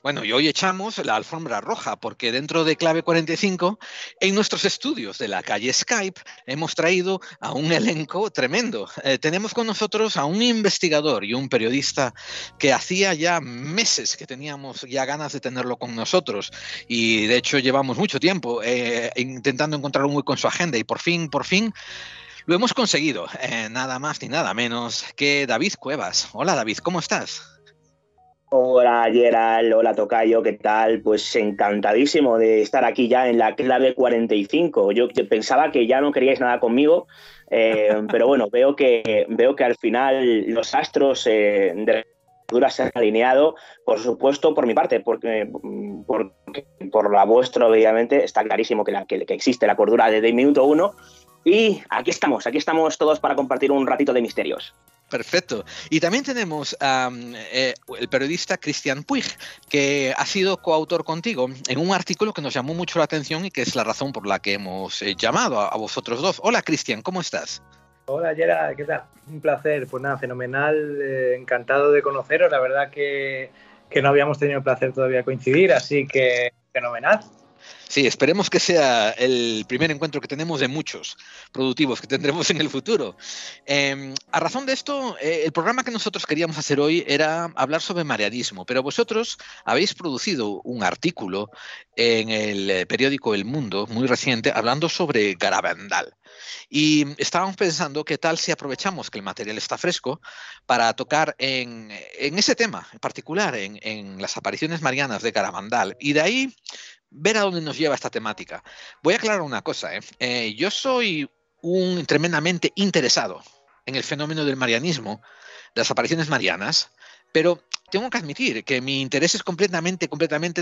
Bueno, y hoy echamos la alfombra roja porque dentro de Clave 45, en nuestros estudios de la calle Skype, hemos traído a un elenco tremendo. Tenemos con nosotros a un investigador y un periodista que hacía ya meses que teníamos ya ganas de tenerlo con nosotros y de hecho llevamos mucho tiempo intentando encontrar un hueco en su agenda y por fin lo hemos conseguido. Nada más ni nada menos que David Cuevas. Hola David, ¿cómo estás? Hola Gerald, hola Tocayo, ¿qué tal? Pues encantadísimo de estar aquí ya en la clave 45. Yo pensaba que ya no queríais nada conmigo, pero bueno, veo que al final los astros de la cultura se han alineado, por supuesto, por mi parte, por la vuestra, obviamente, está clarísimo que existe la cordura desde el minuto uno. Y aquí estamos todos para compartir un ratito de misterios. Perfecto. Y también tenemos el periodista Christian Puig, que ha sido coautor contigo en un artículo que nos llamó mucho la atención y que es la razón por la que hemos llamado a vosotros dos. Hola, Christian, ¿cómo estás? Hola, Gerard, ¿qué tal? Un placer. Pues nada, fenomenal. Encantado de conoceros. La verdad que no habíamos tenido el placer todavía de coincidir, así que fenomenal. Sí, esperemos que sea el primer encuentro que tenemos de muchos productivos que tendremos en el futuro. A razón de esto, el programa que nosotros queríamos hacer hoy era hablar sobre marianismo, pero vosotros habéis producido un artículo en el periódico El Mundo, muy reciente, hablando sobre Garabandal. Y estábamos pensando qué tal si aprovechamos que el material está fresco para tocar en ese tema en particular, en las apariciones marianas de Garabandal. Y de ahí ver a dónde nos lleva esta temática. Voy a aclarar una cosa. Yo soy un tremendamente interesado en el fenómeno del marianismo, de las apariciones marianas, pero tengo que admitir que mi interés es completamente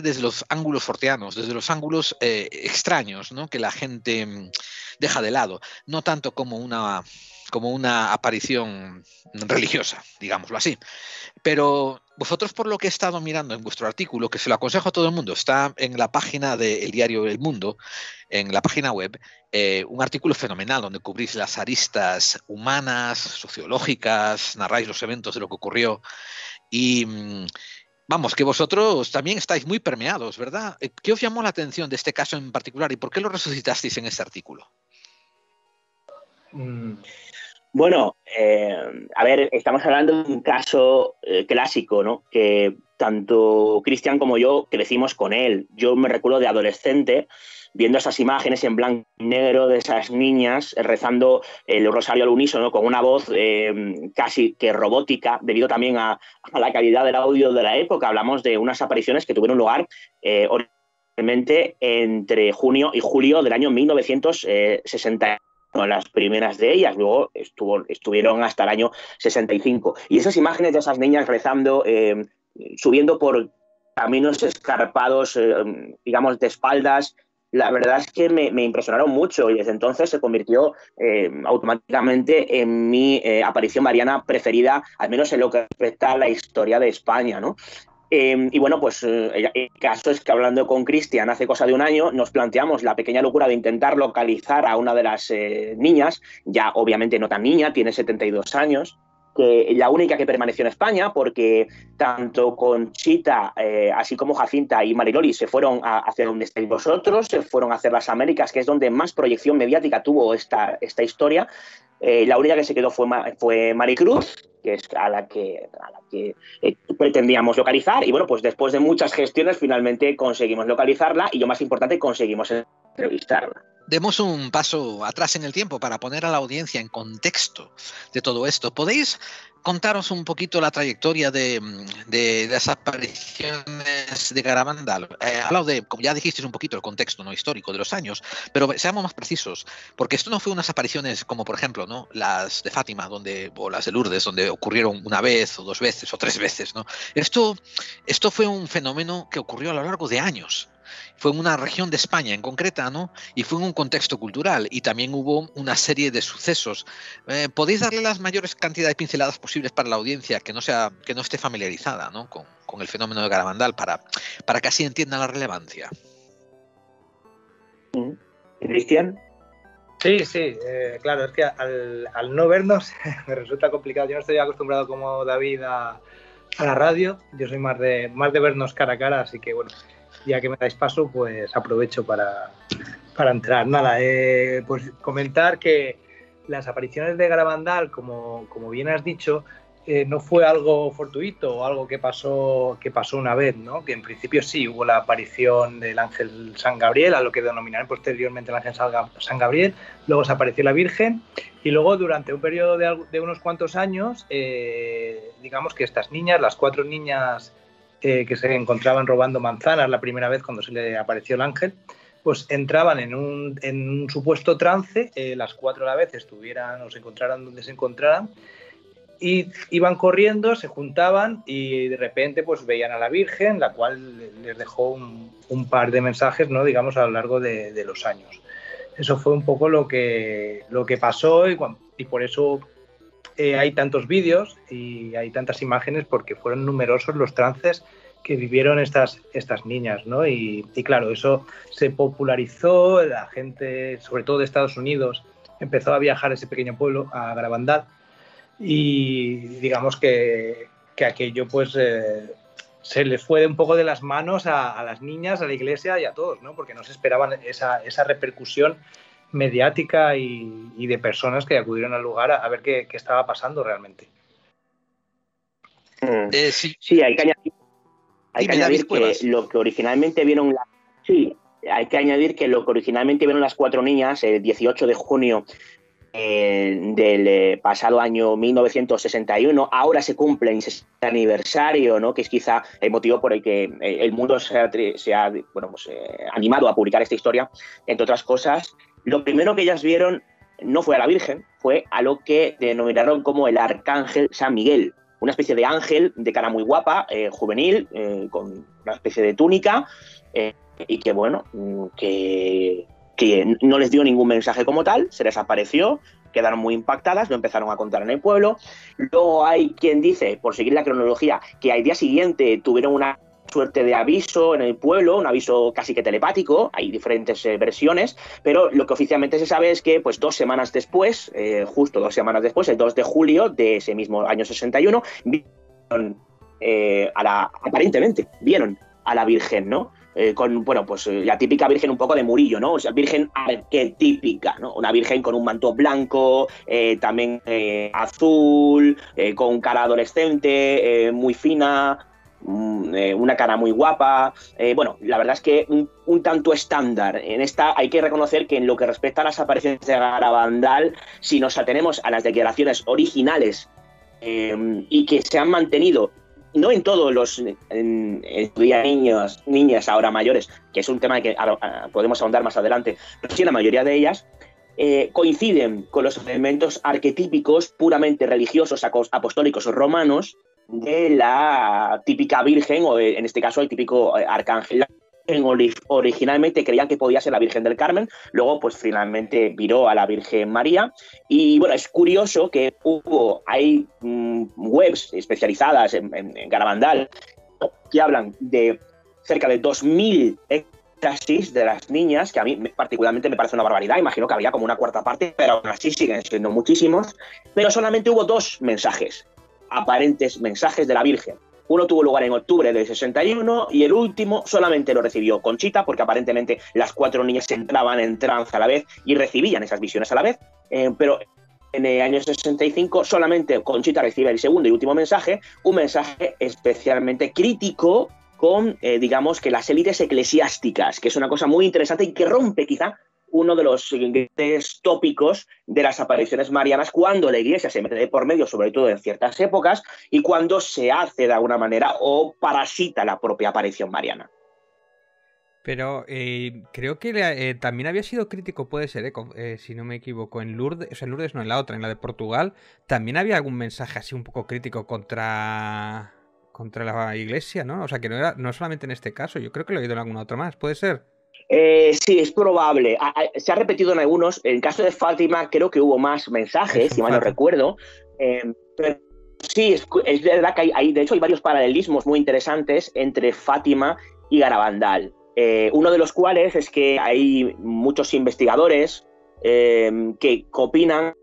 desde los ángulos forteanos, desde los ángulos extraños, ¿no? Que la gente deja de lado, no tanto como una aparición religiosa, digámoslo así. Pero vosotros, por lo que he estado mirando en vuestro artículo, que se lo aconsejo a todo el mundo, está en la página del diario El Mundo, en la página web, un artículo fenomenal donde cubrís las aristas humanas, sociológicas, narráis los eventos de lo que ocurrió y vamos, que vosotros también estáis muy permeados, ¿verdad? ¿Qué os llamó la atención de este caso en particular y por qué lo resucitasteis en este artículo? Bueno, a ver, estamos hablando de un caso clásico, ¿no? Que tanto Cristian como yo crecimos con él. Yo me recuerdo de adolescente viendo esas imágenes en blanco y negro de esas niñas rezando el rosario al unísono con una voz casi que robótica, debido también a la calidad del audio de la época. Hablamos de unas apariciones que tuvieron lugar originalmente entre junio y julio del año 1960. Las primeras de ellas, luego estuvieron hasta el año 65. Y esas imágenes de esas niñas rezando, subiendo por caminos escarpados, digamos, de espaldas, la verdad es que me impresionaron mucho y desde entonces se convirtió automáticamente en mi aparición mariana preferida, al menos en lo que respecta a la historia de España, ¿no? Y bueno, pues el caso es que hablando con Cristian hace cosa de un año, nos planteamos la pequeña locura de intentar localizar a una de las niñas, ya obviamente no tan niña, tiene 72 años, que la única que permaneció en España, porque tanto Conchita, así como Jacinta y Mariloli se fueron hacia donde estáis vosotros, se fueron hacia las Américas, que es donde más proyección mediática tuvo esta historia. La única que se quedó fue Maricruz, que es a la que pretendíamos localizar. Y bueno, pues después de muchas gestiones, finalmente conseguimos localizarla y lo más importante, conseguimos entrevistarla. Demos un paso atrás en el tiempo para poner a la audiencia en contexto de todo esto. ¿Podéis contaros un poquito la trayectoria de las apariciones de Garabandal? Hablado de, como ya dijisteis, un poquito el contexto no histórico de los años, pero seamos más precisos, porque esto no fue unas apariciones como, por ejemplo, ¿no? Las de Fátima o las de Lourdes, donde ocurrieron una vez o dos veces o tres veces, ¿no? Esto fue un fenómeno que ocurrió a lo largo de años. Fue en una región de España en concreta, ¿no? Y fue en un contexto cultural y también hubo una serie de sucesos. ¿Podéis darle las mayores cantidades de pinceladas posibles para la audiencia que no esté familiarizada, ¿no? con el fenómeno de Garabandal para que así entiendan la relevancia? ¿Cristian? Sí, claro, es que al no vernos me resulta complicado. Yo no estoy acostumbrado como David a la radio, yo soy más de vernos cara a cara, así que bueno, ya que me dais paso, pues aprovecho para entrar. Nada, pues comentar que las apariciones de Garabandal, como bien has dicho, no fue algo fortuito o algo que pasó una vez, ¿no? Que en principio sí hubo la aparición del ángel San Gabriel, a lo que denominarán posteriormente el ángel San Gabriel, luego se apareció la Virgen y luego durante un periodo de unos cuantos años, digamos que estas niñas, las 4 niñas que se encontraban robando manzanas la primera vez cuando se le apareció el ángel, pues entraban en un supuesto trance, las 4 a la vez estuvieran o se encontraran donde se encontraran, y iban corriendo, se juntaban y de repente pues veían a la Virgen, la cual les dejó un par de mensajes, ¿no? Digamos, a lo largo de los años. Eso fue un poco lo que pasó y por eso hay tantos vídeos y hay tantas imágenes, porque fueron numerosos los trances que vivieron estas niñas, ¿no? Y claro, eso se popularizó, la gente, sobre todo de Estados Unidos, empezó a viajar a ese pequeño pueblo, a Garabandal, y digamos que aquello pues se les fue un poco de las manos a las niñas, a la iglesia y a todos, ¿no? Porque no se esperaban esa repercusión mediática y de personas que acudieron al lugar a ver qué estaba pasando realmente. Sí, hay que añadir que lo que originalmente vieron las 4 niñas el 18 de junio del pasado año 1961, ahora se cumple el 60 aniversario, ¿no? Que es quizá el motivo por el que el mundo se ha animado a publicar esta historia, entre otras cosas. Lo primero que ellas vieron no fue a la Virgen, fue a lo que denominaron como el Arcángel San Miguel, una especie de ángel de cara muy guapa, juvenil, con una especie de túnica, y que bueno, que no les dio ningún mensaje como tal, se les apareció, quedaron muy impactadas, lo empezaron a contar en el pueblo. Luego hay quien dice, por seguir la cronología, que al día siguiente tuvieron una suerte de aviso en el pueblo, un aviso casi que telepático, hay diferentes versiones, pero lo que oficialmente se sabe es que pues 2 semanas después, justo 2 semanas después, el 2 de julio de ese mismo año 61, vieron aparentemente vieron a la Virgen, ¿no? Con, bueno, pues la típica Virgen un poco de Murillo, ¿no? O sea, Virgen arquetípica, ¿no? Una Virgen con un manto blanco, también azul, con cara adolescente, muy fina, una cara muy guapa. Bueno, la verdad es que un tanto estándar. En esta hay que reconocer que en lo que respecta a las apariciones de Garabandal, si nos atenemos a las declaraciones originales y que se han mantenido, no en todos los niñas ahora mayores, que es un tema que podemos ahondar más adelante, pero sí en la mayoría de ellas, coinciden con los elementos arquetípicos puramente religiosos, apostólicos o romanos de la típica Virgen, o en este caso el típico arcángel. Originalmente creían que podía ser la Virgen del Carmen, luego pues finalmente viró a la Virgen María. Y bueno, es curioso que hay webs especializadas en Garabandal que hablan de cerca de 2000 éxtasis de las niñas, que a mí particularmente me parece una barbaridad. Imagino que había como una cuarta parte, pero aún así siguen siendo muchísimos. Pero solamente hubo 2 mensajes, aparentes mensajes de la Virgen. Uno tuvo lugar en octubre del 61 y el último solamente lo recibió Conchita, porque aparentemente las 4 niñas entraban en trance a la vez y recibían esas visiones a la vez, pero en el año 65 solamente Conchita recibe el segundo y último mensaje, un mensaje especialmente crítico con, digamos, que las élites eclesiásticas, que es una cosa muy interesante y que rompe quizá uno de los grandes tópicos de las apariciones marianas, cuando la Iglesia se mete de por medio, sobre todo en ciertas épocas, y cuando se hace de alguna manera o parasita la propia aparición mariana. Pero creo que también había sido crítico, puede ser, si no me equivoco, en Lourdes, o sea, en Lourdes no, en la otra, en la de Portugal, también había algún mensaje así un poco crítico contra la Iglesia, ¿no? O sea, que no solamente en este caso, yo creo que lo he oído en alguna otra más, ¿puede ser? Sí, es probable. Se ha repetido en algunos. En el caso de Fátima creo que hubo más mensajes, si mal no recuerdo. Pero sí, es verdad que de hecho hay varios paralelismos muy interesantes entre Fátima y Garabandal. Uno de los cuales es que hay muchos investigadores que opinan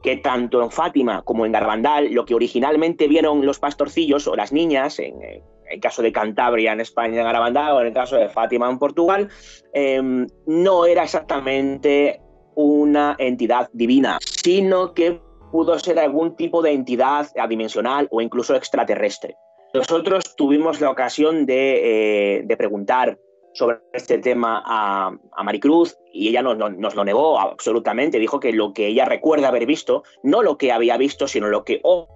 que tanto en Fátima como en Garabandal, lo que originalmente vieron los pastorcillos o las niñas, en el caso de Cantabria en España, en Garabandal, o en el caso de Fátima en Portugal, no era exactamente una entidad divina, sino que pudo ser algún tipo de entidad adimensional o incluso extraterrestre. Nosotros tuvimos la ocasión de preguntar sobre este tema a Maricruz y ella nos lo negó absolutamente. Dijo que lo que ella recuerda haber visto, no lo que había visto, sino lo que hoy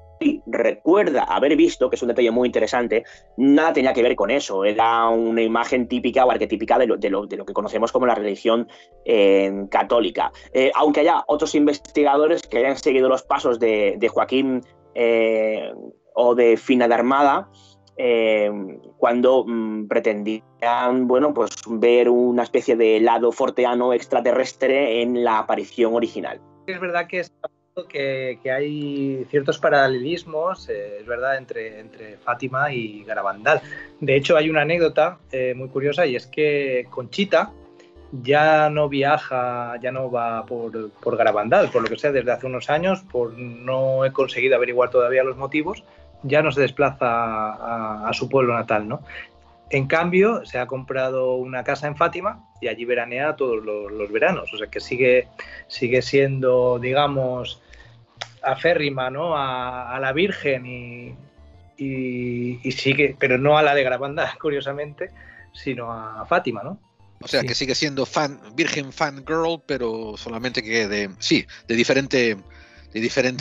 recuerda haber visto, que es un detalle muy interesante, nada tenía que ver con eso. Era una imagen típica o arquetípica de lo que conocemos como la religión católica. Aunque haya otros investigadores que hayan seguido los pasos de Joaquín o de Fina de Armada, cuando pretendían, bueno, pues ver una especie de lado forteano extraterrestre en la aparición original. Es verdad que hay ciertos paralelismos, es verdad, entre Fátima y Garabandal. De hecho, hay una anécdota muy curiosa, y es que Conchita ya no viaja, ya no va por Garabandal, por lo que sea, desde hace unos años, no he conseguido averiguar todavía los motivos, ya no se desplaza a su pueblo natal, ¿no? En cambio, se ha comprado una casa en Fátima y allí veranea todos los veranos. O sea que sigue siendo, digamos, aférrima, ¿no?, a la Virgen y sigue, pero no a la de Garabandal, curiosamente, sino a Fátima, ¿no? O sea, que sigue siendo Virgen fan girl, pero solamente que de diferente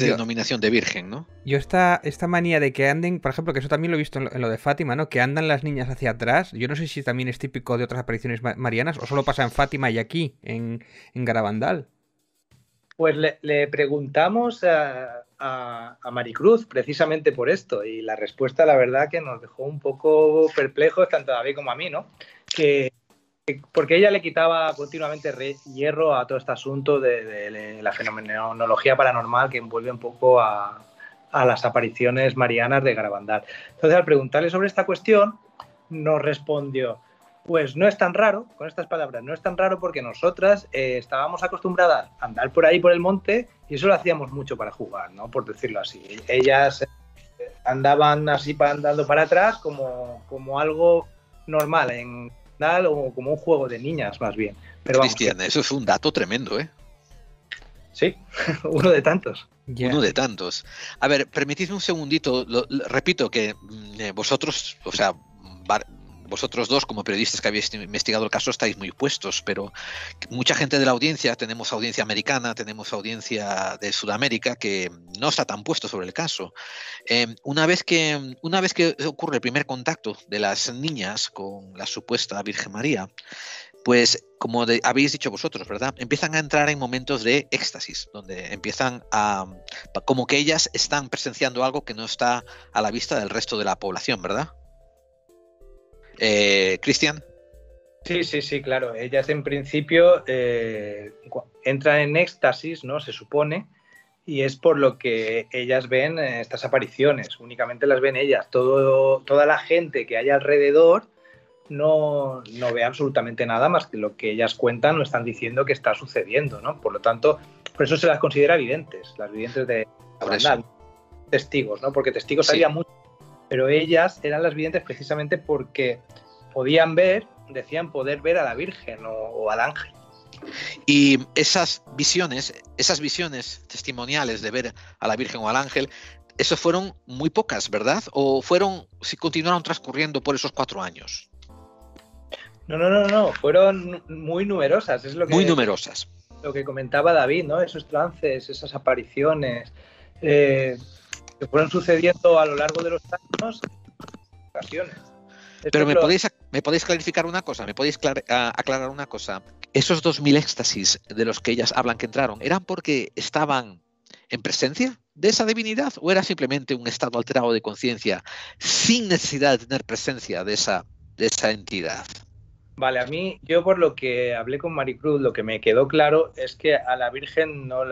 denominación de virgen, ¿no? Yo esta manía de que anden, por ejemplo, que eso también lo he visto en lo de Fátima, ¿no? Que andan las niñas hacia atrás. Yo no sé si también es típico de otras apariciones marianas o solo pasa en Fátima y aquí, en Garabandal. Pues le preguntamos a Maricruz precisamente por esto, y la respuesta, la verdad, que nos dejó un poco perplejos tanto a David como a mí, ¿no? Porque ella le quitaba continuamente hierro a todo este asunto de la fenomenología paranormal que envuelve un poco a las apariciones marianas de Garabandal. Entonces, al preguntarle sobre esta cuestión, nos respondió: pues no es tan raro, con estas palabras, no es tan raro porque nosotras estábamos acostumbradas a andar por ahí por el monte y eso lo hacíamos mucho para jugar, ¿no?, por decirlo así. Ellas andaban así andando para atrás como algo normal o como un juego de niñas, más bien. Pero vamos, Cristian, eso es un dato tremendo, ¿eh? Sí, uno de tantos. Yeah. Uno de tantos. A ver, permitidme un segundito. Repito que vosotros, o sea, vosotros dos como periodistas que habéis investigado el caso estáis muy puestos, pero mucha gente de la audiencia, tenemos audiencia americana, tenemos audiencia de Sudamérica que no está tan puesto sobre el caso. Una vez que ocurre el primer contacto de las niñas con la supuesta Virgen María, pues como habéis dicho vosotros, ¿verdad? Empiezan a entrar en momentos de éxtasis, donde empiezan como que ellas están presenciando algo que no está a la vista del resto de la población, ¿verdad? Cristian. Sí, claro. Ellas en principio entran en éxtasis, ¿no?, se supone, y es por lo que ellas ven estas apariciones. Únicamente las ven ellas. Toda la gente que hay alrededor no ve absolutamente nada más que lo que ellas cuentan o están diciendo que está sucediendo, ¿no? Por lo tanto, por eso se las considera videntes, las videntes de Garabandal, testigos, ¿no? Porque testigos había muchos, pero ellas eran las videntes precisamente porque decían poder ver a la Virgen o al ángel. Y esas visiones testimoniales de ver a la Virgen o al ángel, eso fueron muy pocas, ¿verdad? ¿O si continuaron transcurriendo por esos 4 años? No, fueron muy numerosas. Es muy numerosas. Lo que comentaba David, ¿no? Esos trances, esas apariciones que fueron sucediendo a lo largo de los años en ocasiones. Pero ¿me podéis clarificar una cosa? ¿Me podéis aclarar una cosa? Esos 2000 éxtasis de los que ellas hablan que entraron, ¿eran porque estaban en presencia de esa divinidad o era simplemente un estado alterado de conciencia sin necesidad de tener presencia de esa entidad? Vale, yo por lo que hablé con Maricruz, lo que me quedó claro es que a la Virgen no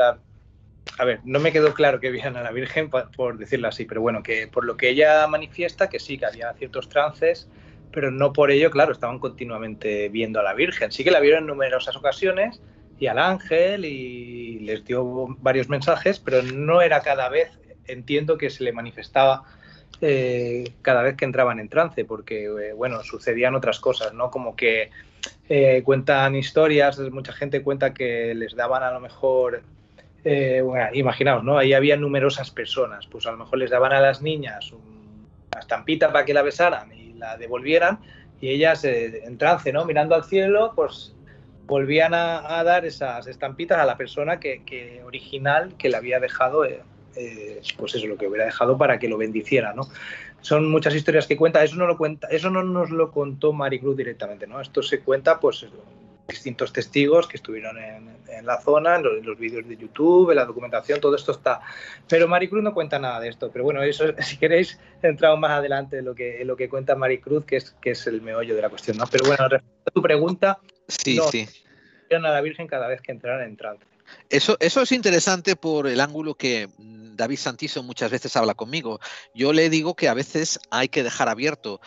me quedó claro que vieran a la Virgen, por decirlo así, pero bueno, que por lo que ella manifiesta, que sí, que había ciertos trances, pero no por ello, claro, estaban continuamente viendo a la Virgen. Sí que la vieron en numerosas ocasiones y al ángel y les dio varios mensajes, pero no era cada vez, entiendo que se le manifestaba cada vez que entraban en trance, porque bueno, sucedían otras cosas, ¿no? Como que cuentan historias, mucha gente cuenta que les daban a lo mejor, bueno, imaginaos, ¿no? Ahí había numerosas personas, pues a lo mejor les daban a las niñas una estampita para que la besaran y la devolvieran, y ellas en trance, ¿no? Mirando al cielo, pues volvían a dar esas estampitas a la persona que original que le había dejado, pues eso, lo que hubiera dejado para que lo bendiciera, ¿no? Son muchas historias que cuenta, eso no nos lo contó Maricruz directamente, ¿no? Esto se cuenta, pues, distintos testigos que estuvieron en la zona, en los vídeos de YouTube, en la documentación, todo esto está. Pero Maricruz no cuenta nada de esto. Pero bueno, eso, si queréis, entramos más adelante en lo que cuenta Maricruz, que es el meollo de la cuestión, ¿no? Pero bueno, respecto a tu pregunta, sí, no, sí. a la Virgen cada vez que entraran en trance. Eso es interesante por el ángulo que David Santiso muchas veces habla conmigo. Yo le digo que a veces hay que dejar abierto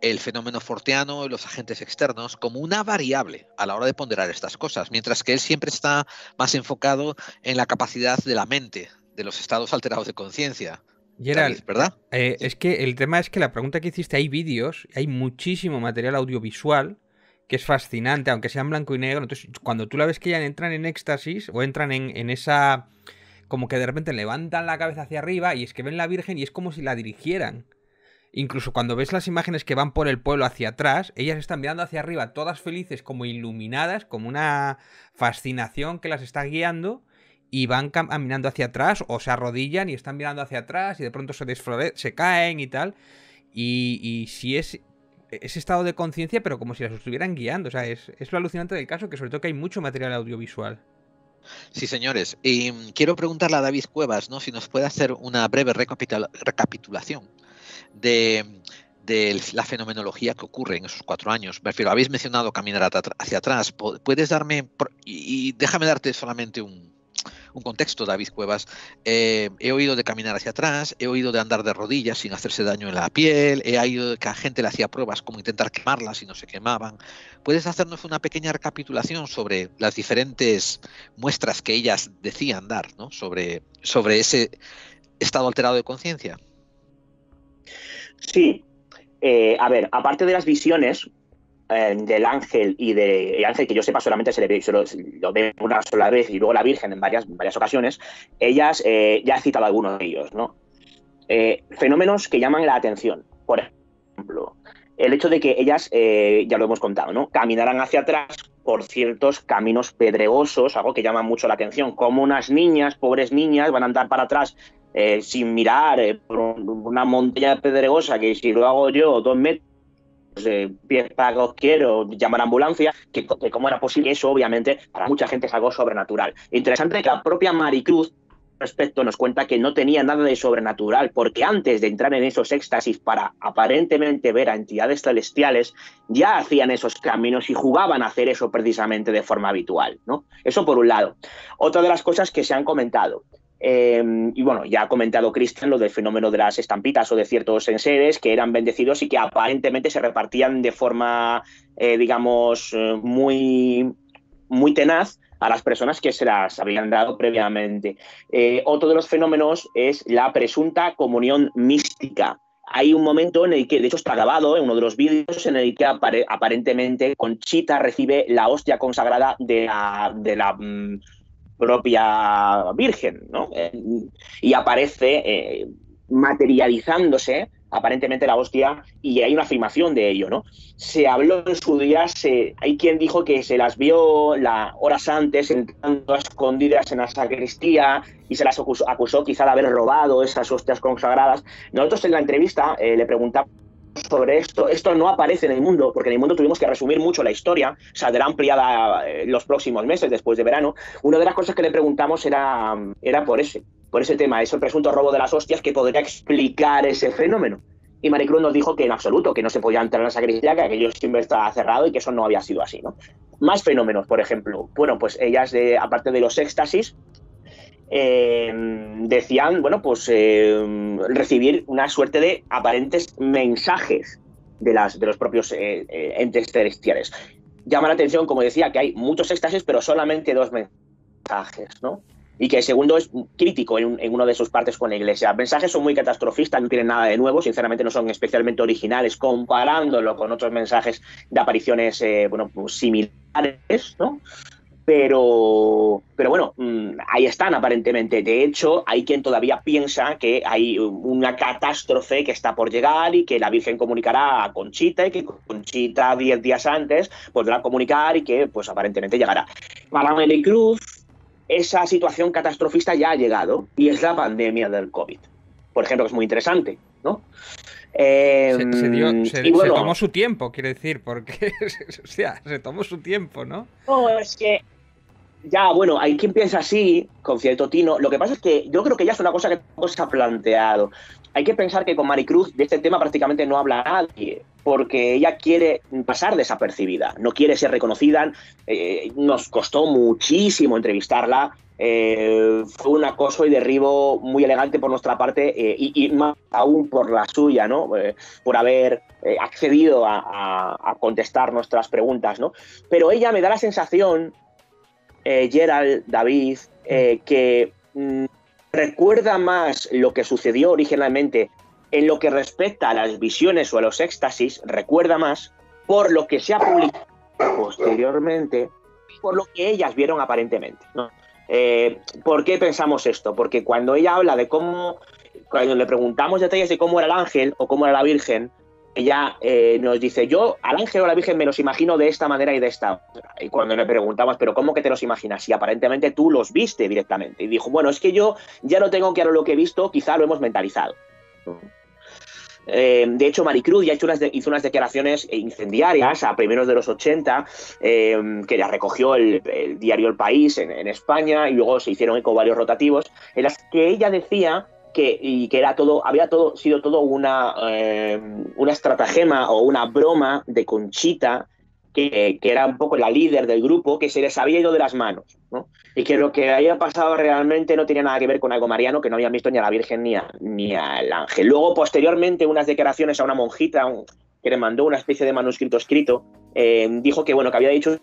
el fenómeno forteano y los agentes externos como una variable a la hora de ponderar estas cosas, mientras que él siempre está más enfocado en la capacidad de la mente, de los estados alterados de conciencia. Gerald, ¿verdad? Es que el tema es que la pregunta que hiciste, hay vídeos, hay muchísimo material audiovisual que es fascinante, aunque sea en blanco y negro. Entonces, cuando tú la ves que ya entran en éxtasis o entran en esa... como que de repente levantan la cabeza hacia arriba y es que ven la Virgen y es como si la dirigieran. Incluso cuando ves las imágenes que van por el pueblo hacia atrás, ellas están mirando hacia arriba, todas felices, como iluminadas, como una fascinación que las está guiando, y van caminando hacia atrás o se arrodillan y están mirando hacia atrás y de pronto se caen y tal. Y si es ese estado de conciencia, pero como si las estuvieran guiando. O sea, es lo alucinante del caso, que sobre todo que hay mucho material audiovisual. Sí, señores. Y quiero preguntarle a David Cuevas, ¿no?, si nos puede hacer una breve recapitulación de la fenomenología que ocurre en esos 4 años. Me refiero, habéis mencionado caminar hacia atrás. ¿Puedes darme, y déjame darte solamente un contexto, David Cuevas? He oído de caminar hacia atrás, he oído de andar de rodillas sin hacerse daño en la piel, he oído de que a gente le hacía pruebas como intentar quemarlas y no se quemaban. ¿Puedes hacernos una pequeña recapitulación sobre las diferentes muestras que ellas decían dar, ¿no?, sobre ese estado alterado de conciencia? Sí. A ver, aparte de las visiones del ángel y el ángel, que yo sepa solamente lo ve una sola vez, y luego la Virgen en varias ocasiones, ellas, ya he citado algunos de ellos, ¿no? Fenómenos que llaman la atención. Por ejemplo, el hecho de que ellas, ya lo hemos contado, ¿no?, caminaran hacia atrás por ciertos caminos pedregosos, algo que llama mucho la atención, como unas niñas, pobres niñas, van a andar para atrás sin mirar por una montaña pedregosa, que si lo hago yo 2 metros, pies para que os quiero, llamar a ambulancia, que cómo era posible. Eso, obviamente, para mucha gente es algo sobrenatural. Interesante que la propia Maricruz respecto nos cuenta que no tenía nada de sobrenatural, porque antes de entrar en esos éxtasis para aparentemente ver a entidades celestiales, ya hacían esos caminos y jugaban a hacer eso precisamente de forma habitual, ¿no? Eso por un lado. Otra de las cosas que se han comentado, y bueno, ya ha comentado Cristian lo del fenómeno de las estampitas o de ciertos enseres que eran bendecidos y que aparentemente se repartían de forma, digamos, muy tenaz a las personas que se las habían dado previamente. Otro de los fenómenos es la presunta comunión mística. Hay un momento en el que, de hecho está grabado en uno de los vídeos, en el que aparentemente Conchita recibe la hostia consagrada de la propia Virgen, ¿no? Y aparece materializándose aparentemente la hostia, y hay una afirmación de ello, ¿no? Se habló en su día, hay quien dijo que se las vio horas antes entrando a escondidas en la sacristía y se las acusó quizá de haber robado esas hostias consagradas. Nosotros en la entrevista le preguntamos sobre esto. Esto no aparece en el mundo, porque en el mundo tuvimos que resumir mucho la historia, saldrá ampliada los próximos meses, después de verano. Una de las cosas que le preguntamos era por ese tema, ese presunto robo de las hostias, que podría explicar ese fenómeno. Y Maricruz nos dijo que en absoluto, que no se podía entrar en la sacristía, que aquello siempre estaba cerrado y que eso no había sido así, ¿no? Más fenómenos, por ejemplo. Bueno, pues ellas, aparte de los éxtasis, decían, bueno, pues recibir una suerte de aparentes mensajes de los propios entes celestiales. llama la atención, como decía, que hay muchos éxtasis, pero solamente 2 mensajes, ¿no? Y que el segundo es crítico en una de sus partes con la Iglesia. Los mensajes son muy catastrofistas, no tienen nada de nuevo, sinceramente no son especialmente originales comparándolo con otros mensajes de apariciones pues similares, ¿no? Pero bueno, ahí están aparentemente. De hecho, hay quien todavía piensa que hay una catástrofe que está por llegar y que la Virgen comunicará a Conchita y que Conchita 10 días antes podrá comunicar y que pues aparentemente llegará. Para Maricruz, esa situación catastrofista ya ha llegado y es la pandemia del COVID, por ejemplo, que es muy interesante, ¿no? Se tomó su tiempo, quiero decir, porque o sea, se tomó su tiempo, ¿no? No, es que ya, bueno, hay quien piensa así, con cierto tino. Lo que pasa es que yo creo que ya es una cosa que se ha planteado. Hay que pensar que con Maricruz de este tema prácticamente no habla nadie, porque ella quiere pasar desapercibida, no quiere ser reconocida. Nos costó muchísimo entrevistarla. Fue un acoso y derribo muy elegante por nuestra parte y más aún por la suya, ¿no? Por haber accedido a contestar nuestras preguntas, ¿no? Pero ella me da la sensación, Gerald, David, que recuerda más lo que sucedió originalmente en lo que respecta a las visiones o a los éxtasis, recuerda más por lo que se ha publicado posteriormente, por lo que ellas vieron aparentemente, ¿no? ¿Por qué pensamos esto? Porque cuando ella habla de cómo, cuando le preguntamos detalles de cómo era el ángel o cómo era la Virgen, ella nos dice, yo al ángel o a la Virgen me los imagino de esta manera y de esta otra. Y cuando le preguntamos, ¿pero cómo que te los imaginas? Y aparentemente tú los viste directamente. Y dijo, bueno, es que yo ya no tengo claro lo que he visto, quizá lo hemos mentalizado. De hecho, Maricruz ya hizo unas declaraciones incendiarias a primeros de los 80, que ya recogió el diario El País en España, y luego se hicieron eco varios rotativos, en las que ella decía que había sido todo una estratagema o una broma de Conchita, que era un poco la líder del grupo, que se les había ido de las manos, ¿no? Y que lo que había pasado realmente no tenía nada que ver con algo mariano, que no habían visto ni a la Virgen ni al ángel. Luego, posteriormente, unas declaraciones a una monjita que le mandó una especie de manuscrito escrito, dijo que, bueno, que había dicho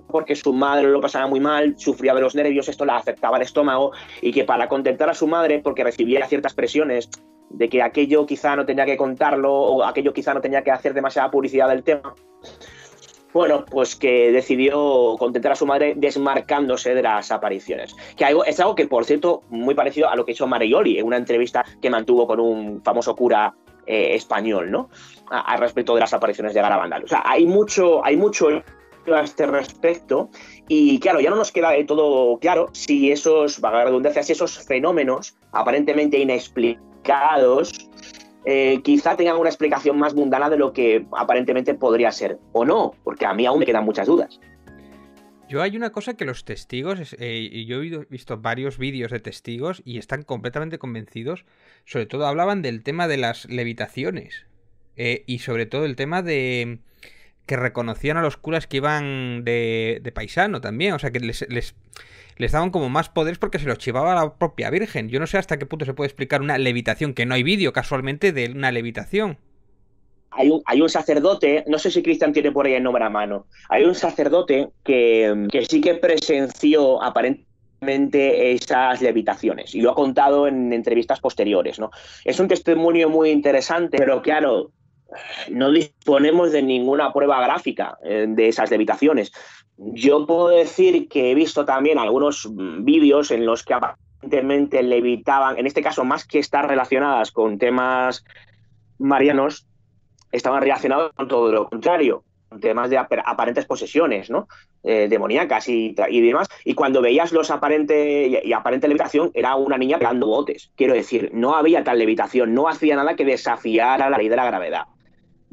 porque su madre lo pasaba muy mal, sufría de los nervios, esto la afectaba el estómago, y que para contentar a su madre, porque recibía ciertas presiones de que aquello quizá no tenía que contarlo o aquello quizá no tenía que hacer demasiada publicidad del tema, bueno, pues que decidió contentar a su madre desmarcándose de las apariciones. Que es algo que, por cierto, muy parecido a lo que hizo Marioli en una entrevista que mantuvo con un famoso cura español, ¿no? Al respecto de las apariciones de Garabandal. O sea, hay mucho a este respecto, y claro, ya no nos queda de todo claro si esos, valga la redundancia, si esos fenómenos aparentemente inexplicados quizá tengan una explicación más mundana de lo que aparentemente podría ser, o no, porque a mí aún me quedan muchas dudas. Yo hay una cosa que los testigos, y yo he visto varios vídeos de testigos y están completamente convencidos, sobre todo hablaban del tema de las levitaciones, y sobre todo el tema de que reconocían a los curas que iban de paisano también, o sea que les daban como más poderes porque se los chivaba la propia Virgen. Yo no sé hasta qué punto se puede explicar una levitación, que no hay vídeo casualmente de una levitación. Hay un sacerdote, no sé si Cristian tiene por ahí el nombre a mano, hay un sacerdote que sí que presenció aparentemente esas levitaciones y lo ha contado en entrevistas posteriores, ¿no? Es un testimonio muy interesante, pero claro, no disponemos de ninguna prueba gráfica de esas levitaciones. Yo puedo decir que he visto también algunos vídeos en los que aparentemente levitaban, en este caso más que estar relacionadas con temas marianos, estaban relacionados con todo lo contrario, con temas de aparentes posesiones, ¿no? Demoníacas y demás. Y cuando veías los aparente levitación, era una niña pegando botes. Quiero decir, no había tal levitación, no hacía nada que desafiara la ley de la gravedad.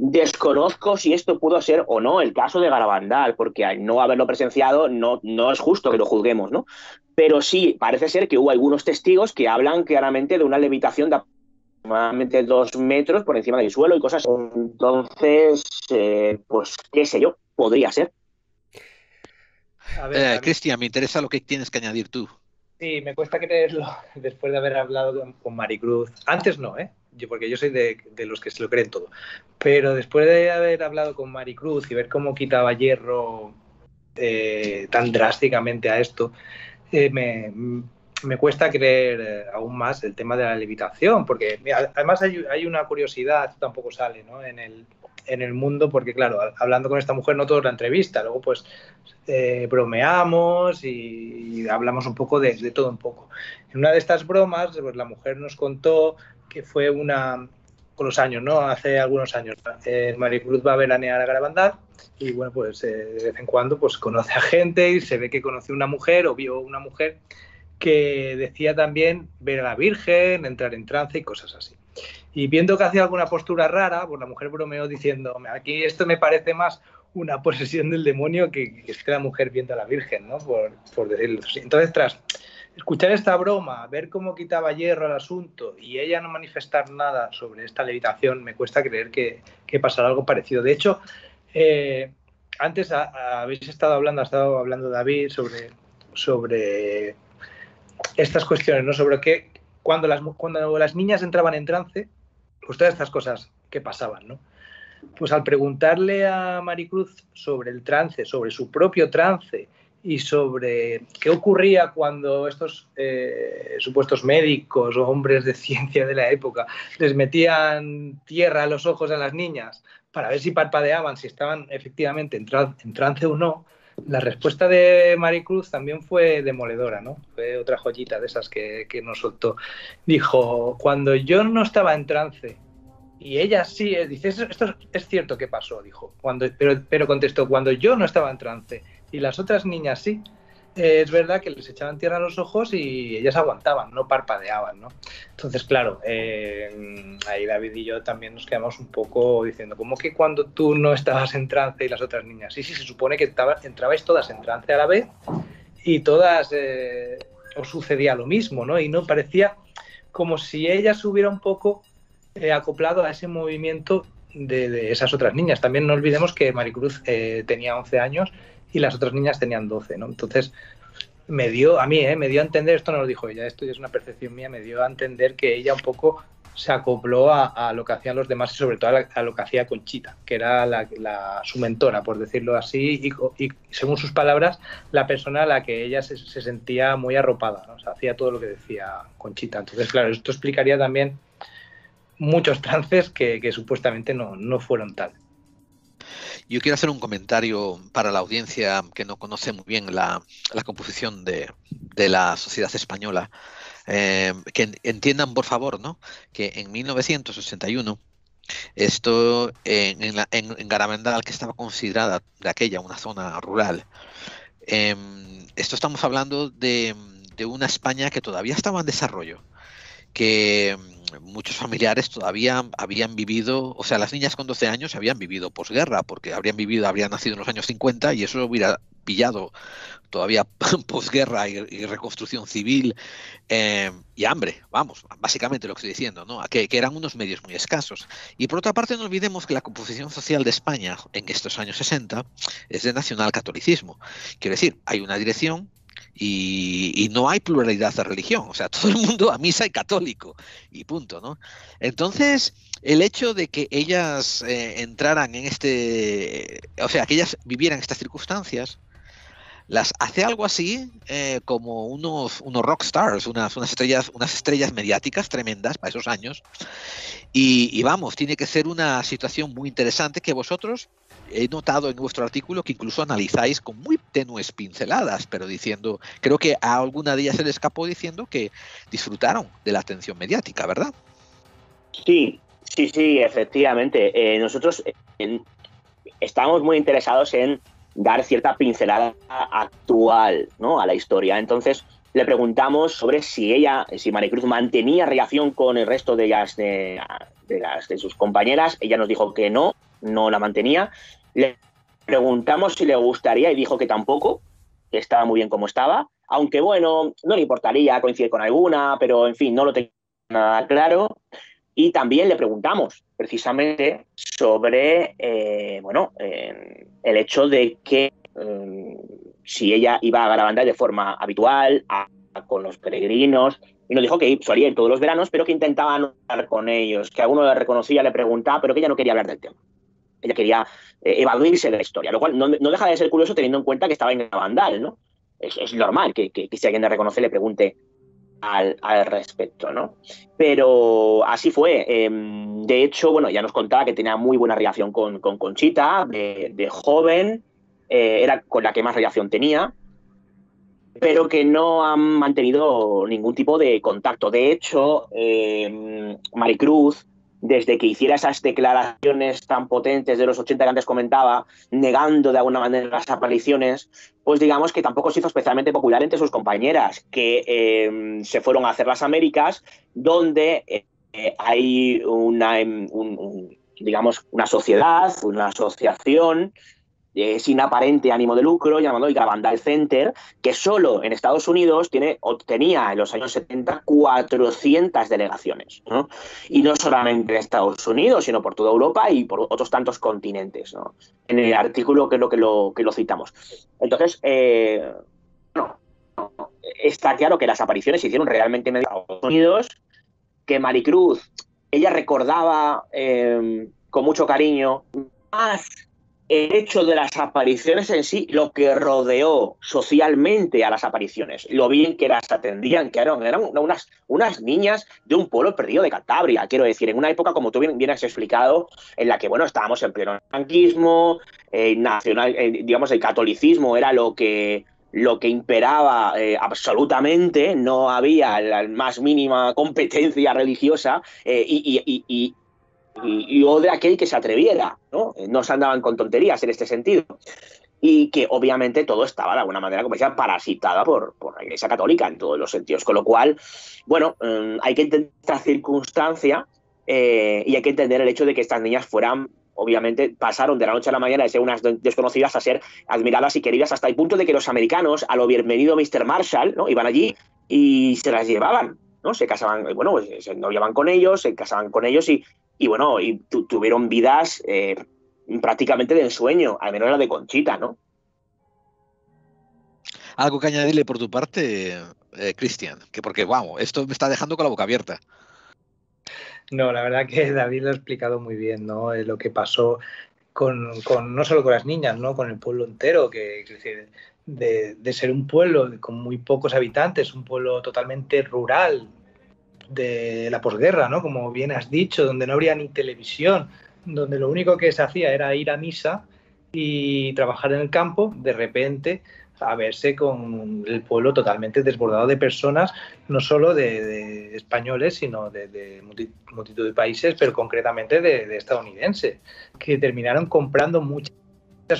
Desconozco si esto pudo ser o no el caso de Garabandal, porque al no haberlo presenciado no es justo que lo juzguemos, ¿no? Pero sí, parece ser que hubo algunos testigos que hablan claramente de una levitación de aproximadamente 2 metros por encima del suelo y cosas. Entonces, pues qué sé yo, podría ser. Cristian, me interesa lo que tienes que añadir tú. Sí, me cuesta creerlo después de haber hablado con Maricruz. Antes no, porque yo soy de los que se lo creen todo. Pero después de haber hablado con Maricruz y ver cómo quitaba hierro tan drásticamente a esto, me cuesta creer aún más el tema de la levitación, porque mira, además hay una curiosidad, esto tampoco sale, ¿no?, en el mundo, porque claro, hablando con esta mujer no todo es la entrevista, luego pues bromeamos y hablamos un poco de todo un poco. En una de estas bromas, pues la mujer nos contó que fue con los años, ¿no?, hace algunos años, Maricruz va a veranear a Garabandal y bueno, pues de vez en cuando pues conoce a gente y se ve que conoció una mujer o vio una mujer que decía también ver a la Virgen, entrar en trance y cosas así. Y viendo que hacía alguna postura rara, pues la mujer bromeó diciendo, aquí esto me parece más una posesión del demonio que la mujer viendo a la Virgen, ¿no?, por decirlo así. Entonces, tras escuchar esta broma, ver cómo quitaba hierro al asunto y ella no manifestar nada sobre esta levitación, me cuesta creer que pasara algo parecido. De hecho, antes ha estado hablando David sobre estas cuestiones, ¿no?, sobre que cuando las niñas entraban en trance, pues todas estas cosas que pasaban, ¿no? Pues al preguntarle a Maricruz sobre el trance, sobre su propio trance y sobre qué ocurría cuando estos supuestos médicos o hombres de ciencia de la época les metían tierra a los ojos a las niñas para ver si parpadeaban, si estaban efectivamente en trance o no, la respuesta de Maricruz también fue demoledora, ¿no? Fue otra joyita de esas que nos soltó. Dijo, cuando yo no estaba en trance y ella sí, dice, esto es cierto que pasó, dijo, pero contestó, cuando yo no estaba en trance y las otras niñas sí, es verdad que les echaban tierra a los ojos y ellas aguantaban, no parpadeaban, ¿no? Entonces, claro, ahí David y yo también nos quedamos un poco diciendo, ¿cómo que cuando tú no estabas en trance y las otras niñas? Sí, se supone que entrabais todas en trance a la vez y todas os sucedía lo mismo, ¿no? Y no parecía como si ella se hubiera un poco acoplado a ese movimiento de esas otras niñas. También no olvidemos que Maricruz tenía 11 años y las otras niñas tenían 12, ¿no? Entonces, me dio a entender, esto no lo dijo ella, esto ya es una percepción mía, me dio a entender que ella un poco se acopló a lo que hacían los demás y sobre todo a lo que hacía Conchita, que era su mentora, por decirlo así, y según sus palabras, la persona a la que ella se sentía muy arropada, ¿no? O sea, hacía todo lo que decía Conchita. Entonces, claro, esto explicaría también muchos trances que supuestamente no fueron tal. Yo quiero hacer un comentario para la audiencia que no conoce muy bien la composición de la sociedad española. Que entiendan, por favor, ¿no?, que en 1961, esto en Garabandal, que estaba considerada de aquella una zona rural, esto estamos hablando de una España que todavía estaba en desarrollo, que muchos familiares todavía habían vivido, o sea, las niñas con 12 años habían vivido posguerra, porque habrían nacido en los años 50 y eso hubiera pillado todavía posguerra y reconstrucción civil y hambre, vamos, básicamente lo que estoy diciendo, ¿no?, que eran unos medios muy escasos. Y por otra parte, no olvidemos que la composición social de España en estos años 60 es de nacionalcatolicismo. Quiero decir, hay una dirección y no hay pluralidad de religión, o sea, todo el mundo a misa y católico y punto, ¿no? Entonces, el hecho de que ellas entraran en o sea, que ellas vivieran estas circunstancias, las hace algo así como unos rock stars, unas estrellas mediáticas tremendas para esos años. Y vamos, tiene que ser una situación muy interesante que vosotros, he notado en vuestro artículo que incluso analizáis con muy tenues pinceladas, pero diciendo, creo que a alguna de ellas se le escapó diciendo que disfrutaron de la atención mediática, ¿verdad? Sí, efectivamente. Nosotros estamos muy interesados en dar cierta pincelada actual, ¿no?, a la historia. Entonces le preguntamos sobre si Maricruz mantenía relación con el resto de ellas, de sus compañeras. Ella nos dijo que no la mantenía. Le preguntamos si le gustaría y dijo que tampoco, que estaba muy bien como estaba, aunque bueno, no le importaría coincidir con alguna, pero en fin, no lo tenía nada claro. Y también le preguntamos precisamente sobre el hecho de que si ella iba a Garabandal de forma habitual, con los peregrinos, Y nos dijo que solía ir todos los veranos, pero que intentaba no hablar con ellos, que a uno le reconocía, le preguntaba, pero que ella no quería hablar del tema. Ella quería evadirse de la historia, lo cual no deja de ser curioso teniendo en cuenta que estaba en Vandal, ¿no? Es normal que si alguien le reconoce le pregunte al respecto, ¿no? Pero así fue. De hecho, bueno, ya nos contaba que tenía muy buena relación con Conchita, de joven, era con la que más relación tenía, pero que no han mantenido ningún tipo de contacto. De hecho, Maricruz, desde que hiciera esas declaraciones tan potentes de los 80 que antes comentaba, negando de alguna manera las apariciones, pues digamos que tampoco se hizo especialmente popular entre sus compañeras, que se fueron a hacer las Américas, donde hay digamos, una sociedad, una asociación sin aparente ánimo de lucro, llamado el Garabandal Center, que solo en Estados Unidos tenía en los años 70 400 delegaciones, ¿no? Y no solamente en Estados Unidos, sino por toda Europa y por otros tantos continentes, ¿no? En el artículo que lo citamos. Entonces, está claro que las apariciones se hicieron realmente en Estados Unidos, que Maricruz, ella recordaba con mucho cariño más el hecho de las apariciones en sí, lo que rodeó socialmente a las apariciones, lo bien que las atendían, que eran unas niñas de un pueblo perdido de Cantabria, quiero decir, en una época, como tú bien has explicado, en la que, bueno, estábamos en pleno franquismo, digamos, el catolicismo era lo que imperaba absolutamente, no había la más mínima competencia religiosa y o de aquel que se atreviera, ¿no? No se andaban con tonterías en este sentido. Y que obviamente todo estaba de alguna manera, como decía, parasitada por la Iglesia Católica en todos los sentidos. Con lo cual, bueno, hay que entender esta circunstancia y hay que entender el hecho de que estas niñas fueran, obviamente, pasaron de la noche a la mañana de ser unas desconocidas a ser admiradas y queridas hasta el punto de que los americanos, a lo bienvenido Mr. Marshall, ¿no? Iban allí y se las llevaban, ¿no? Se casaban, bueno, se noviaban con ellos, se casaban con ellos y bueno, tuvieron vidas prácticamente de ensueño, al menos la de Conchita, ¿no? Algo que añadirle por tu parte, Cristian, que porque, wow, esto me está dejando con la boca abierta. No, la verdad que David lo ha explicado muy bien, ¿no? Lo que pasó con no solo con las niñas, ¿no? Con el pueblo entero, que de ser un pueblo con muy pocos habitantes, un pueblo totalmente rural de la posguerra, ¿no? Como bien has dicho, donde no habría ni televisión, donde lo único que se hacía era ir a misa y trabajar en el campo, de repente a verse con el pueblo totalmente desbordado de personas, no solo de españoles, sino de multitud de países, pero concretamente de estadounidenses, que terminaron comprando muchas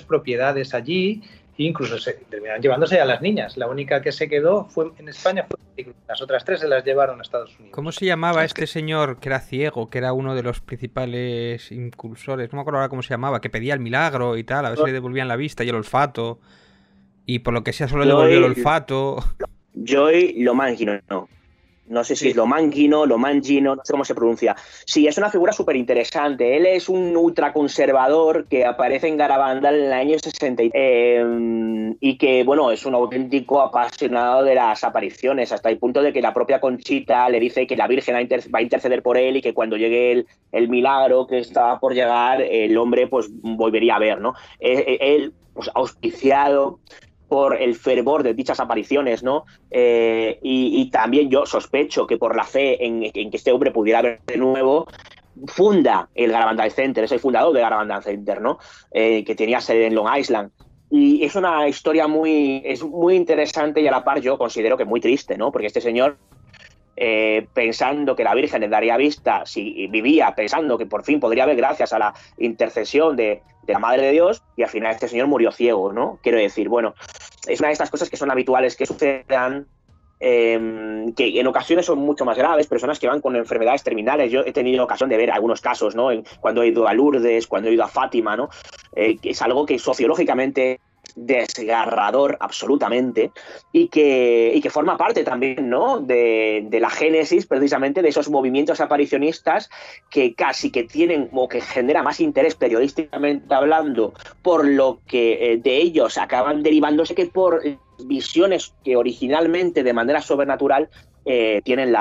propiedades allí, e incluso terminaron llevándose a las niñas. La única que se quedó en España fue las otras 3 se las llevaron a Estados Unidos. ¿Cómo se llamaba este señor que era ciego, que era uno de los principales impulsores? No me acuerdo ahora cómo se llamaba, que pedía el milagro y tal, a ver si le devolvían la vista y el olfato. Y por lo que sea solo devolvió el olfato. Joy Lomangino, no sé si es Lomangino, no sé cómo se pronuncia. Sí, es una figura súper interesante. Él es un ultraconservador que aparece en Garabandal en el año 60 y que, bueno, es un auténtico apasionado de las apariciones, hasta el punto de que la propia Conchita le dice que la Virgen va a interceder por él y que cuando llegue el milagro que estaba por llegar, el hombre pues volvería a ver, ¿no? Él, pues, auspiciado por el fervor de dichas apariciones, ¿no? Y también yo sospecho que por la fe en que este hombre pudiera ver de nuevo, funda el Garabandal Center, es el fundador del Garabandal Center, ¿no? Que tenía sede en Long Island. Y es una historia muy interesante y a la par yo considero que muy triste, ¿no? Porque este señor, pensando que la Virgen le daría vista, si vivía pensando que por fin podría ver gracias a la intercesión de la Madre de Dios, y al final este señor murió ciego, ¿no? Quiero decir, bueno, es una de estas cosas que son habituales que sucedan, que en ocasiones son mucho más graves, personas que van con enfermedades terminales. Yo he tenido ocasión de ver algunos casos, ¿no? Cuando he ido a Lourdes, cuando he ido a Fátima, ¿no? Que es algo que sociológicamente desgarrador absolutamente y que forma parte también, ¿no? de la génesis precisamente de esos movimientos aparicionistas que casi que tienen o que genera más interés periodísticamente hablando por lo que de ellos acaban derivándose que por visiones que originalmente de manera sobrenatural tienen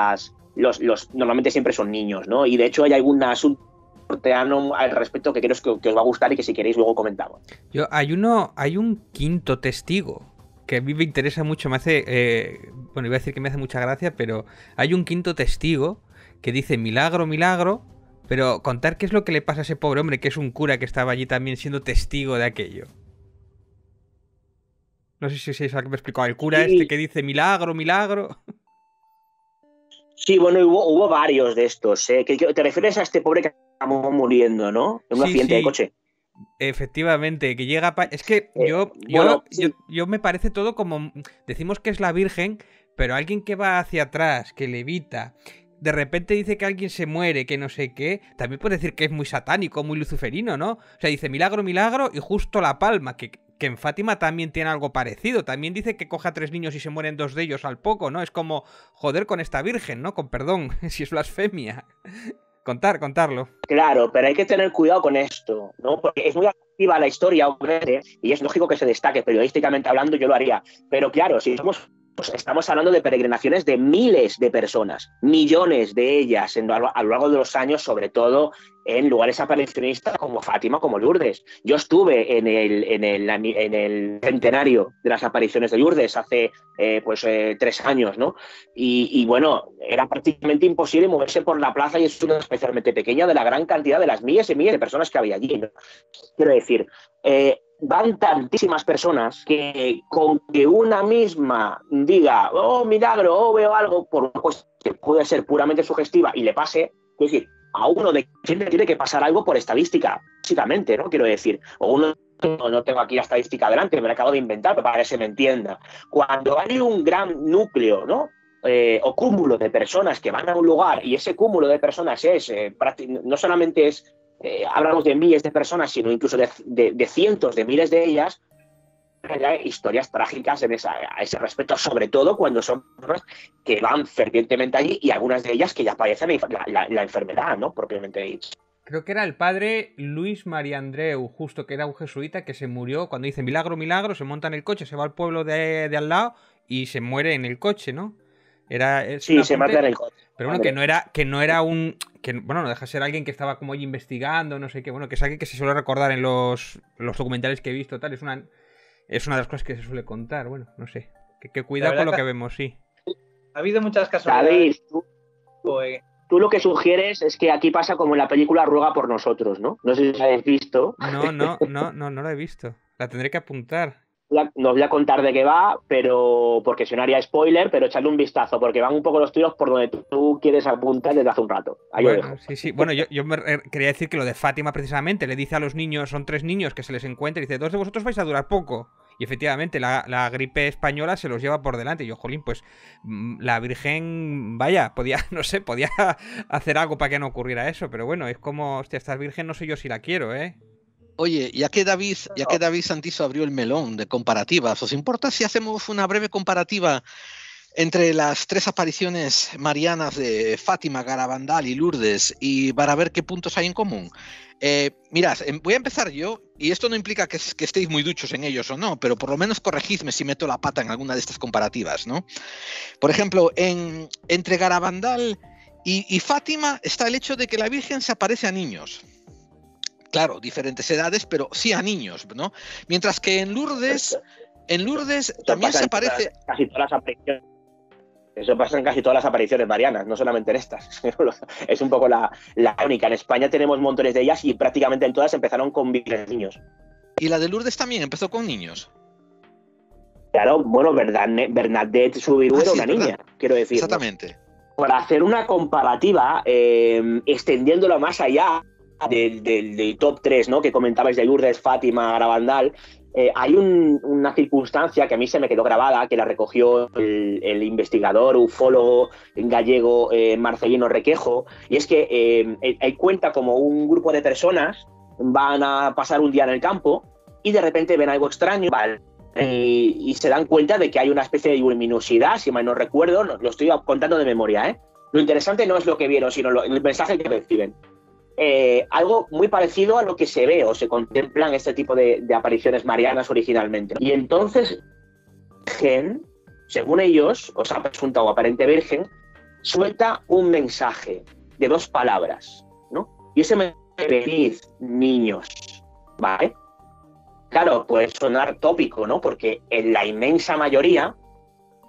normalmente siempre son niños, ¿no? Y de hecho hay algún asunto al respecto que creo que os va a gustar y que si queréis luego comentamos. Hay un quinto testigo que a mí me interesa mucho, me hace, bueno, iba a decir que me hace mucha gracia, pero hay un quinto testigo que dice milagro, milagro, pero contar qué es lo que le pasa a ese pobre hombre que es un cura que estaba allí también siendo testigo de aquello. No sé si es algo que me explicó. El cura este que dice milagro, milagro. Sí, bueno, hubo varios de estos, ¿eh? ¿Te refieres a este pobre que acabó muriendo, ¿no? En un accidente de coche. Efectivamente, que llega... Es que yo me parece todo como... Decimos que es la Virgen, pero alguien que va hacia atrás, que levita, de repente dice que alguien se muere, que no sé qué, también puede decir que es muy satánico, muy luciferino, ¿no? O sea, dice milagro, milagro y justo la palma, que en Fátima también tiene algo parecido. También dice que coge a 3 niños y se mueren 2 de ellos al poco, ¿no? Es como, joder con esta Virgen, ¿no? Con perdón, si es blasfemia. Contarlo. Claro, pero hay que tener cuidado con esto, ¿no? Porque es muy activa la historia, obviamente, y es lógico que se destaque, periodísticamente hablando yo lo haría. Pero claro, si estamos hablando de peregrinaciones de miles de personas, millones de ellas a lo largo de los años, sobre todo en lugares aparicionistas como Fátima, como Lourdes. Yo estuve en el centenario de las apariciones de Lourdes hace 3 años, ¿no? Y bueno, era prácticamente imposible moverse por la plaza y es una especialmente pequeña de la gran cantidad de las miles y miles de personas que había allí, ¿no? Quiero decir, van tantísimas personas que con que una misma diga, oh, milagro, oh, veo algo, por una cuestión que puede ser puramente sugestiva y le pase, es decir, a uno de siempre tiene que pasar algo por estadística, básicamente, ¿no? Quiero decir, o uno, no tengo aquí la estadística delante, me la acabo de inventar, pero para que se me entienda. Cuando hay un gran núcleo, ¿no? O cúmulo de personas que van a un lugar y ese cúmulo de personas no solamente es hablamos de miles de personas, sino incluso de cientos de miles de ellas, hay historias trágicas a ese respecto, sobre todo cuando son personas que van fervientemente allí y algunas de ellas que ya padecen la enfermedad, ¿no? Propiamente dicho. Creo que era el padre Luis María Andreu, justo, que era un jesuita que se murió cuando dice milagro, milagro, se monta en el coche, se va al pueblo de al lado y se muere en el coche, ¿no? Sí, se mata en el coche. Pero bueno, que no era un... bueno, no deja de ser alguien que estaba como allí investigando, no sé qué. Bueno, que es alguien que se suele recordar en los documentales que he visto, tal. Es una de las cosas que se suele contar. Bueno, no sé. Que cuidado con lo que vemos, sí. Ha habido muchas casualidades. David, tú lo que sugieres es que aquí pasa como en la película Ruega por nosotros, ¿no? No sé si la habéis visto. No la he visto. La tendré que apuntar. No os voy a contar de qué va, pero porque si no haría spoiler, pero echarle un vistazo, porque van un poco los tiros por donde tú quieres apuntar desde hace un rato. Ahí bueno, lo dejo. Sí. Bueno, yo quería decir que lo de Fátima, precisamente, le dice a los niños, son 3 niños que se les encuentra, y dice, 2 de vosotros vais a durar poco. Y efectivamente, la gripe española se los lleva por delante. Y yo, jolín, pues la Virgen, vaya, podía hacer algo para que no ocurriera eso. Pero bueno, es como, hostia, esta Virgen no sé yo si la quiero, ¿eh? Oye, ya que David Santiso abrió el melón de comparativas, ¿os importa si hacemos una breve comparativa entre las 3 apariciones marianas de Fátima, Garabandal y Lourdes y para ver qué puntos hay en común? Mirad, voy a empezar yo, y esto no implica que estéis muy duchos en ellos o no, pero por lo menos corregidme si meto la pata en alguna de estas comparativas, ¿no? Por ejemplo, entre Garabandal y Fátima está el hecho de que la Virgen se aparece a niños. Claro, diferentes edades, pero sí a niños, ¿no? Mientras que en Lourdes también se aparece... Casi todas las apariciones. Eso pasa en casi todas las apariciones marianas, no solamente en estas. Es un poco la única. En España tenemos montones de ellas y prácticamente en todas empezaron con niños. ¿Y la de Lourdes también empezó con niños? Claro, bueno, Bernadette Soubirous era una niña, quiero decir. Exactamente. ¿No? Para hacer una comparativa, extendiéndolo más allá del top 3, ¿no? Que comentabais de Lourdes, Fátima, Garabandal, hay una circunstancia que a mí se me quedó grabada, que la recogió el investigador, ufólogo gallego Marcelino Requejo, y es que él cuenta como un grupo de personas van a pasar un día en el campo y de repente ven algo extraño, ¿vale? Y se dan cuenta de que hay una especie de luminosidad, si mal no recuerdo, lo estoy contando de memoria, ¿eh? Lo interesante no es lo que vieron, sino el mensaje que reciben. Algo muy parecido a lo que se ve o se contempla en este tipo de apariciones marianas originalmente. Y entonces según ellos, o sea, presunta o aparente virgen, suelta un mensaje de 2 palabras, ¿no? Y ese mensaje es venid, niños, ¿vale? Claro, puede sonar tópico, ¿no? Porque en la inmensa mayoría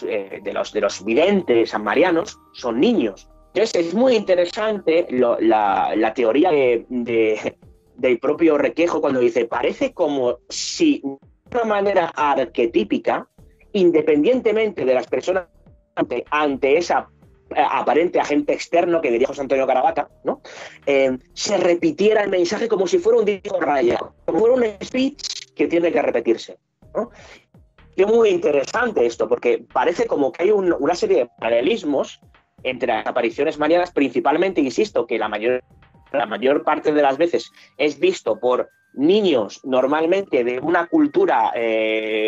de los videntes sanmarianos son niños. Entonces es muy interesante la teoría del propio Requejo cuando dice, parece como si de una manera arquetípica, independientemente de las personas ante esa aparente agente externo que diría José Antonio Caravaca, ¿no? Se repitiera el mensaje como si fuera un disco rayado, como fuera un speech que tiene que repetirse, ¿no? Es muy interesante esto, porque parece como que hay una serie de paralelismos entre las apariciones marianas, principalmente, insisto, que la mayor parte de las veces es visto por niños normalmente de una cultura,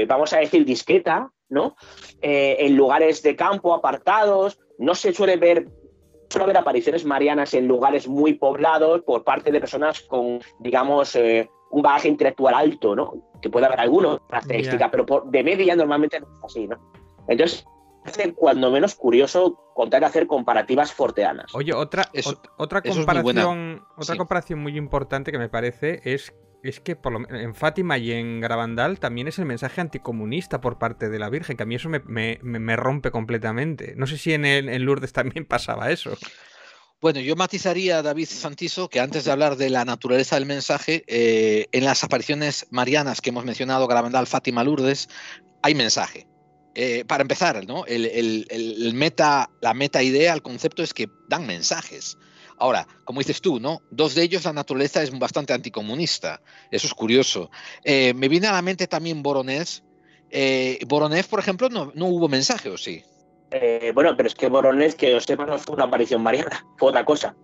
vamos a decir, discreta, ¿no? En lugares de campo apartados, no se suele ver apariciones marianas en lugares muy poblados por parte de personas con, digamos, un bagaje intelectual alto, ¿no? Que puede haber alguno, característica, pero de media normalmente no es así, ¿no? Entonces, es cuando menos curioso contar de hacer comparativas forteanas. Oye, otra comparación muy importante que me parece es que en Fátima y en Garabandal también es el mensaje anticomunista por parte de la Virgen, que a mí eso me rompe completamente. No sé si en Lourdes también pasaba eso. Bueno, yo matizaría, David Santiso, que antes de hablar de la naturaleza del mensaje, en las apariciones marianas que hemos mencionado, Garabandal, Fátima, Lourdes, hay mensaje. Para empezar, ¿no? La meta idea, el concepto es que dan mensajes. Ahora, como dices tú, ¿no? 2 de ellos, la naturaleza es bastante anticomunista. Eso es curioso. Me viene a la mente también Voronezh. Voronezh, por ejemplo, no hubo mensaje, ¿o sí? Bueno, pero es que Voronezh, que yo sepa, no fue una aparición mariana, fue otra cosa.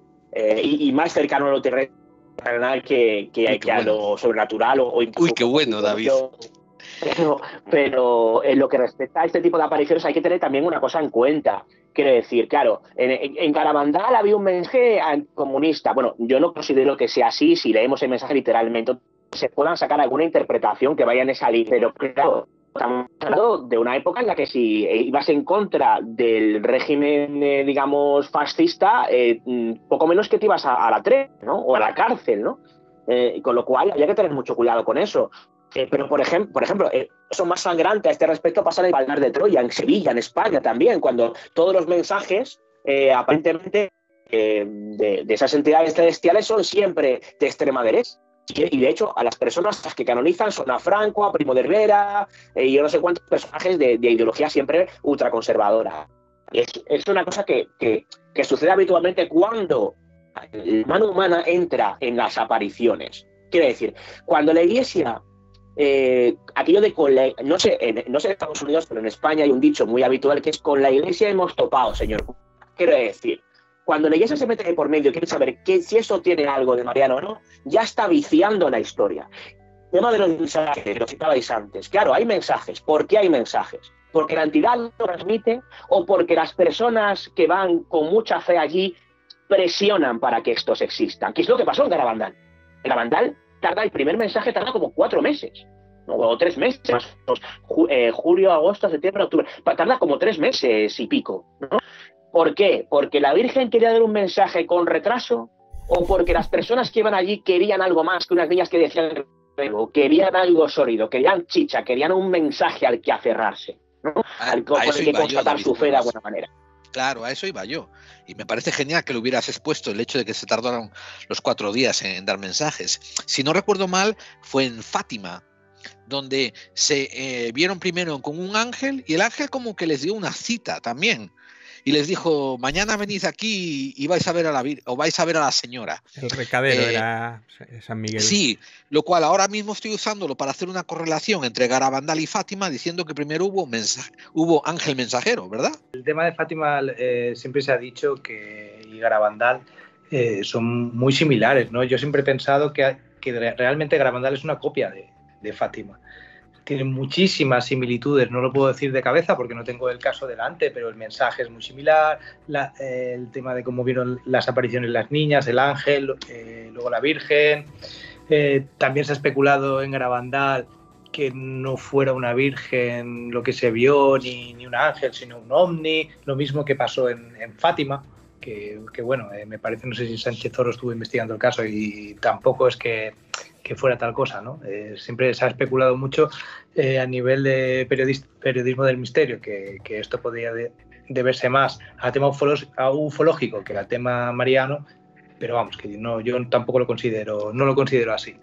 Y más cercano a lo terrenal que a lo sobrenatural o incluso... Uy, qué bueno, David. Pero en lo que respecta a este tipo de apariciones hay que tener también una cosa en cuenta. Quiero decir, claro, en Garabandal había un mensaje comunista. Bueno, yo no considero que sea así si leemos el mensaje literalmente. Se puedan sacar alguna interpretación que vaya en esa línea. Pero claro, estamos hablando de una época en la que si ibas en contra del régimen, digamos, fascista, poco menos que te ibas a la tren, ¿no? O a la cárcel, ¿no? Con lo cual había que tener mucho cuidado con eso. Pero, por ejemplo, eso más sangrante a este respecto pasa en el Baldar de Troya, en Sevilla, en España también, cuando todos los mensajes, aparentemente, de esas entidades celestiales son siempre de extrema derecha. Y, de hecho, a las personas que canonizan son a Franco, a Primo de Rivera, y yo no sé cuántos personajes de ideología siempre ultraconservadora. Es una cosa que sucede habitualmente cuando la mano humana entra en las apariciones. Quiero decir, cuando la Iglesia... aquello de no sé en Estados Unidos, pero en España hay un dicho muy habitual que es: con la Iglesia hemos topado, señor. Quiero decir, cuando la Iglesia se mete por medio y quiere saber si eso tiene algo de mariano o no, ya está viciando la historia. El tema de los mensajes, que lo citabais antes, claro, hay mensajes. ¿Por qué hay mensajes? ¿Porque la entidad lo transmite o porque las personas que van con mucha fe allí presionan para que estos existan? ¿Qué es lo que pasó en Garabandal? En Garabandal el primer mensaje tarda como 4 meses, ¿no? O 3 meses, julio, agosto, septiembre, octubre, tarda como 3 meses y pico, ¿no? ¿Por qué? ¿Porque la Virgen quería dar un mensaje con retraso? ¿O porque las personas que iban allí querían algo más que unas niñas que decían algo, querían algo sólido, querían chicha, querían un mensaje al que aferrarse, ¿no? Con el que constatar su fe de alguna manera? Claro, a eso iba yo. Y me parece genial que lo hubieras expuesto, el hecho de que se tardaron los 4 días en dar mensajes. Si no recuerdo mal, fue en Fátima, donde se vieron primero con un ángel, y el ángel como que les dio una cita también. Y les dijo: mañana venid aquí y vais a ver a la señora. El recadero era San Miguel. Sí, lo cual ahora mismo estoy usándolo para hacer una correlación entre Garabandal y Fátima, diciendo que primero hubo ángel mensajero, ¿verdad? El tema de Fátima siempre se ha dicho que y Garabandal son muy similares, ¿no? Yo siempre he pensado que realmente Garabandal es una copia de Fátima. Tienen muchísimas similitudes, no lo puedo decir de cabeza porque no tengo el caso delante, pero el mensaje es muy similar, el tema de cómo vieron las apariciones las niñas, el ángel, luego la Virgen. También se ha especulado en Garabandal que no fuera una virgen lo que se vio, ni un ángel, sino un ovni, lo mismo que pasó en Fátima, que bueno, me parece, no sé si Sánchez Oro estuvo investigando el caso y tampoco es que fuera tal cosa, ¿no? Siempre se ha especulado mucho a nivel de periodismo del misterio, que esto podría deberse más al tema ufológico que al tema mariano, pero vamos, que no, yo tampoco lo considero así.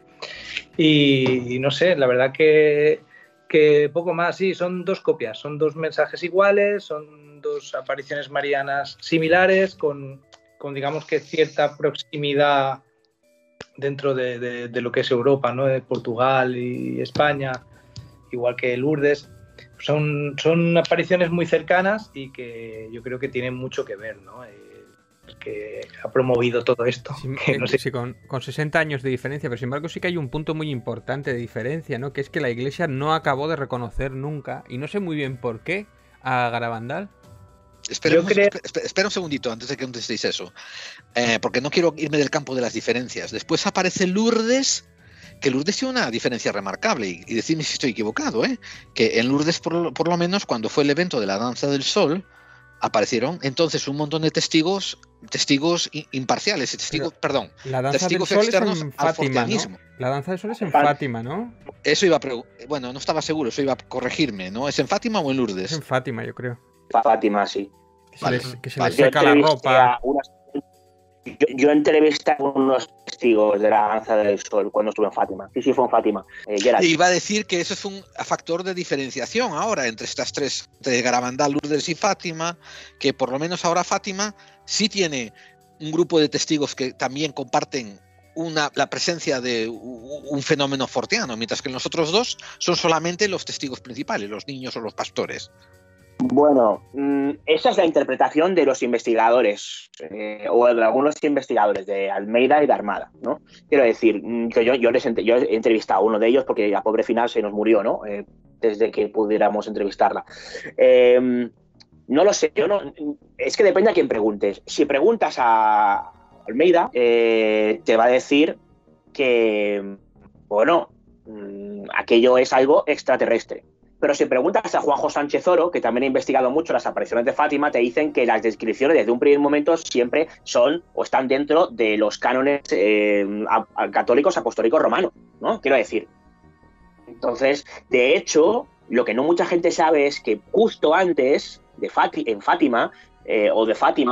Y no sé, la verdad que poco más, sí, son dos copias, son dos mensajes iguales, son dos apariciones marianas similares, con digamos que cierta proximidad dentro de lo que es Europa, ¿no? De Portugal y España, igual que Lourdes. Son apariciones muy cercanas y que yo creo que tienen mucho que ver, ¿no? Que ha promovido todo esto. Sí, no sé. sí, con 60 años de diferencia, pero sin embargo sí que hay un punto muy importante de diferencia, ¿no? Que es que la Iglesia no acabó de reconocer nunca, y no sé muy bien por qué, a Garabandal. Espera un segundito antes de que contestéis eso, porque no quiero irme del campo de las diferencias. Después aparece Lourdes, que Lourdes tiene una diferencia remarcable, y decidme si estoy equivocado, que en Lourdes por lo menos cuando fue el evento de la danza del sol, aparecieron entonces un montón de testigos imparciales, testigos externos al fortianismo. ¿No? La danza del sol es en Fátima, ¿no? Eso iba bueno, no estaba seguro, eso iba a corregirme, ¿no? ¿Es en Fátima o en Lourdes? Es en Fátima, yo creo. Fátima, sí. Que se les seca la ropa. Yo entrevisté a unos testigos de la danza del sol cuando estuve en Fátima. Sí, fue en Fátima. Iba a decir que eso es un factor de diferenciación ahora entre estas tres, entre Garabandal, Lourdes y Fátima, que por lo menos ahora Fátima sí tiene un grupo de testigos que también comparten la presencia de un fenómeno forteano, mientras que los otros dos son solamente los testigos principales, los niños o los pastores. Bueno, esa es la interpretación de los investigadores, o de algunos investigadores de Almeida y de Armada, ¿no? Quiero decir, que yo he entrevistado a uno de ellos porque la pobre final se nos murió, ¿no? Desde que pudiéramos entrevistarla. No lo sé, es que depende a quién preguntes. Si preguntas a Almeida, te va a decir que, bueno, aquello es algo extraterrestre. Pero si preguntas a Juanjo Sánchez Oro, que también ha investigado mucho las apariciones de Fátima, te dicen que las descripciones desde un primer momento siempre son o están dentro de los cánones católicos apostólicos romanos, ¿no? Quiero decir. Entonces, de hecho, lo que no mucha gente sabe es que justo antes en Fátima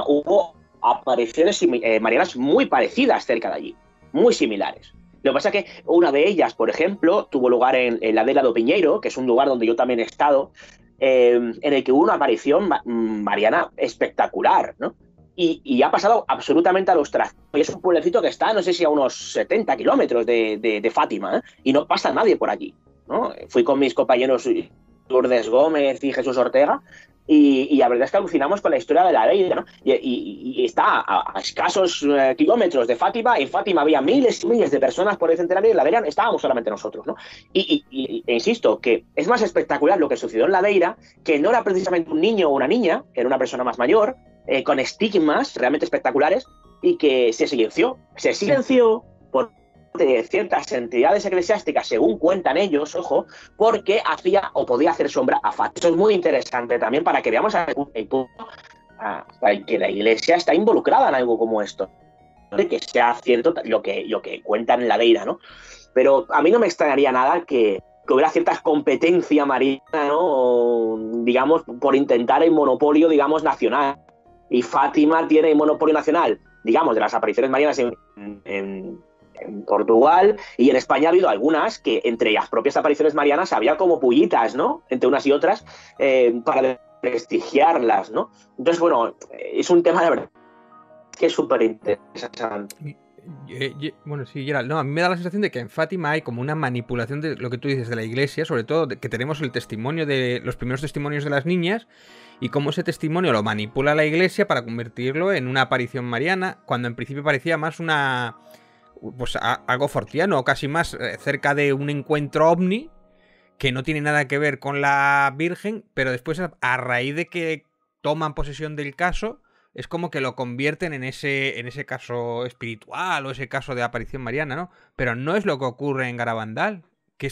hubo apariciones marianas muy parecidas cerca de allí, muy similares. Lo que pasa es que una de ellas, por ejemplo, tuvo lugar en la Vela do Piñeiro, que es un lugar donde yo también he estado, en el que hubo una aparición mariana espectacular, ¿no? Y ha pasado absolutamente a los trazos. Y es un pueblecito que está, no sé si a unos 70 kilómetros de Fátima, y no pasa nadie por allí, ¿no? Fui con mis compañeros Lourdes Gómez y Jesús Ortega, y la verdad es que alucinamos con la historia de la Leira, ¿no? Y está a escasos kilómetros de Fátima. En Fátima había miles y miles de personas por el centenario, y en la Leira estábamos solamente nosotros, ¿no? E insisto, que es más espectacular lo que sucedió en la Leira, que no era precisamente un niño o una niña, era una persona más mayor, con estigmas realmente espectaculares, y que se silenció por de ciertas entidades eclesiásticas, según cuentan ellos, ojo, porque hacía o podía hacer sombra a Fátima. Eso es muy interesante también para que veamos el punto que la Iglesia está involucrada en algo como esto, de que sea cierto lo que cuentan en la Leira, ¿no? Pero a mí no me extrañaría nada que hubiera cierta competencia mariana, ¿no? O, digamos, por intentar el monopolio, digamos, nacional. Y Fátima tiene el monopolio nacional, digamos, de las apariciones marianas en Portugal, y en España ha habido algunas que entre las propias apariciones marianas había como pullitas, ¿no? Entre unas y otras, para prestigiarlas, ¿no? Entonces, bueno, es un tema de verdad que es súper interesante. Bueno, sí, Gerald, no, a mí me da la sensación de que en Fátima hay como una manipulación de lo que tú dices de la Iglesia, sobre todo que tenemos el testimonio de los primeros testimonios de las niñas, y cómo ese testimonio lo manipula la Iglesia para convertirlo en una aparición mariana, cuando en principio parecía más pues algo fortiano, o casi más cerca de un encuentro ovni, que no tiene nada que ver con la Virgen, pero después a raíz de que toman posesión del caso, es como que lo convierten en ese caso espiritual o ese caso de aparición mariana, ¿no? Pero no es lo que ocurre en Garabandal. que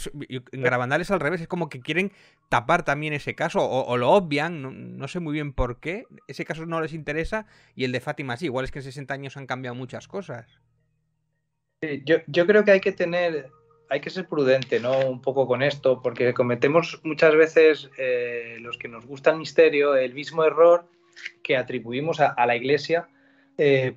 en Garabandal es al revés, es como que quieren tapar también ese caso o lo obvian, no sé muy bien por qué, ese caso no les interesa y el de Fátima sí, igual es que en 60 años han cambiado muchas cosas. Sí, yo creo que hay que ser prudente, ¿no? Un poco con esto, porque cometemos muchas veces los que nos gusta el misterio el mismo error que atribuimos a la Iglesia,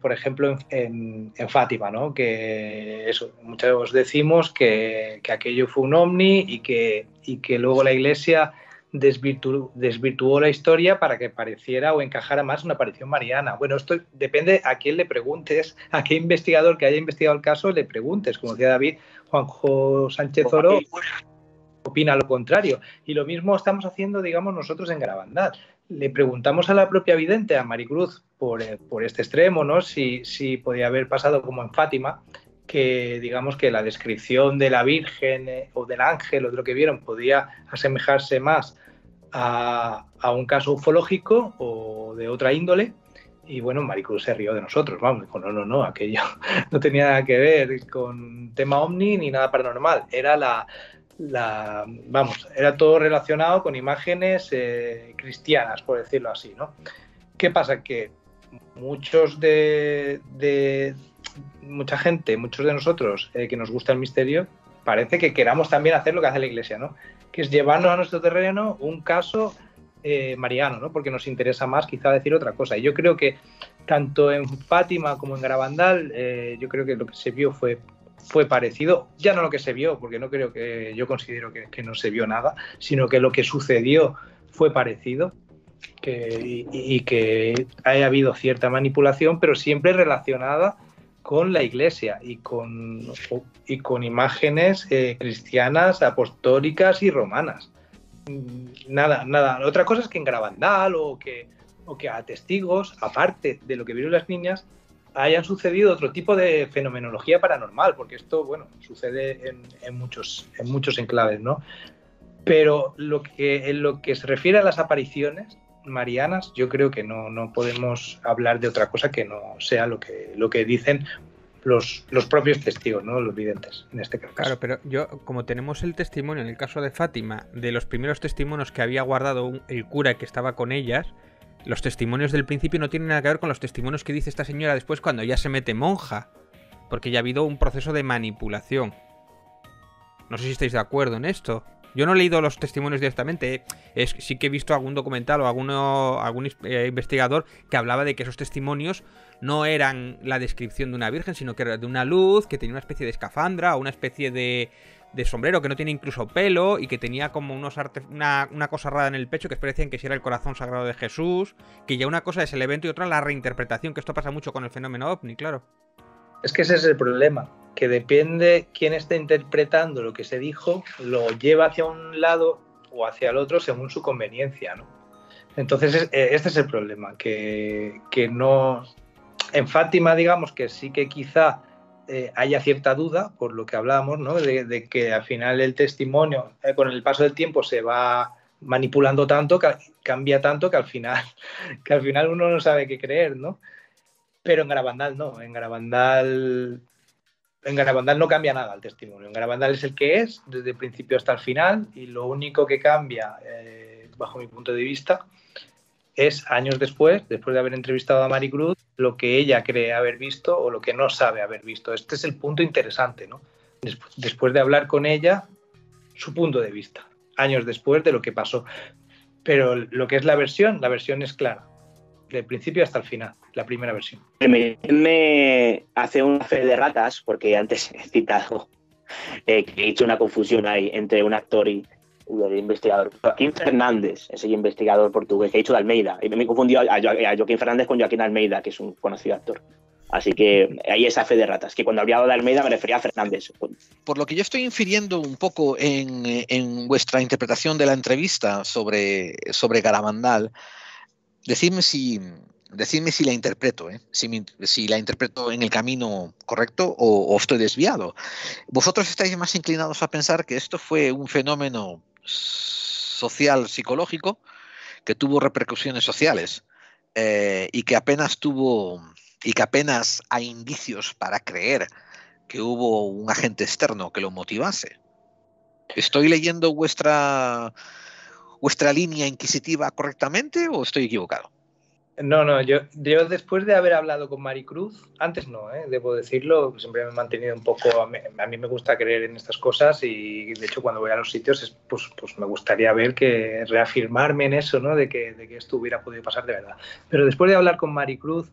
por ejemplo, en Fátima, ¿no? Que eso, muchos decimos que aquello fue un ovni y que luego la Iglesia desvirtuó la historia para que pareciera o encajara más una aparición mariana. Bueno, esto depende a quién le preguntes, a qué investigador que haya investigado el caso le preguntes. Como decía David, Juanjo Sánchez Oro opina lo contrario. Y lo mismo estamos haciendo, digamos, nosotros en Garabandal. Le preguntamos a la propia vidente, a Maricruz, por este extremo, ¿no? Si podía haber pasado como en Fátima, que digamos que la descripción de la Virgen o del ángel o de lo que vieron podía asemejarse más a un caso ufológico o de otra índole. Y bueno, Maricruz se rió de nosotros, vamos, dijo, no, aquello no tenía nada que ver con tema ovni ni nada paranormal, era era todo relacionado con imágenes cristianas, por decirlo así, ¿no? ¿Qué pasa? Que mucha gente, muchos de nosotros que nos gusta el misterio, parece que queramos también hacer lo que hace la Iglesia, ¿no? Que es llevarnos a nuestro terreno un caso mariano, ¿no? Porque nos interesa más quizá decir otra cosa. Y yo creo que tanto en Fátima como en Garabandal, yo creo que lo que se vio fue parecido, ya no lo que se vio, porque yo considero que no se vio nada, sino que lo que sucedió fue parecido, y que haya habido cierta manipulación, pero siempre relacionada con la Iglesia y con imágenes cristianas, apostólicas y romanas. Nada. Otra cosa es que en Garabandal o que a testigos, aparte de lo que vieron las niñas, hayan sucedido otro tipo de fenomenología paranormal, porque esto, bueno, sucede en muchos enclaves, ¿no? Pero en lo que se refiere a las apariciones marianas, yo creo que no podemos hablar de otra cosa que no sea lo que dicen los propios testigos, ¿no? Los videntes, en este caso. Claro, pero como tenemos el testimonio en el caso de Fátima, de los primeros testimonios que había guardado el cura que estaba con ellas, los testimonios del principio no tienen nada que ver con los testimonios que dice esta señora después cuando ya se mete monja, porque ya ha habido un proceso de manipulación. No sé si estáis de acuerdo en esto. Yo no he leído los testimonios directamente, sí que he visto algún documental o algún investigador que hablaba de que esos testimonios no eran la descripción de una virgen, sino que era de una luz, que tenía una especie de escafandra o una especie de sombrero que no tiene incluso pelo y que tenía como una cosa rara en el pecho que parecían que si era el corazón sagrado de Jesús, que ya una cosa es el evento y otra la reinterpretación, que esto pasa mucho con el fenómeno ovni, claro. Es que ese es el problema, que depende quién esté interpretando lo que se dijo, lo lleva hacia un lado o hacia el otro según su conveniencia, ¿no? Entonces este es el problema, que no... En Fátima, digamos que sí que quizá haya cierta duda, por lo que hablábamos, ¿no? De que al final el testimonio, con el paso del tiempo, se va manipulando tanto, cambia tanto, que al final uno no sabe qué creer, ¿no? Pero en Garabandal no, en Garabandal no cambia nada el testimonio. En Garabandal es el que es, desde el principio hasta el final, y lo único que cambia, bajo mi punto de vista, es años después de haber entrevistado a Maricruz, lo que ella cree haber visto o lo que no sabe haber visto. Este es el punto interesante, ¿no? Después de hablar con ella, su punto de vista, años después de lo que pasó. Pero lo que es la versión es clara, del principio hasta el final, la primera versión. Me hace una fe de ratas, porque antes he citado que he hecho una confusión ahí entre un actor y el investigador. Joaquín Fernández es el investigador portugués que he dicho de Almeida, y me he confundido a Joaquín Fernández con Joaquín Almeida, que es un conocido actor. Así que hay esa fe de ratas, que cuando hablaba de Almeida me refería a Fernández. Por lo que yo estoy infiriendo un poco en vuestra interpretación de la entrevista sobre Garabandal, decidme si la interpreto, si la interpreto en el camino correcto o estoy desviado. Vosotros estáis más inclinados a pensar que esto fue un fenómeno social, psicológico, que tuvo repercusiones sociales y que apenas hay indicios para creer que hubo un agente externo que lo motivase. ¿Estoy leyendo vuestra línea inquisitiva correctamente o estoy equivocado? No, yo después de haber hablado con Maricruz, antes no, debo decirlo, siempre me he mantenido un poco, a mí me gusta creer en estas cosas y de hecho cuando voy a los sitios pues me gustaría reafirmarme en eso, ¿no? de que esto hubiera podido pasar de verdad. Pero después de hablar con Maricruz,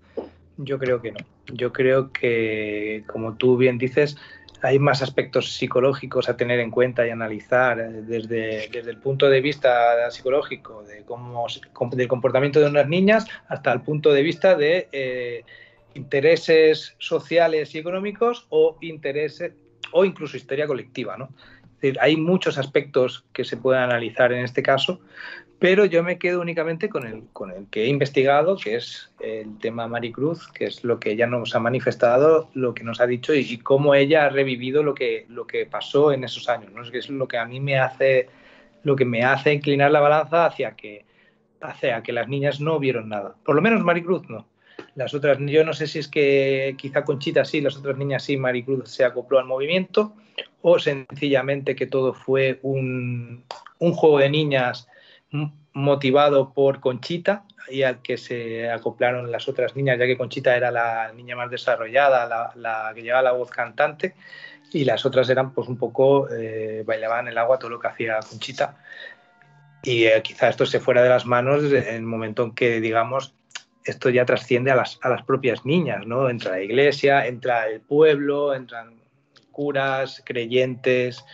yo creo que no. Yo creo que, como tú bien dices, hay más aspectos psicológicos a tener en cuenta y analizar desde el punto de vista psicológico del comportamiento de unas niñas hasta el punto de vista de intereses sociales y económicos o intereses o incluso histeria colectiva, ¿no? Es decir, hay muchos aspectos que se pueden analizar en este caso, pero yo me quedo únicamente con el que he investigado, que es el tema Maricruz, que es lo que ella nos ha manifestado, lo que nos ha dicho y cómo ella ha revivido lo que pasó en esos años, ¿no? Que es lo que a mí me hace inclinar la balanza hacia que las niñas no vieron nada. Por lo menos Maricruz no. Las otras, yo no sé si es que quizá Conchita sí, las otras niñas sí, Maricruz se acopló al movimiento, o sencillamente que todo fue un juego de niñas motivado por Conchita y al que se acoplaron las otras niñas, ya que Conchita era la niña más desarrollada, la que llevaba la voz cantante, y las otras eran pues un poco, bailaban en el agua todo lo que hacía Conchita. Y quizá esto se fuera de las manos en el momento en que, digamos, esto ya trasciende a las propias niñas, ¿no? Entra la iglesia, entra el pueblo, entran curas, creyentes,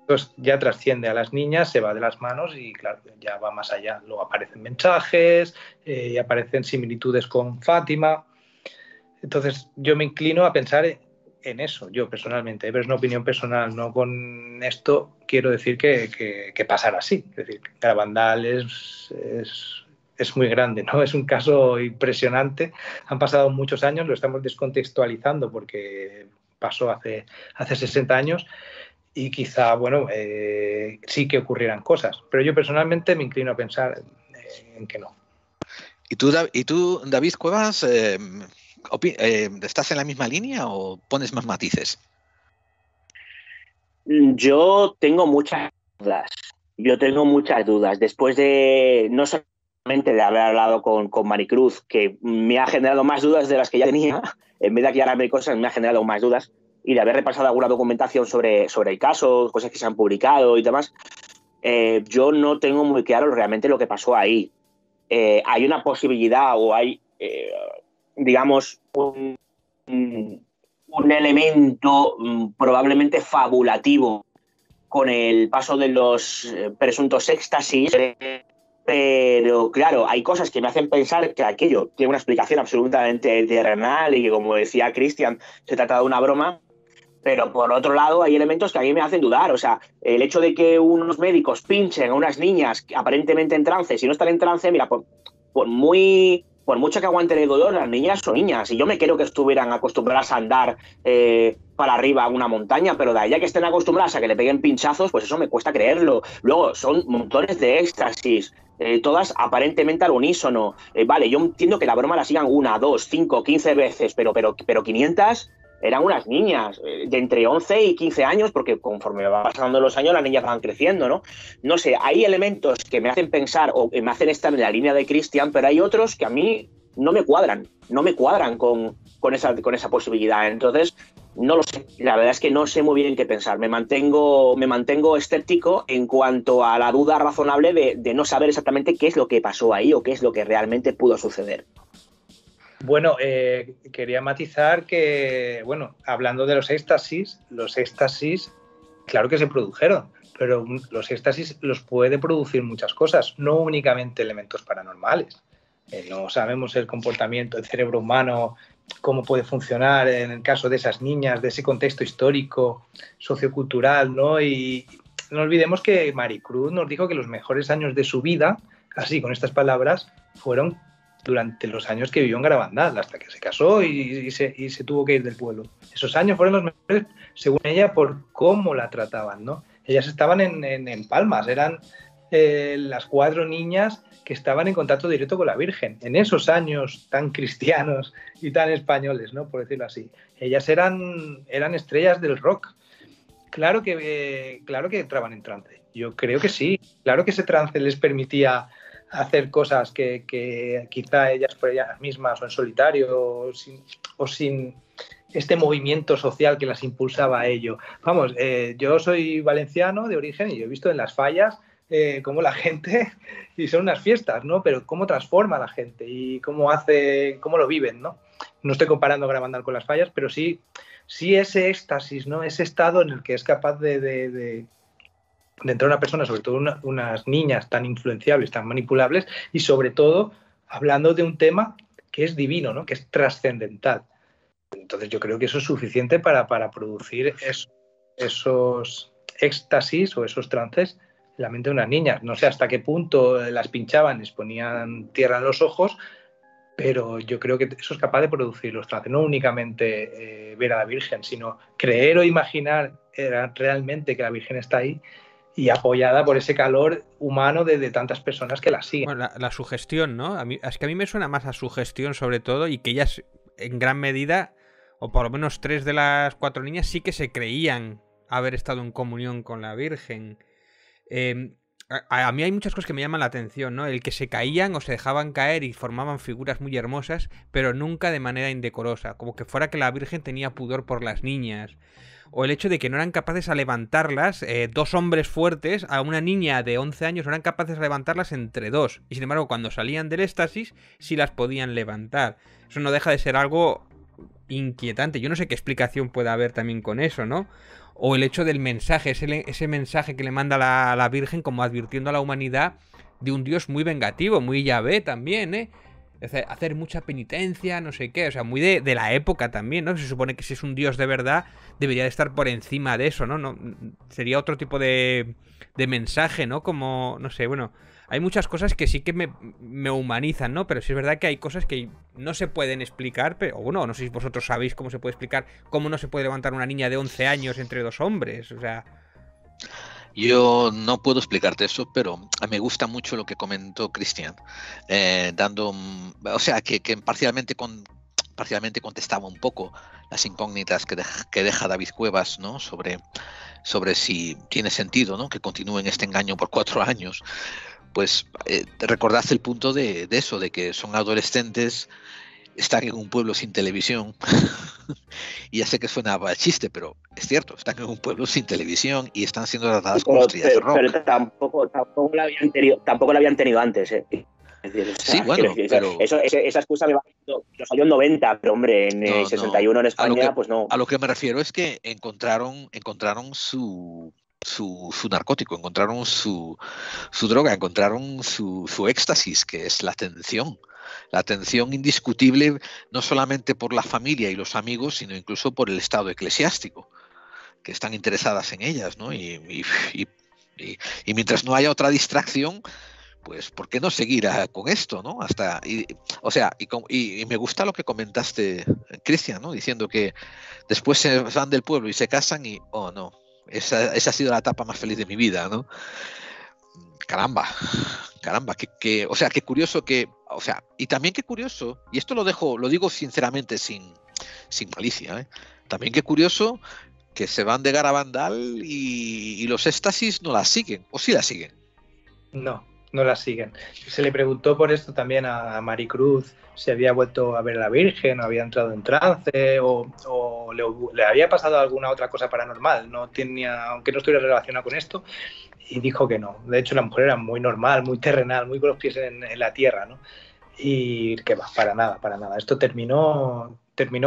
pues ya trasciende a las niñas, se va de las manos y claro, ya va más allá. Luego aparecen mensajes y aparecen similitudes con Fátima. Entonces yo me inclino a pensar en eso, yo personalmente, pero es una opinión personal, no con esto quiero decir que pasara así. Es decir, Garabandal es muy grande, ¿no? Es un caso impresionante. Han pasado muchos años, lo estamos descontextualizando porque pasó hace 60 años y quizá, bueno, sí que ocurrieran cosas. Pero yo personalmente me inclino a pensar en que no. ¿Y tú, David Cuevas, estás en la misma línea o pones más matices? Yo tengo muchas dudas. Después de, no solamente de haber hablado con Maricruz, que me ha generado más dudas de las que ya tenía, en vez de aclararme cosas, me ha generado más dudas, y de haber repasado alguna documentación sobre el caso, cosas que se han publicado y demás, yo no tengo muy claro realmente lo que pasó ahí. Hay una posibilidad o hay, digamos, un elemento probablemente fabulativo con el paso de los presuntos éxtasis, pero claro, hay cosas que me hacen pensar que aquello tiene una explicación absolutamente terrenal y que, como decía Cristian, se trata de una broma. Pero por otro lado hay elementos que a mí me hacen dudar. O sea, el hecho de que unos médicos pinchen a unas niñas aparentemente en trance, si no están en trance, mira, por mucho que aguanten el dolor, las niñas son niñas. Y yo me creo que estuvieran acostumbradas a andar para arriba a una montaña, pero de ahí a que estén acostumbradas a que le peguen pinchazos, pues eso me cuesta creerlo. Luego, son montones de éxtasis, todas aparentemente al unísono. Vale, yo entiendo que la broma la sigan 1, 2, 5, 15 veces, pero 500... eran unas niñas de entre 11 y 15 años, porque conforme van pasando los años las niñas van creciendo, ¿no? No sé, hay elementos que me hacen pensar o me hacen estar en la línea de Cristian, pero hay otros que a mí no me cuadran con esa posibilidad. Entonces, no lo sé, la verdad es que no sé muy bien qué pensar. Me mantengo escéptico en cuanto a la duda razonable de no saber exactamente qué es lo que pasó ahí o qué es lo que realmente pudo suceder. Bueno, quería matizar que, bueno, hablando de los éxtasis, claro que se produjeron, pero los éxtasis los puede producir muchas cosas, no únicamente elementos paranormales. No sabemos el comportamiento del cerebro humano, cómo puede funcionar en el caso de esas niñas, de ese contexto histórico, sociocultural, ¿no? Y no olvidemos que Maricruz nos dijo que los mejores años de su vida, así con estas palabras, fueron durante los años que vivió en Garabandal, hasta que se casó y se tuvo que ir del pueblo. Esos años fueron los mejores, según ella, por cómo la trataban, ¿no? Ellas estaban en Palmas, eran las 4 niñas que estaban en contacto directo con la Virgen, en esos años tan cristianos y tan españoles, ¿no? Por decirlo así. Ellas eran estrellas del rock. Claro que entraban en trance. Yo creo que sí. Claro que ese trance les permitía hacer cosas que quizá ellas por ellas mismas o en solitario o sin este movimiento social que las impulsaba a ello. Vamos, yo soy valenciano de origen y yo he visto en las fallas cómo la gente, y son unas fiestas, ¿no? Pero cómo transforma a la gente y cómo lo viven, ¿no? No estoy comparando Garabandal con las fallas, pero sí ese éxtasis, ¿no? Ese estado en el que es capaz de entrar una persona, sobre todo unas niñas tan influenciables, tan manipulables, y sobre todo hablando de un tema que es divino, ¿no? Que es trascendental. Entonces yo creo que eso es suficiente para producir esos éxtasis o esos trances en la mente de unas niñas. No sé hasta qué punto las pinchaban, les ponían tierra en los ojos, pero yo creo que eso es capaz de producir los trances. No únicamente ver a la Virgen, sino creer o imaginar realmente que la Virgen está ahí y apoyada por ese calor humano de tantas personas que la siguen. Bueno, la sugestión, ¿no? Es que a mí me suena más a sugestión sobre todo, y que ellas en gran medida, o por lo menos 3 de las 4 niñas, sí que se creían haber estado en comunión con la Virgen. A mí hay muchas cosas que me llaman la atención, ¿no? El que se caían o se dejaban caer y formaban figuras muy hermosas, pero nunca de manera indecorosa, como que fuera que la Virgen tenía pudor por las niñas. O el hecho de que no eran capaces a levantarlas, 2 hombres fuertes, a una niña de 11 años no eran capaces de levantarlas entre 2. Y sin embargo, cuando salían del éxtasis, sí las podían levantar. Eso no deja de ser algo inquietante. Yo no sé qué explicación puede haber también con eso, ¿no? O el hecho del mensaje, ese mensaje que le manda la Virgen como advirtiendo a la humanidad de un Dios muy vengativo, muy Yahvé también, ¿eh? Hacer mucha penitencia, no sé qué, o sea, muy de la época también, ¿no? Se supone que si es un Dios de verdad, debería de estar por encima de eso, ¿no? Sería otro tipo de mensaje, ¿no? Como, no sé, bueno, hay muchas cosas que sí que me humanizan, ¿no? Pero sí es verdad que hay cosas que no se pueden explicar, pero bueno, no sé si vosotros sabéis cómo se puede explicar cómo no se puede levantar una niña de 11 años entre 2 hombres, o sea... Yo no puedo explicarte eso, pero me gusta mucho lo que comentó Cristian, o sea, que parcialmente contestaba un poco las incógnitas que deja David Cuevas, ¿no? sobre si tiene sentido, ¿no? Que continúen este engaño por 4 años. Pues recordad el punto de eso, de que son adolescentes, están en un pueblo sin televisión. Y ya sé que suena a chiste, pero es cierto, están en un pueblo sin televisión y están siendo tratadas como estrellas de rock. Pero tampoco la habían tenido antes, ¿eh? Es decir, sí, bueno, pero... esa excusa me va lo salió en 90, pero hombre, en 61 en España, pues no. A lo que me refiero es que encontraron su narcótico, encontraron su droga, encontraron su éxtasis, que es la atención indiscutible, no solamente por la familia y los amigos, sino incluso por el estado eclesiástico, que están interesadas en ellas, ¿no? Y mientras no haya otra distracción, pues ¿por qué no seguir con esto, ¿no? Y me gusta lo que comentaste, Cristian, ¿no? Diciendo que después se van del pueblo y se casan y, oh no, esa ha sido la etapa más feliz de mi vida, ¿no? Caramba, qué curioso que, o sea, y también qué curioso, y esto lo digo sinceramente sin malicia, ¿eh? También qué curioso que se van de Garabandal y los éxtasis no las siguen, o sí las siguen. No las siguen. Se le preguntó por esto también a Maricruz, si había vuelto a ver a la Virgen, o había entrado en trance, o le había pasado alguna otra cosa paranormal, aunque no estuviera relacionado con esto, y dijo que no. De hecho, la mujer era muy normal, muy terrenal, muy con los pies en la tierra, ¿no? Y que va, para nada. Esto terminó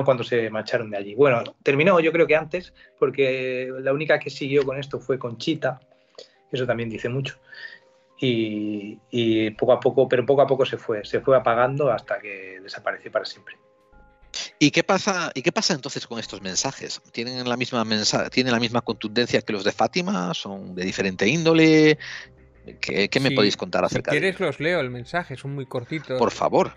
cuando se marcharon de allí. Bueno, terminó yo creo que antes, porque la única que siguió con esto fue Conchita, eso también dice mucho. Y poco a poco se fue apagando hasta que desapareció para siempre. ¿Y qué pasa entonces con estos mensajes? ¿Tienen la misma contundencia que los de Fátima? ¿Son de diferente índole? ¿Qué me podéis contar acerca de ellos? Si quieres los leo el mensaje, son muy cortitos. Por favor.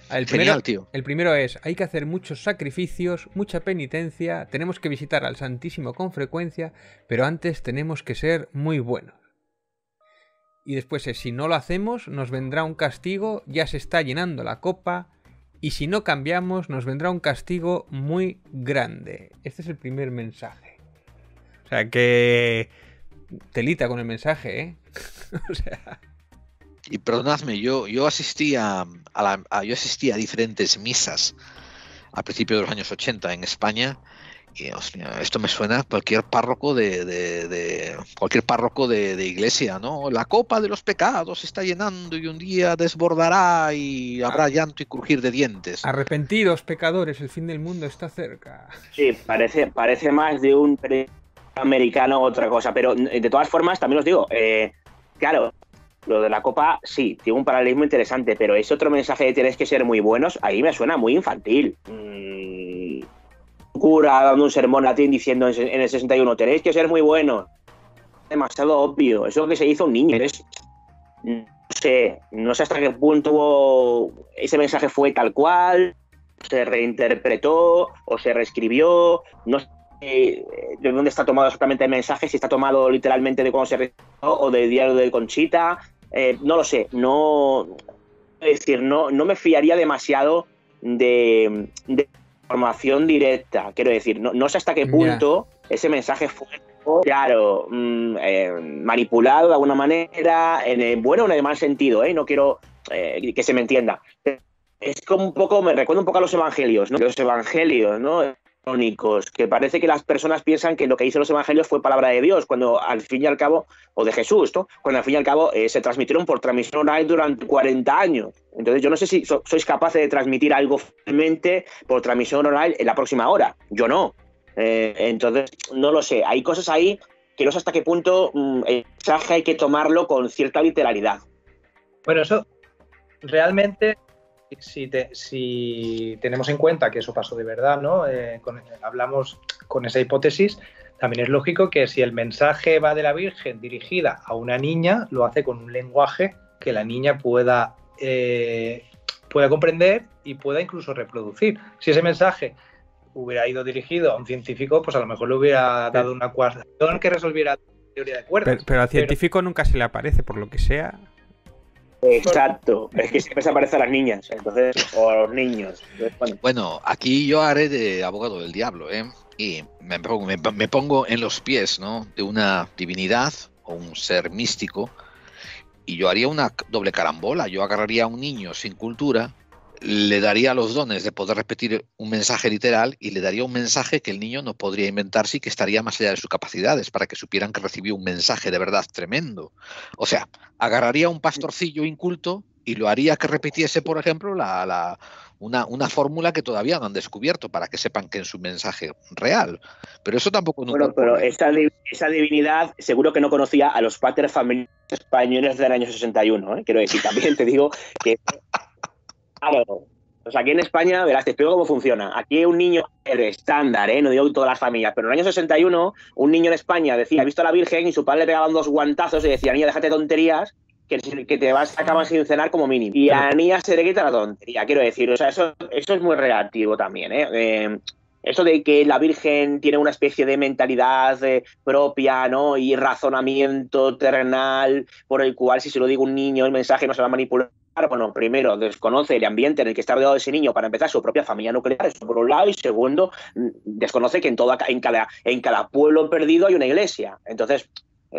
Genial, tío. El primero es: hay que hacer muchos sacrificios, mucha penitencia, tenemos que visitar al Santísimo con frecuencia, pero antes tenemos que ser muy buenos. Y después es: si no lo hacemos, nos vendrá un castigo, ya se está llenando la copa, y si no cambiamos, nos vendrá un castigo muy grande. Este es el primer mensaje. O sea, que telita con el mensaje, ¿eh? O sea... Y perdonadme, yo asistía a diferentes misas a principios de los años 80 en España. Y hostia, esto me suena a cualquier párroco de iglesia, ¿no? La copa de los pecados se está llenando y un día desbordará y habrá llanto y crujir de dientes. Arrepentidos, pecadores, el fin del mundo está cerca. Sí, parece más de un americano otra cosa, pero de todas formas también os digo, claro, lo de la copa sí, tiene un paralelismo interesante, pero ese otro mensaje de tenéis que ser muy buenos, ahí me suena muy infantil. Cura dando un sermón latín diciendo en el 61, tenéis que ser muy buenos. Demasiado obvio, eso que se hizo un niño. No sé hasta qué punto ese mensaje fue tal cual, se reinterpretó o se reescribió, no sé de dónde está tomado exactamente el mensaje, si está tomado literalmente de cómo se reescribió o del diario de Conchita, no lo sé, es decir, no me fiaría demasiado de información directa, quiero decir, no sé hasta qué punto ese mensaje fue, claro, manipulado de alguna manera, en el bueno o en el mal sentido, no quiero que se me entienda. Es como un poco, me recuerda un poco a los evangelios, ¿no? Los evangelios, ¿no? Que parece que las personas piensan que lo que dicen los evangelios fue palabra de Dios, cuando al fin y al cabo, o de Jesús, ¿no? Cuando al fin y al cabo se transmitieron por transmisión oral durante 40 años. Entonces yo no sé si sois capaces de transmitir algo fielmente por transmisión oral en la próxima hora. Yo no. Entonces, no lo sé. Hay cosas ahí que no sé hasta qué punto el mensaje hay que tomarlo con cierta literalidad. Bueno, eso realmente... Si tenemos en cuenta que eso pasó de verdad, ¿no? Hablamos con esa hipótesis, también es lógico que si el mensaje va de la Virgen dirigida a una niña, lo hace con un lenguaje que la niña pueda comprender y pueda incluso reproducir. Si ese mensaje hubiera ido dirigido a un científico, pues a lo mejor le hubiera dado una ecuación que resolviera la teoría de cuerdas. Pero al científico nunca se le aparece, por lo que sea... Exacto, es que siempre se aparecen a las niñas, entonces, o a los niños. Entonces, bueno, aquí yo haré de abogado del diablo, y me pongo en los pies, ¿no? De una divinidad o un ser místico, y yo haría una doble carambola. Yo agarraría a un niño sin cultura, le daría los dones de poder repetir un mensaje literal y le daría un mensaje que el niño no podría inventarse y que estaría más allá de sus capacidades, para que supieran que recibió un mensaje de verdad tremendo. O sea, agarraría a un pastorcillo inculto y lo haría que repitiese, por ejemplo, una fórmula que todavía no han descubierto, para que sepan que es un mensaje real. Pero eso tampoco nunca... Bueno, pero esa divinidad seguro que no conocía a los pater familias españoles del año 61, ¿eh? Quiero decir, también te digo que... Claro, pues aquí en España, verás, te explico cómo funciona. Aquí un niño estándar, no digo todas las familias, pero en el año 61 un niño en España decía, ha visto a la Virgen, y su padre le pegaban 2 guantazos y decía, niña, déjate tonterías, que te vas a acabar sin cenar como mínimo. Y a la niña se le quita la tontería, quiero decir, o sea, eso es muy relativo también, Eso de que la Virgen tiene una especie de mentalidad propia, ¿no? Y razonamiento terrenal por el cual, si se lo digo a un niño, el mensaje no se va a manipular. Bueno, primero, desconoce el ambiente en el que está rodeado ese niño, para empezar, su propia familia nuclear, eso por un lado, y segundo, desconoce que en cada pueblo perdido hay una iglesia. Entonces,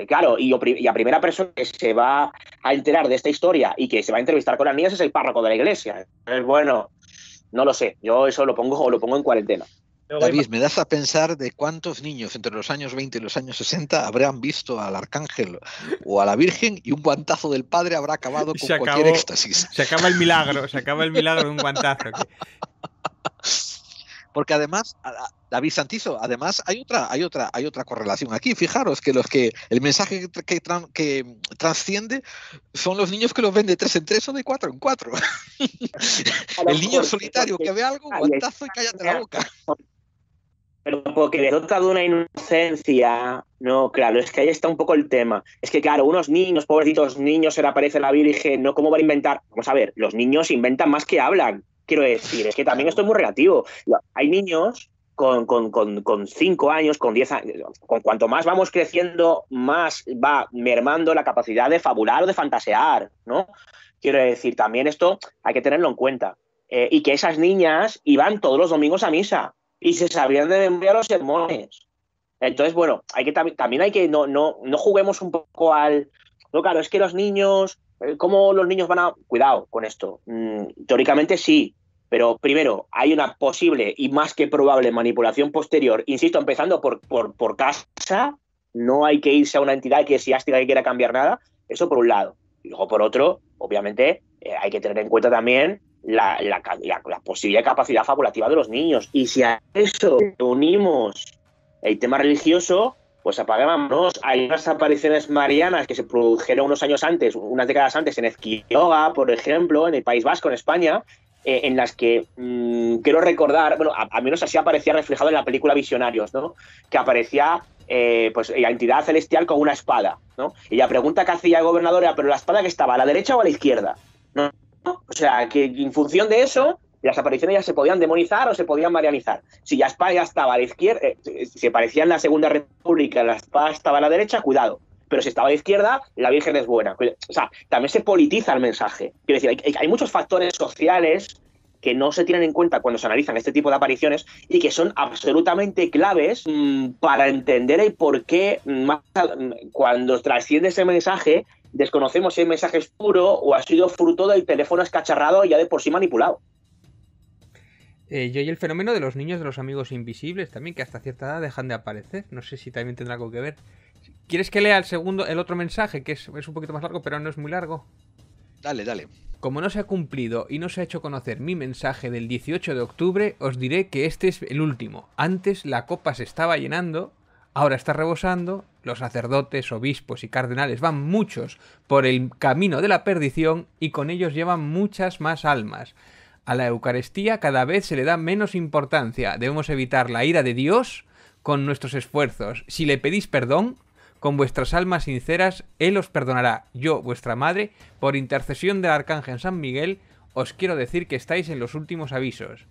claro, y a primera persona que se va a enterar de esta historia y que se va a entrevistar con las niñas es el párroco de la iglesia. Entonces, bueno, no lo sé, yo eso lo pongo en cuarentena. David, me das a pensar de cuántos niños entre los años 20 y los años 60 habrán visto al arcángel o a la Virgen, y un guantazo del padre habrá acabado con cualquier éxtasis. Se acaba el milagro de un guantazo. Porque además, David Santiso, además hay otra correlación aquí. Fijaros que el mensaje que trasciende son los niños que los ven de 3 en 3 o de 4 en 4. El niño solitario que ve algo, guantazo y cállate la boca. Pero porque le dota de una inocencia, no, claro, es que ahí está un poco el tema. Es que, claro, unos niños, pobrecitos niños, se le aparece la Virgen, ¿no? ¿Cómo van a inventar? Vamos a ver, los niños inventan más que hablan. Quiero decir, es que también esto es muy relativo. Hay niños con 5 años, con 10 años, con cuanto más vamos creciendo, más va mermando la capacidad de fabular o de fantasear, ¿no? Quiero decir, también esto hay que tenerlo en cuenta. Y que esas niñas iban todos los domingos a misa y se sabían de memoria los sermones. Entonces, bueno, también hay que, no juguemos un poco al... No, claro, es que los niños, ¿cómo los niños van a...? Cuidado con esto. Teóricamente sí, pero primero, hay una posible y más que probable manipulación posterior, insisto, empezando por casa, no hay que irse a una entidad eclesiástica que quiera cambiar nada, eso por un lado. Y luego por otro, obviamente, hay que tener en cuenta también la posible capacidad fabulativa de los niños. Y si a eso unimos el tema religioso, pues apagámonos. Hay unas apariciones marianas que se produjeron unos años antes, unas décadas antes, en Ezquioga, por ejemplo, en el País Vasco, en España, en las que quiero recordar, bueno, a menos así aparecía reflejado en la película Visionarios, ¿no? Que aparecía pues la entidad celestial con una espada, ¿no? Y la pregunta que hacía el gobernador era, ¿pero la espada que estaba, a la derecha o a la izquierda? ¿No? O sea, que en función de eso, las apariciones ya se podían demonizar o se podían marianizar. Si la espada ya estaba a la izquierda, si aparecía en la Segunda República, la espada estaba a la derecha, cuidado. Pero si estaba a la izquierda, la Virgen es buena. O sea, también se politiza el mensaje. Quiero decir, hay muchos factores sociales que no se tienen en cuenta cuando se analizan este tipo de apariciones y que son absolutamente claves para entender el por qué cuando trasciende ese mensaje desconocemos si el mensaje es puro o ha sido fruto del teléfono escacharrado y ya de por sí manipulado. Yo y el fenómeno de los niños de los amigos invisibles también, que hasta cierta edad dejan de aparecer. No sé si también tendrá algo que ver. ¿Quieres que lea el otro mensaje, que es un poquito más largo, pero no es muy largo? Dale, dale. Como no se ha cumplido y no se ha hecho conocer mi mensaje del 18 de octubre, os diré que este es el último. Antes la copa se estaba llenando, ahora está rebosando, los sacerdotes, obispos y cardenales van muchos por el camino de la perdición y con ellos llevan muchas más almas. A la Eucaristía cada vez se le da menos importancia. Debemos evitar la ira de Dios con nuestros esfuerzos. Si le pedís perdón, con vuestras almas sinceras, Él os perdonará. Yo, vuestra madre, por intercesión del Arcángel San Miguel, os quiero decir que estáis en los últimos avisos.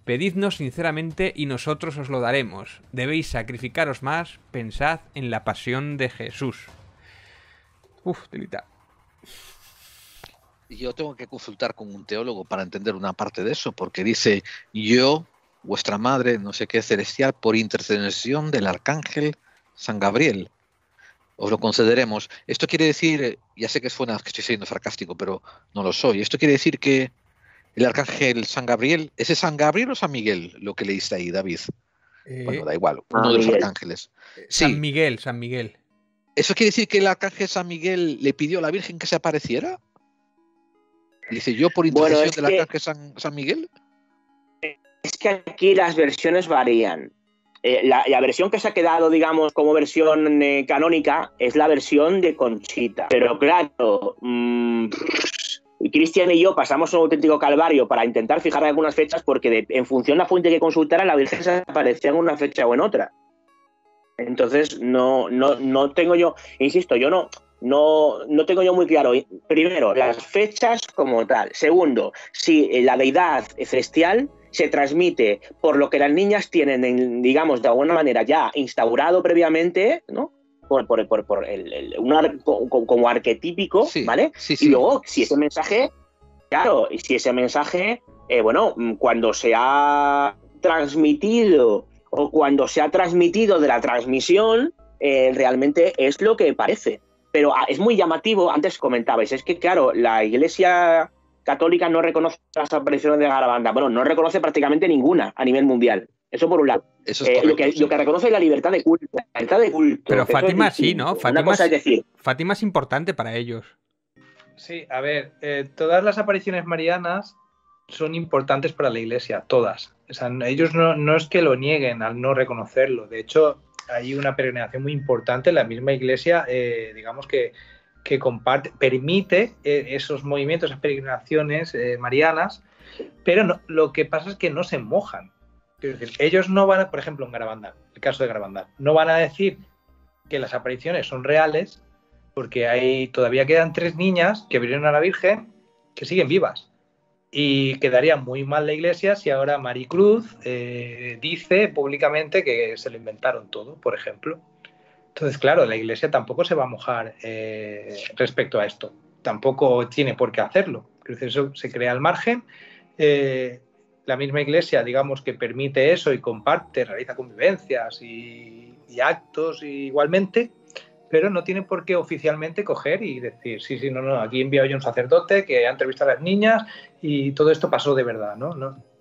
Pedidnos sinceramente y nosotros os lo daremos. Debéis sacrificaros más, pensad en la pasión de Jesús. Uf, telita. Yo tengo que consultar con un teólogo para entender una parte de eso, porque dice, yo, vuestra madre, no sé qué, celestial, por intercesión del Arcángel San Gabriel. Os lo concederemos. Esto quiere decir, ya sé que suena que estoy siendo sarcástico, pero no lo soy. Esto quiere decir que el arcángel San Gabriel, ¿ese San Gabriel o San Miguel lo que leíste ahí, David? Bueno, da igual, uno de los arcángeles. San Sí. Miguel, San Miguel. ¿Eso quiere decir que el arcángel San Miguel le pidió a la Virgen que se apareciera? Dice, yo por intercesión del arcángel San Miguel. Es que aquí las versiones varían. La versión que se ha quedado, digamos, como versión canónica es la versión de Conchita. Pero claro, Cristian y yo pasamos un auténtico calvario para intentar fijar algunas fechas porque en función de la fuente que consultara, la Virgen se aparecía en una fecha o en otra. Entonces, no tengo yo, insisto, yo no tengo yo muy claro, primero, las fechas como tal. Segundo, si la deidad celestial se transmite por lo que las niñas tienen, digamos, de alguna manera ya instaurado previamente, ¿no? Como arquetípico, sí, ¿vale? Sí, sí. Y luego, si ese mensaje, claro, y si ese mensaje, cuando se ha transmitido o cuando se ha transmitido de la transmisión, realmente es lo que parece. Pero es muy llamativo, antes comentabais, es que, claro, la Iglesia Católica no reconoce las apariciones de Garabandal. Bueno, no reconoce prácticamente ninguna a nivel mundial. Eso por un lado. Eso es correcto, lo que reconoce es la libertad de culto. La libertad de culto. Pero Fátima sí, ¿no? Fátima es importante para ellos. Sí, a ver, todas las apariciones marianas son importantes para la Iglesia, todas. O sea, ellos no es que lo nieguen al no reconocerlo. De hecho, hay una peregrinación muy importante en la misma Iglesia, digamos que permite esos movimientos, esas peregrinaciones marianas, pero lo que pasa es que no se mojan. Es decir, ellos no van a, por ejemplo, en Garabandal, el caso de Garabandal, no van a decir que las apariciones son reales porque todavía quedan 3 niñas que vieron a la Virgen que siguen vivas. Y quedaría muy mal la Iglesia si ahora Maricruz dice públicamente que se lo inventaron todo, por ejemplo. Entonces, claro, la Iglesia tampoco se va a mojar respecto a esto. Tampoco tiene por qué hacerlo. Eso se crea al margen. La misma Iglesia, digamos, que permite eso y comparte, realiza convivencias y y actos igualmente, pero no tiene por qué oficialmente coger y decir, sí, no, aquí he enviado yo un sacerdote que ha entrevistado a las niñas y todo esto pasó de verdad, ¿no?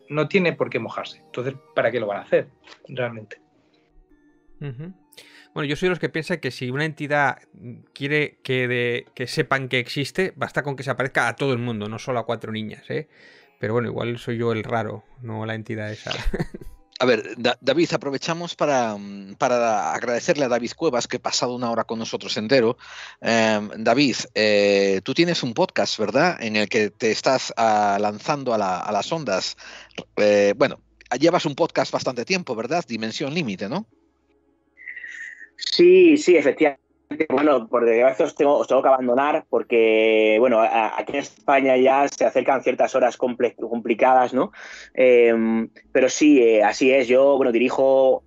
No tiene por qué mojarse. Entonces, ¿para qué lo van a hacer realmente? Bueno, yo soy de los que piensan que si una entidad quiere que sepan que existe, basta con que se aparezca a todo el mundo, no solo a 4 niñas, ¿eh? Pero bueno, igual soy yo el raro, no la entidad esa. A ver, David, aprovechamos para agradecerle a David Cuevas, que ha pasado una hora con nosotros entero. David, tú tienes un podcast, ¿verdad?, en el que te estás lanzando a las ondas. Bueno, llevas un podcast bastante tiempo, ¿verdad? Dimensión Límite, ¿no? Sí, efectivamente. Bueno, por desgracia os tengo que abandonar porque, bueno, aquí en España ya se acercan ciertas horas complicadas, ¿no? Pero sí, así es. Yo, bueno, dirijo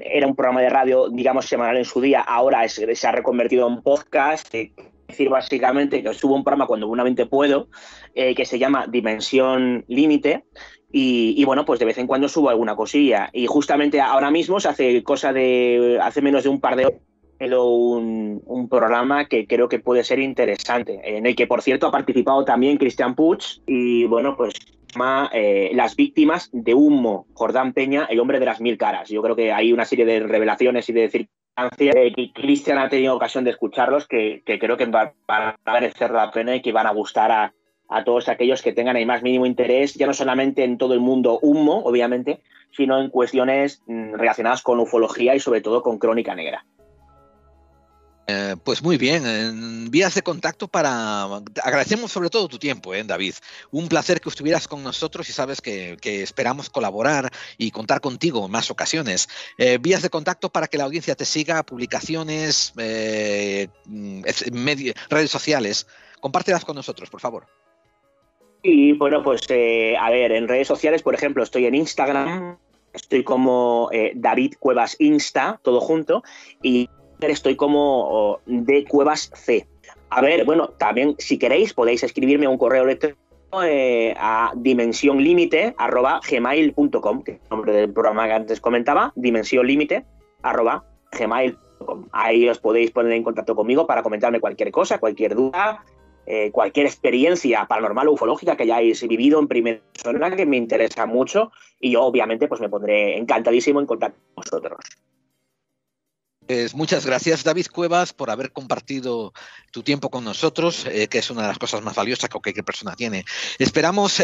era un programa de radio, digamos, semanal en su día. Ahora se ha reconvertido en podcast. Decir básicamente que subo un programa cuando buenamente puedo, que se llama Dimensión Límite. Y bueno, pues de vez en cuando subo alguna cosilla. Y justamente ahora mismo hace menos de un par de horas un programa que creo que puede ser interesante, en el que, por cierto, ha participado también Cristian Puig y, bueno, pues se llama Las víctimas de Humo, Jordán Peña, el hombre de las 1000 caras. Yo creo que hay una serie de revelaciones y de circunstancias que Cristian ha tenido ocasión de escucharlos que creo que van a merecer la pena y que van a gustar a todos aquellos que tengan el más mínimo interés, ya no solamente en todo el mundo humo, obviamente, sino en cuestiones relacionadas con ufología y sobre todo con crónica negra. Pues muy bien, vías de contacto agradecemos sobre todo tu tiempo, David. Un placer que estuvieras con nosotros y sabes que esperamos colaborar y contar contigo en más ocasiones. Vías de contacto para que la audiencia te siga, publicaciones, redes sociales. Compártelas con nosotros, por favor. Y bueno, pues a ver, en redes sociales, por ejemplo, estoy en Instagram, estoy como David Cuevas Insta, todo junto, y estoy como de Cuevas C. A ver, bueno, también si queréis podéis escribirme un correo electrónico a dimensionlimite@gmail.com, que es el nombre del programa que antes comentaba, dimensionlimite@gmail.com. Ahí os podéis poner en contacto conmigo para comentarme cualquier cosa, cualquier duda, cualquier experiencia paranormal o ufológica que hayáis vivido en primera persona, que me interesa mucho, y yo obviamente pues me pondré encantadísimo en contacto con vosotros. Pues muchas gracias, David Cuevas, por haber compartido tu tiempo con nosotros, que es una de las cosas más valiosas que cualquier persona tiene. Esperamos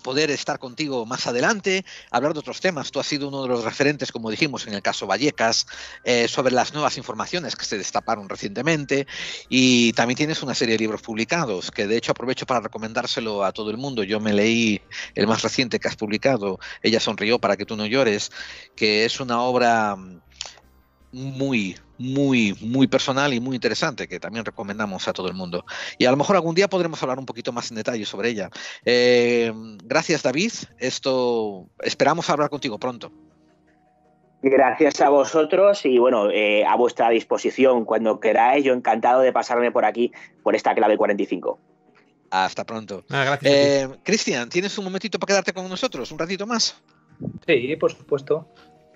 poder estar contigo más adelante, hablar de otros temas. Tú has sido uno de los referentes, como dijimos, en el caso Vallecas, sobre las nuevas informaciones que se destaparon recientemente, y también tienes una serie de libros publicados, que de hecho aprovecho para recomendárselo a todo el mundo. Yo me leí el más reciente que has publicado, Ella sonrió para que tú no llores, que es una obra muy personal y muy interesante, que también recomendamos a todo el mundo. Y a lo mejor algún día podremos hablar un poquito más en detalle sobre ella. Gracias, David. Esperamos hablar contigo pronto. Gracias a vosotros y bueno, a vuestra disposición cuando queráis. Yo encantado de pasarme por aquí, por esta clave 45. Hasta pronto. Gracias. Cristian, ¿tienes un momentito para quedarte con nosotros? ¿Un ratito más? Sí, por supuesto.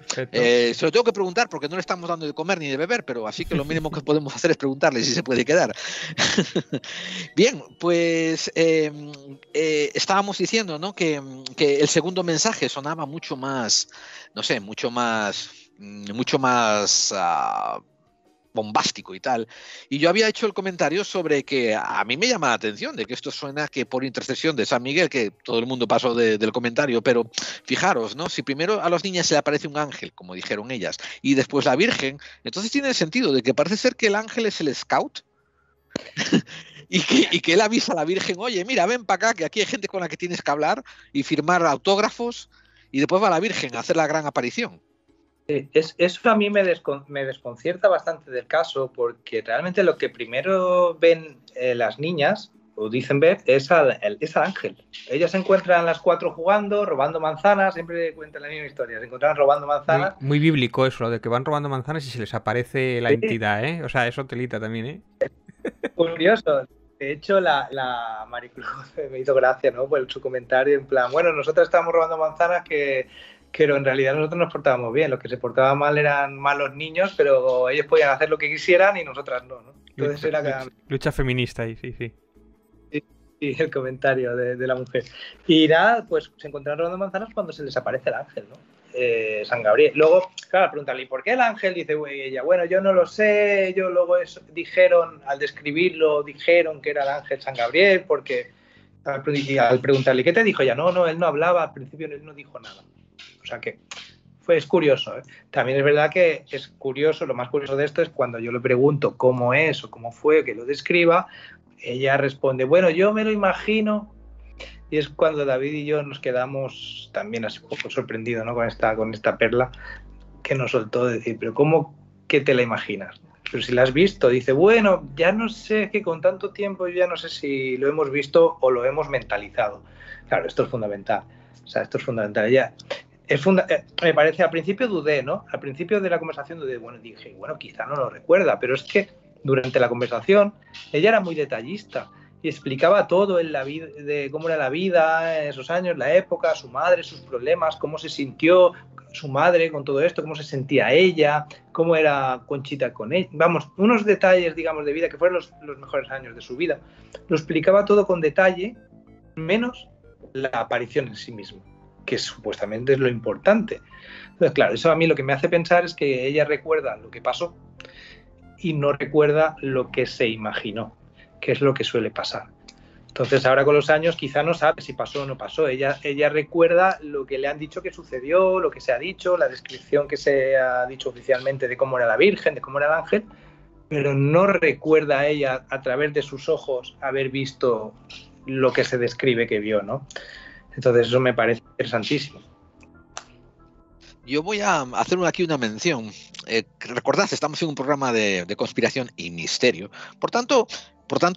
Se lo tengo que preguntar porque no le estamos dando de comer ni de beber, pero así que lo mínimo que podemos hacer es preguntarle si se puede quedar. Bien, pues estábamos diciendo, ¿no?, que el segundo mensaje sonaba mucho más, no sé, mucho más bombástico y tal, y yo había hecho el comentario sobre que a mí me llama la atención de que esto suena que por intercesión de San Miguel, que todo el mundo pasó del comentario, pero fijaros, ¿no?, si primero a las niñas se le aparece un ángel, como dijeron ellas, y después la Virgen, entonces tiene el sentido de que parece ser que el ángel es el scout y que él avisa a la Virgen, oye, mira, ven para acá, que aquí hay gente con la que tienes que hablar y firmar autógrafos, y después va la Virgen a hacer la gran aparición. Eso a mí me desconcierta bastante del caso, porque realmente lo que primero ven las niñas, o dicen ver, es al ángel. Ellas se encuentran las 4 jugando, robando manzanas, siempre cuentan la misma historia, se encuentran robando manzanas. Muy bíblico eso, lo de que van robando manzanas y se les aparece la entidad, ¿eh? O sea, eso telita también, ¿eh? Curioso. De hecho, la Maricruz me hizo gracia, ¿no?, por su comentario en plan, bueno, nosotros estábamos robando manzanas que pero en realidad nosotros nos portábamos bien. Los que se portaban mal eran malos niños, pero ellos podían hacer lo que quisieran y nosotras no, ¿no? Entonces lucha feminista ahí, sí. Y el comentario de la mujer. Y nada, pues se encontraron robando manzanas cuando se les aparece el ángel, ¿no? San Gabriel. Luego, claro, preguntarle, ¿y por qué el ángel? Dice ella, bueno, yo no lo sé, yo luego dijeron, al describirlo, dijeron que era el ángel San Gabriel, porque al preguntarle, ¿qué te dijo? Ella, no, él no hablaba, al principio él no dijo nada. O sea que es curioso, ¿eh? También es verdad que es curioso, lo más curioso de esto es cuando yo le pregunto cómo es o cómo fue que lo describa, ella responde, bueno, yo me lo imagino, y es cuando David y yo nos quedamos también así un poco sorprendidos, ¿no? con esta perla que nos soltó, decir, pero ¿cómo que te la imaginas? Pero si la has visto, dice, bueno, ya no sé, que con tanto tiempo yo ya no sé si lo hemos visto o lo hemos mentalizado. Claro, esto es fundamental, o sea, esto es fundamental. Ella... me parece, al principio dudé, ¿no? Al principio de la conversación dudé, dije, quizá no lo recuerda, pero es que durante la conversación ella era muy detallista y explicaba todo en la vida, de cómo era la vida en esos años, la época, su madre, sus problemas, cómo se sintió su madre con todo esto, cómo se sentía ella, cómo era Conchita con ella. Vamos, unos detalles, digamos, de vida que fueron los mejores años de su vida. Lo explicaba todo con detalle, menos la aparición en sí misma, que supuestamente es lo importante. Entonces, claro, eso a mí lo que me hace pensar es que ella recuerda lo que pasó y no recuerda lo que se imaginó, que es lo que suele pasar. Entonces, ahora con los años quizá no sabe si pasó o no pasó. Ella recuerda lo que le han dicho que sucedió, lo que se ha dicho, la descripción que se ha dicho oficialmente de cómo era la Virgen, de cómo era el ángel, pero no recuerda a ella, a través de sus ojos, haber visto lo que se describe que vio, ¿no? Entonces eso me parece interesantísimo. Yo voy a hacer aquí una mención. Recordad, estamos en un programa de conspiración y misterio. Por tanto,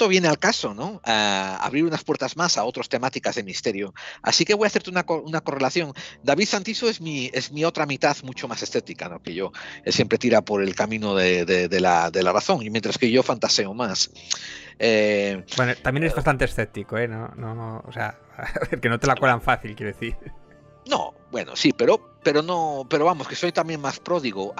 viene al caso, ¿no? Abrir unas puertas más a otras temáticas de misterio. Así que voy a hacerte una correlación. David Santiso es mi otra mitad mucho más estética, ¿no? Que yo. Él siempre tira por el camino de la razón, y mientras que yo fantaseo más. Bueno, también es bastante escéptico, ¿eh? No, o sea, que no te la cuelan fácil, quiero decir. No, bueno, sí, pero vamos, que soy también más pródigo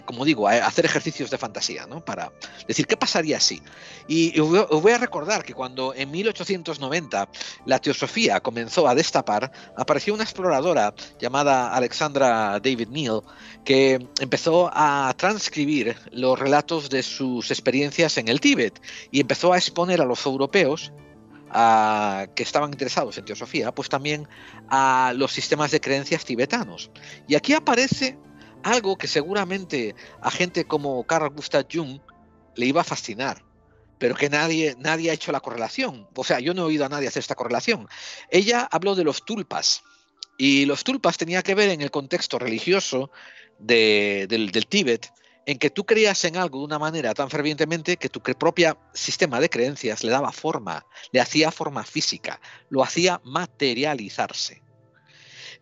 como digo, a hacer ejercicios de fantasía, ¿no? Para decir, ¿qué pasaría si? Y os voy a recordar que cuando en 1890 la teosofía comenzó a destapar, apareció una exploradora llamada Alexandra David Neal, que empezó a transcribir los relatos de sus experiencias en el Tíbet y empezó a exponer a los europeos que estaban interesados en teosofía, pues también a los sistemas de creencias tibetanos. Y aquí aparece algo que seguramente a gente como Carl Gustav Jung le iba a fascinar, pero que nadie ha hecho la correlación. O sea, yo no he oído a nadie hacer esta correlación. Ella habló de los tulpas, y los tulpas tenía que ver en el contexto religioso del Tíbet, en que tú creías en algo de una manera tan fervientemente que tu propio sistema de creencias le daba forma, le hacía forma física, lo hacía materializarse.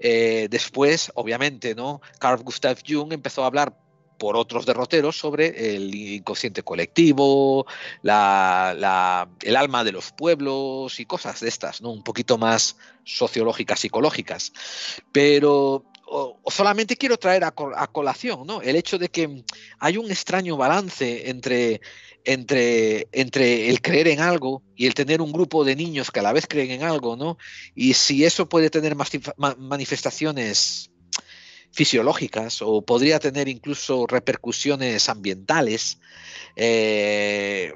Después, obviamente, ¿no? Carl Gustav Jung empezó a hablar por otros derroteros sobre el inconsciente colectivo, el alma de los pueblos y cosas de estas, ¿no? Un poquito más sociológicas, psicológicas. Pero solamente quiero traer a colación, ¿no? El hecho de que hay un extraño balance entre el creer en algo y el tener un grupo de niños que a la vez creen en algo, ¿no? Y si eso puede tener manifestaciones fisiológicas o podría tener incluso repercusiones ambientales, que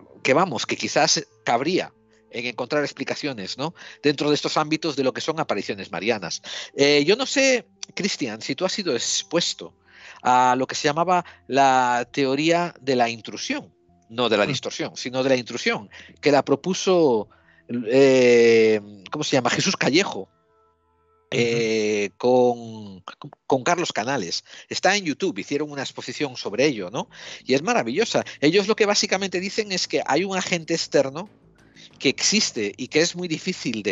quizás cabría en encontrar explicaciones, ¿no? Dentro de estos ámbitos de lo que son apariciones marianas. Yo no sé, Cristian, si tú has sido expuesto a lo que se llamaba la teoría de la intrusión, no de la distorsión, sino de la intrusión, que la propuso, ¿cómo se llama? Jesús Callejo, con Carlos Canales. Está en YouTube, hicieron una exposición sobre ello, ¿no? Y es maravillosa. Ellos lo que básicamente dicen es que hay un agente externo que existe y que es muy difícil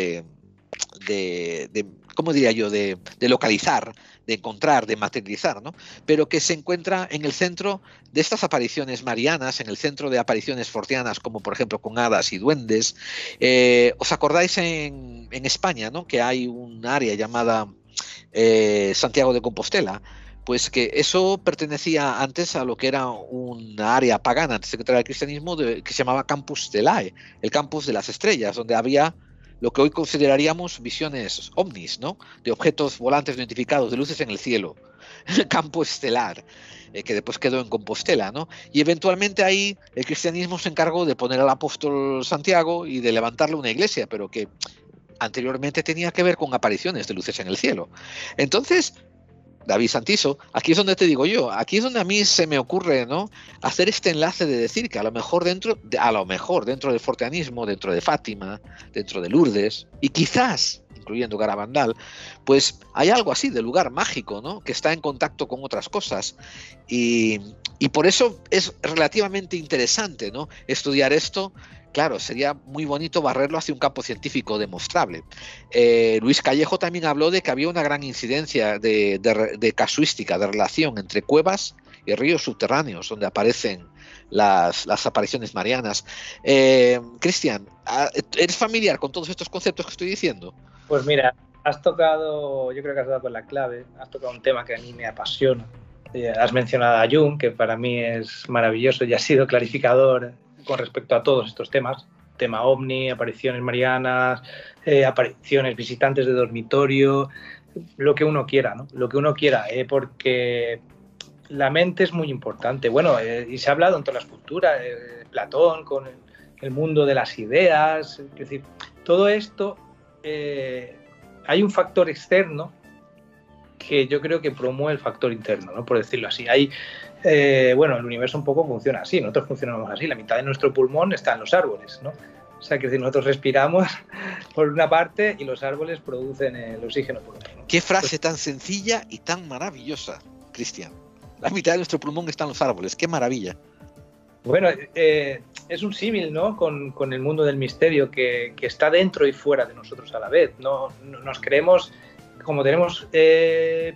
¿cómo diría yo?, de localizar, de encontrar, de materializar, ¿no? Pero que se encuentra en el centro de estas apariciones marianas, en el centro de apariciones forteanas, como por ejemplo con hadas y duendes. ¿Os acordáis en España, ¿no?, que hay un área llamada Santiago de Compostela, pues que eso pertenecía antes a lo que era una área pagana, antes de que entrara el cristianismo, que se llamaba Campus Stelae, el campus de las estrellas, donde había lo que hoy consideraríamos visiones ovnis, ¿no? De objetos volantes no identificados, de luces en el cielo, campo estelar, que después quedó en Compostela, ¿no? Y eventualmente ahí el cristianismo se encargó de poner al apóstol Santiago y de levantarle una iglesia, pero que anteriormente tenía que ver con apariciones de luces en el cielo. Entonces, David Santiso, aquí es donde te digo yo, aquí es donde a mí se me ocurre, ¿no?, hacer este enlace de decir que a lo mejor dentro del forteanismo, dentro de Fátima, dentro de Lourdes, y quizás, incluyendo Garabandal, pues hay algo así de lugar mágico, ¿no?, que está en contacto con otras cosas. Y por eso es relativamente interesante, ¿no?, estudiar esto. Claro, sería muy bonito barrerlo hacia un campo científico demostrable. Luis Callejo también habló de que había una gran incidencia de casuística, de relación entre cuevas y ríos subterráneos, donde aparecen las apariciones marianas. Cristian, ¿eres familiar con todos estos conceptos que estoy diciendo? Pues mira, yo creo que has dado con la clave, has tocado un tema que a mí me apasiona. Has mencionado a Jung, que para mí es maravilloso y ha sido clarificador con respecto a todos estos temas, tema ovni, apariciones marianas, apariciones visitantes de dormitorio, lo que uno quiera, ¿no? Lo que uno quiera, porque la mente es muy importante. Bueno, y se ha hablado en todas las culturas, Platón con el mundo de las ideas, es decir, todo esto, hay un factor externo que yo creo que promueve el factor interno, ¿no?, por decirlo así. Bueno, el universo un poco funciona así, nosotros funcionamos así, la mitad de nuestro pulmón está en los árboles, ¿no? O sea, que nosotros respiramos por una parte y los árboles producen el oxígeno por otra, ¿no? Qué frase tan sencilla y tan maravillosa, Cristian. La mitad de nuestro pulmón está en los árboles, qué maravilla. Bueno, es un símil, ¿no?, con el mundo del misterio que está dentro y fuera de nosotros a la vez. No nos creemos, como tenemos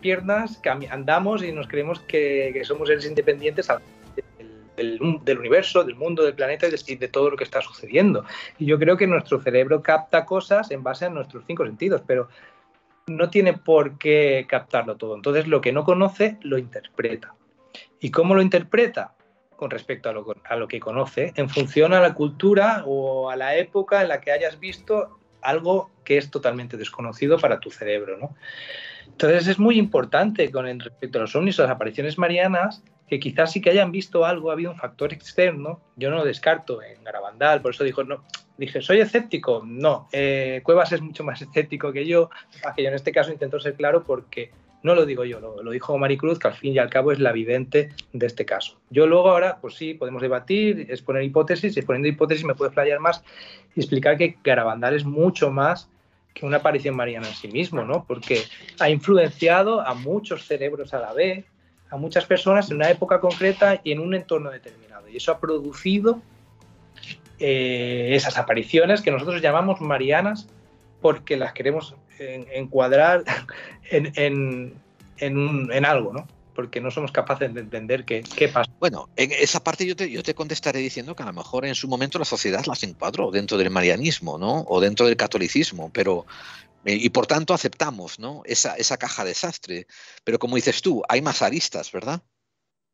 piernas, andamos y nos creemos que somos seres independientes del universo, del mundo, del planeta y de todo lo que está sucediendo. Y yo creo que nuestro cerebro capta cosas en base a nuestros 5 sentidos, pero no tiene por qué captarlo todo. Entonces, lo que no conoce, lo interpreta. ¿Y cómo lo interpreta? Con respecto a lo que conoce, en función a la cultura o a la época en la que hayas visto algo que es totalmente desconocido para tu cerebro, ¿no? Entonces es muy importante con respecto a los ovnis o las apariciones marianas, que quizás sí que hayan visto algo, ha habido un factor externo. Yo no lo descarto en Garabandal, por eso dije, ¿soy escéptico? No, Cuevas es mucho más escéptico que yo, aunque yo en este caso intento ser claro porque no lo digo yo, lo dijo Maricruz, que al fin y al cabo es la vidente de este caso. Yo luego ahora, pues sí, podemos debatir, exponer hipótesis, y exponiendo hipótesis me puedo explayar más y explicar que Garabandal es mucho más que una aparición mariana en sí mismo, ¿no? Porque ha influenciado a muchos cerebros a la vez, a muchas personas en una época concreta y en un entorno determinado. Y eso ha producido esas apariciones que nosotros llamamos marianas porque las queremos encuadrar en algo, ¿no? Porque no somos capaces de entender qué pasa. Bueno, en esa parte yo te contestaré diciendo que a lo mejor en su momento la sociedad las encuadró dentro del marianismo, ¿no?, o dentro del catolicismo, pero y por tanto aceptamos, ¿no?, esa caja desastre. Pero como dices tú, hay más aristas, ¿verdad?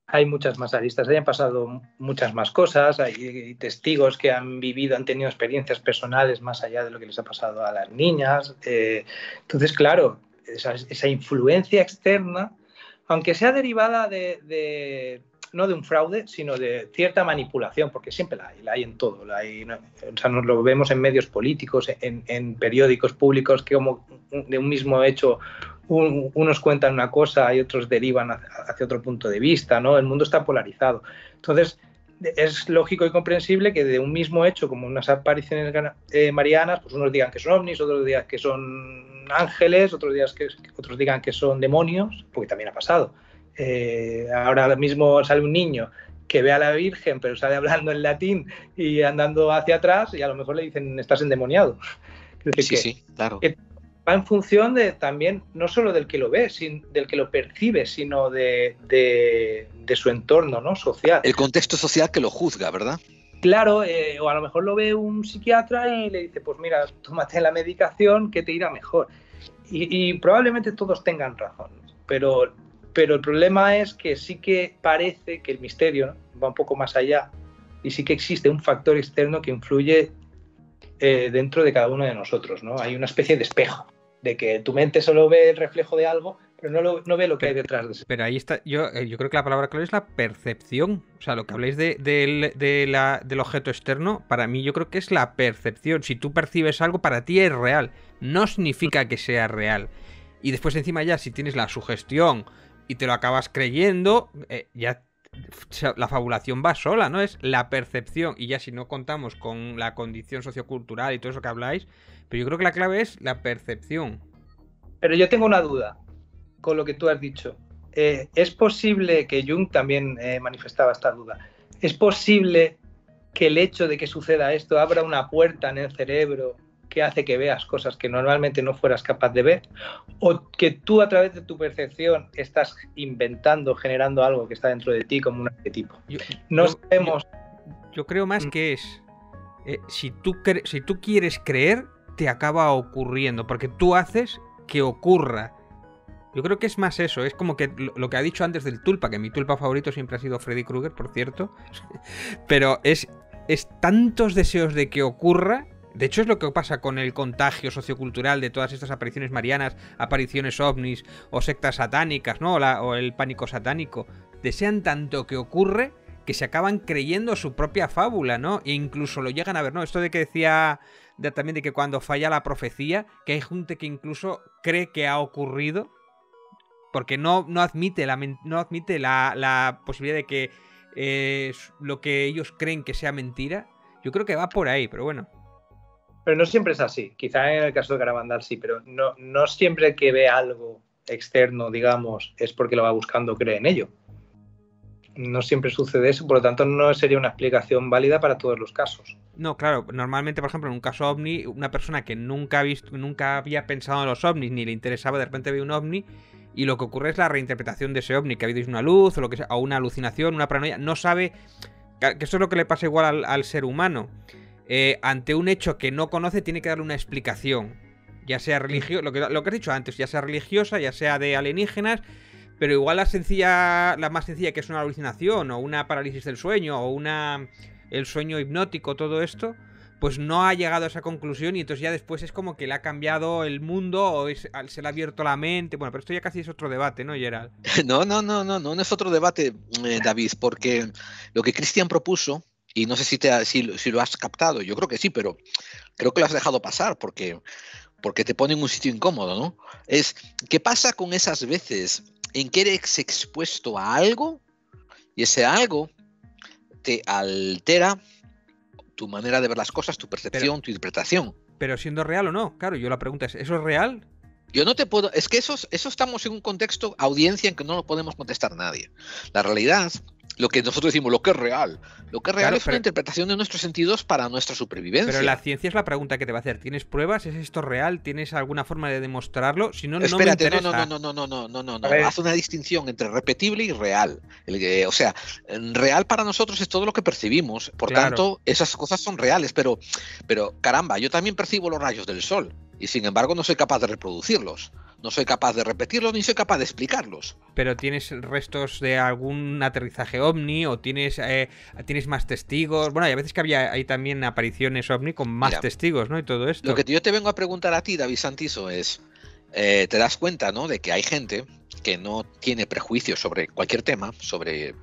Hay muchas más aristas, hayan pasado muchas más cosas, hay testigos que han tenido experiencias personales más allá de lo que les ha pasado a las niñas. Entonces, claro, esa influencia externa, aunque sea derivada no de un fraude, sino de cierta manipulación, porque siempre la hay en todo. O sea, nos lo vemos en medios políticos, en periódicos públicos, que como de un mismo hecho unos cuentan una cosa y otros derivan hacia otro punto de vista, ¿no? El mundo está polarizado. Entonces, es lógico y comprensible que de un mismo hecho, como unas apariciones marianas, pues unos digan que son ovnis, otros digan que son ángeles, otros digan que son demonios, porque también ha pasado. Ahora mismo sale un niño que ve a la Virgen, pero sale hablando en latín y andando hacia atrás, y a lo mejor le dicen, estás endemoniado. Sí, claro. Va en función de también, no solo del que lo ve, del que lo percibe, sino de su entorno, ¿no?, social. El contexto social que lo juzga, ¿verdad? Claro, o a lo mejor lo ve un psiquiatra y le dice, pues mira, tómate la medicación que te irá mejor. Y probablemente todos tengan razón, pero el problema es que sí que parece que el misterio, ¿no?, va un poco más allá y sí que existe un factor externo que influye dentro de cada uno de nosotros, ¿no? Hay una especie de espejo, de que tu mente solo ve el reflejo de algo, pero no ve lo que hay detrás de eso. Pero ahí está, yo creo que la palabra clave es la percepción. O sea, lo que habláis del objeto externo, para mí yo creo que es la percepción. Si tú percibes algo, para ti es real. No significa que sea real. Y después encima ya, si tienes la sugestión y te lo acabas creyendo, ya la fabulación va sola, ¿no? Es la percepción. Y ya si no contamos con la condición sociocultural y todo eso que habláis, pero yo creo que la clave es la percepción. Pero yo tengo una duda con lo que tú has dicho. Es posible, que Jung también manifestaba esta duda, ¿es posible que el hecho de que suceda esto abra una puerta en el cerebro que hace que veas cosas que normalmente no fueras capaz de ver? ¿O que tú a través de tu percepción estás inventando, generando algo que está dentro de ti como un arquetipo? No sabemos. Yo creo más que es, si tú quieres creer, te acaba ocurriendo, porque tú haces que ocurra. Yo creo que es más eso, es como que lo que ha dicho antes del tulpa, que mi tulpa favorito siempre ha sido Freddy Krueger, por cierto, pero es tantos deseos de que ocurra. De hecho es lo que pasa con el contagio sociocultural de todas estas apariciones marianas, apariciones ovnis o sectas satánicas, ¿no? O el pánico satánico. Desean tanto que ocurre que se acaban creyendo su propia fábula, ¿no? E incluso lo llegan a ver, ¿no? Esto de que decía también de que cuando falla la profecía, que hay gente que incluso cree que ha ocurrido, porque no admite la posibilidad de que lo que ellos creen que sea mentira. Yo creo que va por ahí, pero bueno. Pero no siempre es así. Quizá en el caso de Garabandal sí, pero no siempre que ve algo externo, digamos, es porque lo va buscando o cree en ello. No siempre sucede eso, por lo tanto no sería una explicación válida para todos los casos. No, claro, normalmente, por ejemplo, en un caso ovni, una persona que nunca había pensado en los ovnis, ni le interesaba, de repente ve un ovni, y lo que ocurre es la reinterpretación de ese ovni, que ha habido una luz, o lo que sea, o una alucinación, una paranoia, no sabe, que eso es lo que le pasa igual al ser humano. Ante un hecho que no conoce, tiene que darle una explicación, ya sea religiosa, lo que has dicho antes, ya sea religiosa, ya sea de alienígenas. Pero igual la más sencilla, que es una alucinación o una parálisis del sueño o el sueño hipnótico, todo esto, pues no ha llegado a esa conclusión y entonces ya después es como que le ha cambiado el mundo o se le ha abierto la mente. Bueno, pero esto ya casi es otro debate, ¿no, Gerald? No es otro debate, David, porque lo que Cristian propuso, y no sé si lo has captado, yo creo que sí, pero creo que lo has dejado pasar porque te pone en un sitio incómodo, ¿no? Es, ¿qué pasa con esas veces en que eres expuesto a algo y ese algo te altera tu manera de ver las cosas, tu percepción, tu interpretación? Pero siendo real o no, claro, yo la pregunta es, ¿eso es real? Yo no te puedo... Es que eso estamos en un contexto, audiencia, en que no lo podemos contestar nadie. La realidad, lo que nosotros decimos, lo que es real. Lo que es real, claro, es una interpretación de nuestros sentidos para nuestra supervivencia. Pero la ciencia es la pregunta que te va a hacer. ¿Tienes pruebas? ¿Es esto real? ¿Tienes alguna forma de demostrarlo? Si no, espérate, no me interesa. No. Haz una distinción entre repetible y real. O sea, real para nosotros es todo lo que percibimos. Por tanto, esas cosas son reales. Pero caramba, yo también percibo los rayos del sol. Y sin embargo no soy capaz de reproducirlos. No soy capaz de repetirlos ni soy capaz de explicarlos. Pero tienes restos de algún aterrizaje ovni o tienes más testigos. Bueno, hay veces que hay también apariciones ovni con más testigos, ¿no? Y todo esto. Lo que yo te vengo a preguntar a ti, David Santiso, es, te das cuenta, ¿no?, de que hay gente que no tiene prejuicios sobre cualquier tema, sobre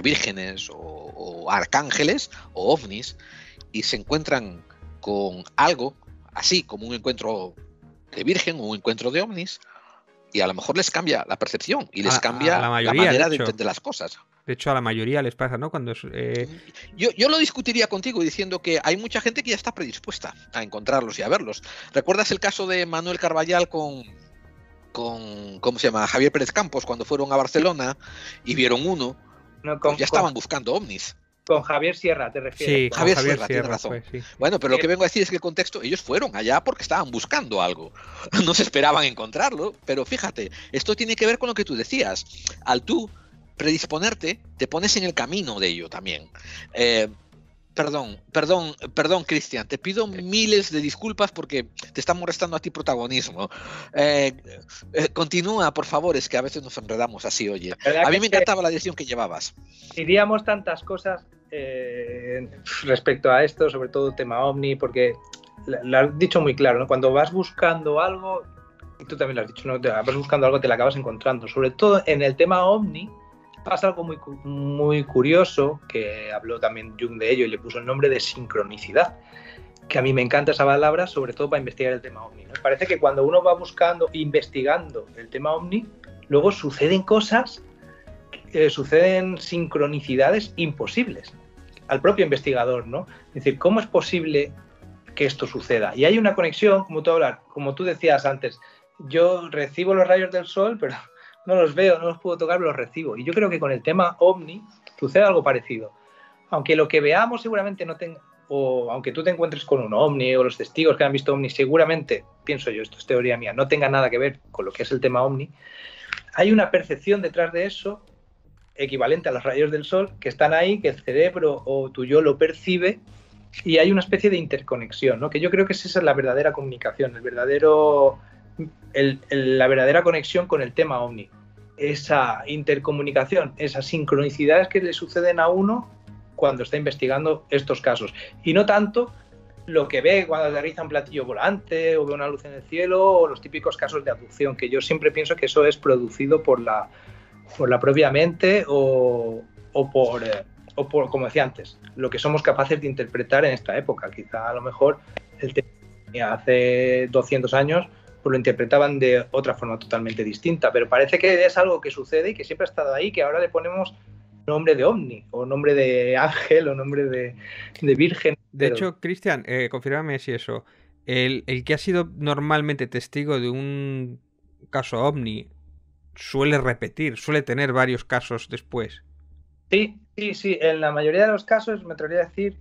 vírgenes o arcángeles o ovnis, y se encuentran con algo así como un encuentro de virgen o un encuentro de ovnis, y a lo mejor les cambia la percepción y les cambia la manera de entender las cosas. De hecho, a la mayoría les pasa, ¿no? Cuando yo lo discutiría contigo diciendo que hay mucha gente que ya está predispuesta a encontrarlos y a verlos. ¿Recuerdas el caso de Manuel Carballal con ¿cómo se llama? Javier Pérez Campos, cuando fueron a Barcelona y vieron uno? Pues ya estaban buscando ovnis. Con Javier Sierra, ¿te refieres? Sí, Javier Sierra, tiene razón. Pues, sí. Bueno, pero lo que vengo a decir es que el contexto, ellos fueron allá porque estaban buscando algo. No se esperaban encontrarlo, pero fíjate, esto tiene que ver con lo que tú decías. Al tú predisponerte, te pones en el camino de ello también. Perdón, Cristian, te pido miles de disculpas porque te estamos restando a ti protagonismo. Continúa, por favor, es que a veces nos enredamos así, oye. A mí me encantaba la dirección que llevabas. Diríamos tantas cosas respecto a esto, sobre todo el tema Omni, porque lo has dicho muy claro, ¿no? Cuando vas buscando algo, y tú también lo has dicho, ¿no? Vas buscando algo, te lo acabas encontrando. Sobre todo en el tema Omni, pasa algo muy curioso, que habló también Jung de ello y le puso el nombre de sincronicidad, que a mí me encanta esa palabra, sobre todo para investigar el tema Omni, ¿no? Parece que cuando uno va investigando el tema Omni, luego suceden cosas, suceden sincronicidades imposibles al propio investigador, ¿no? Es decir, ¿cómo es posible que esto suceda? Y hay una conexión, como tú decías antes, yo recibo los rayos del sol, pero no los veo, no los puedo tocar, pero los recibo. Y yo creo que con el tema Omni sucede algo parecido. Aunque lo que veamos seguramente no tenga, o aunque tú te encuentres con un Omni o los testigos que han visto Omni, seguramente, pienso yo, esto es teoría mía, no tenga nada que ver con lo que es el tema Omni, hay una percepción detrás de eso equivalente a los rayos del sol que están ahí, que el cerebro o tu yo lo percibe y hay una especie de interconexión, ¿no? Que yo creo que esa es la verdadera comunicación, la verdadera conexión con el tema Omni. Esa intercomunicación, esas sincronicidades que le suceden a uno cuando está investigando estos casos. Y no tanto lo que ve cuando aterriza un platillo volante o ve una luz en el cielo o los típicos casos de abducción, que yo siempre pienso que eso es producido por la propia mente o por, como decía antes, lo que somos capaces de interpretar en esta época. Quizá a lo mejor el tema hace 200 años pues lo interpretaban de otra forma totalmente distinta, pero parece que es algo que sucede y que siempre ha estado ahí, que ahora le ponemos nombre de Omni, o nombre de ángel, o nombre de virgen. De hecho, Cristian, confírmame si eso, el que ha sido normalmente testigo de un caso Omni suele repetir, suele tener varios casos después. Sí, en la mayoría de los casos me atrevería a decir,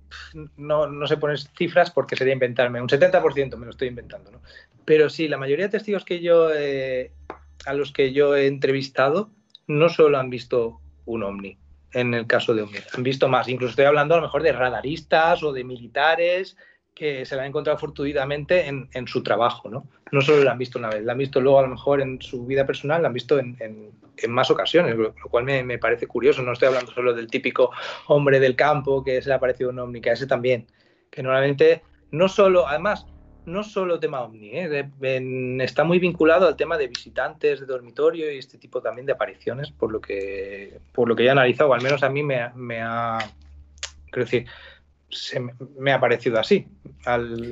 no sé poner cifras porque sería inventarme, un 70% me lo estoy inventando, ¿no? Pero sí, la mayoría de testigos a los que yo he entrevistado no solo han visto un Omni, en el caso de Omni, han visto más, incluso estoy hablando a lo mejor de radaristas o de militares que se la han encontrado fortuitamente en su trabajo, ¿no? No solo la han visto una vez, la han visto luego a lo mejor en su vida personal, la han visto en más ocasiones, lo cual me parece curioso. No estoy hablando solo del típico hombre del campo que se le ha parecido un ovni, que a ese también, que normalmente no solo tema ovni, está muy vinculado al tema de visitantes de dormitorio y este tipo también de apariciones, por lo que ya he analizado, o al menos a mí me ha parecido así,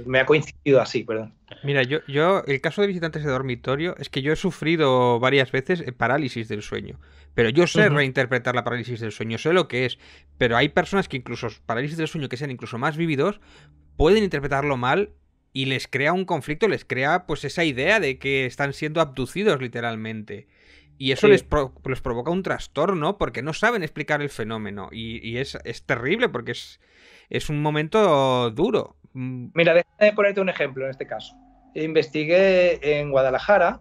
me ha coincidido así, perdón. Mira, yo el caso de visitantes de dormitorio es que yo he sufrido varias veces parálisis del sueño, pero yo sé reinterpretar la parálisis del sueño, sé lo que es, pero hay personas que incluso parálisis del sueño que sean incluso más vívidos pueden interpretarlo mal y les crea un conflicto, les crea pues esa idea de que están siendo abducidos literalmente. Y eso les provoca un trastorno porque no saben explicar el fenómeno y es terrible porque es un momento duro. Mira, déjame ponerte un ejemplo en este caso. Investigué en Guadalajara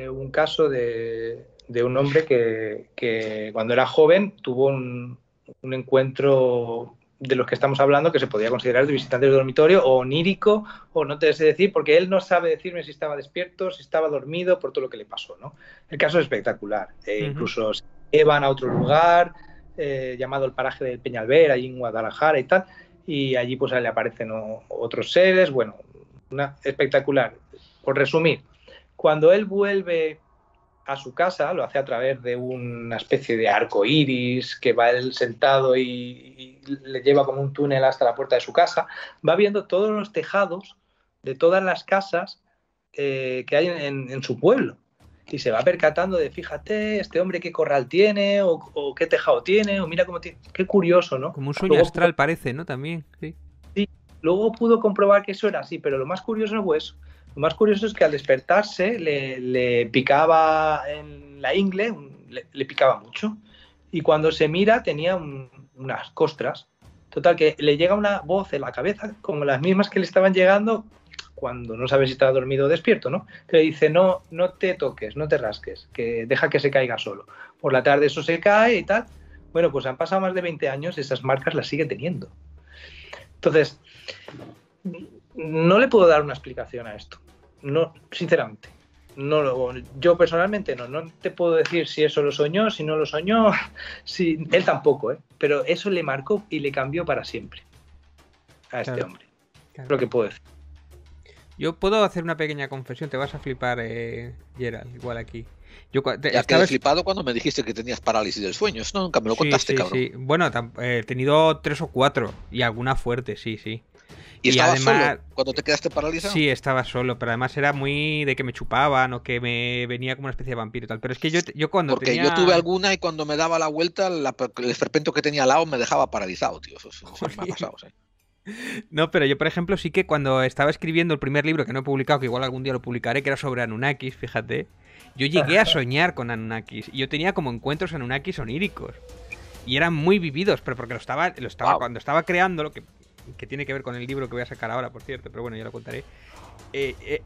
un caso de un hombre que cuando era joven tuvo un encuentro de los que estamos hablando que se podía considerar de visitante de dormitorio o onírico, o no te sé decir, porque él no sabe decirme si estaba despierto, si estaba dormido, por todo lo que le pasó, ¿no? El caso es espectacular. Incluso se llevan a otro lugar llamado el paraje del Peñalver, allí en Guadalajara y tal, y allí pues le aparecen otros seres, bueno, espectacular. Por resumir, cuando él vuelve a su casa, lo hace a través de una especie de arco iris que va él sentado y le lleva como un túnel hasta la puerta de su casa, va viendo todos los tejados de todas las casas que hay en su pueblo. Y se va percatando de, fíjate, este hombre qué corral tiene, o qué tejado tiene, o mira cómo tiene. Qué curioso, ¿no? Como un sueño astral parece, ¿no? También, sí. Sí, luego pudo comprobar que eso era así, pero lo más curioso no fue eso. Lo más curioso es que al despertarse le picaba en la ingle, le picaba mucho. Y cuando se mira tenía unas costras. Total, que le llega una voz en la cabeza, como las mismas que le estaban llegando cuando no sabe si está dormido o despierto, ¿no? Que le dice, no te toques, no te rasques, que deja que se caiga solo. Por la tarde eso se cae y tal. Bueno, pues han pasado más de 20 años y esas marcas las sigue teniendo. Entonces, no le puedo dar una explicación a esto. No, sinceramente. Yo personalmente no te puedo decir si eso lo soñó, si no lo soñó, si él tampoco, pero eso le marcó y le cambió para siempre a este hombre. Claro. Lo que puedo decir. Yo puedo hacer una pequeña confesión, te vas a flipar, Gerald, igual aquí. Ya quedé flipado cuando me dijiste que tenías parálisis del sueño. Eso nunca me lo contaste, cabrón. Sí. Bueno, he tenido 3 o 4 y alguna fuerte, sí. ¿Y estabas solo cuando te quedaste paralizado? Sí, estaba solo, pero además era muy de que me chupaban o que me venía como una especie de vampiro y tal. Pero es que yo cuando Porque yo tuve alguna y cuando me daba la vuelta, el esperpento que tenía al lado me dejaba paralizado, tío. Eso me ha pasado, ¿sí? No, pero yo, por ejemplo, sí que cuando estaba escribiendo el primer libro que no he publicado, que igual algún día lo publicaré, que era sobre Anunnakis, fíjate, yo llegué a soñar con Anunnakis y yo tenía como encuentros Anunnakis oníricos y eran muy vividos, pero porque cuando estaba creando lo que tiene que ver con el libro que voy a sacar ahora, por cierto, pero bueno, ya lo contaré.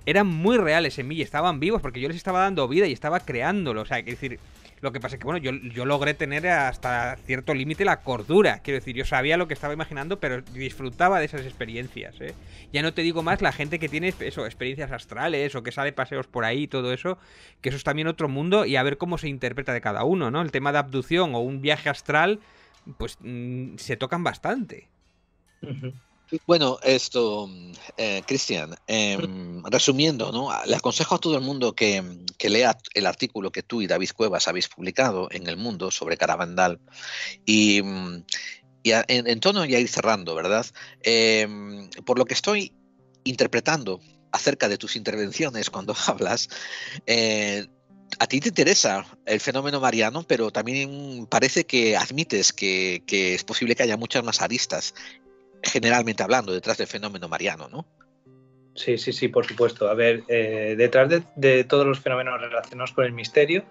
Eran muy reales en mí y estaban vivos porque yo les estaba dando vida y estaba creándolo. O sea, quiero decir, lo que pasa es que, bueno, yo logré tener hasta cierto límite la cordura. Quiero decir, yo sabía lo que estaba imaginando, pero disfrutaba de esas experiencias, ¿eh? Ya no te digo más la gente que tiene eso, experiencias astrales o que sale paseos por ahí, todo eso, que eso es también otro mundo y a ver cómo se interpreta de cada uno, ¿no? El tema de abducción o un viaje astral, pues se tocan bastante. Bueno, Cristian, resumiendo, ¿no? Le aconsejo a todo el mundo que lea el artículo que tú y David Cuevas habéis publicado en El Mundo sobre Garabandal y en tono ya ir cerrando, ¿verdad? Por lo que estoy interpretando acerca de tus intervenciones cuando hablas, a ti te interesa el fenómeno mariano, pero también parece que admites que es posible que haya muchas más aristas, generalmente hablando, detrás del fenómeno mariano, ¿no? Sí, por supuesto. A ver, detrás de todos los fenómenos relacionados con el misterio,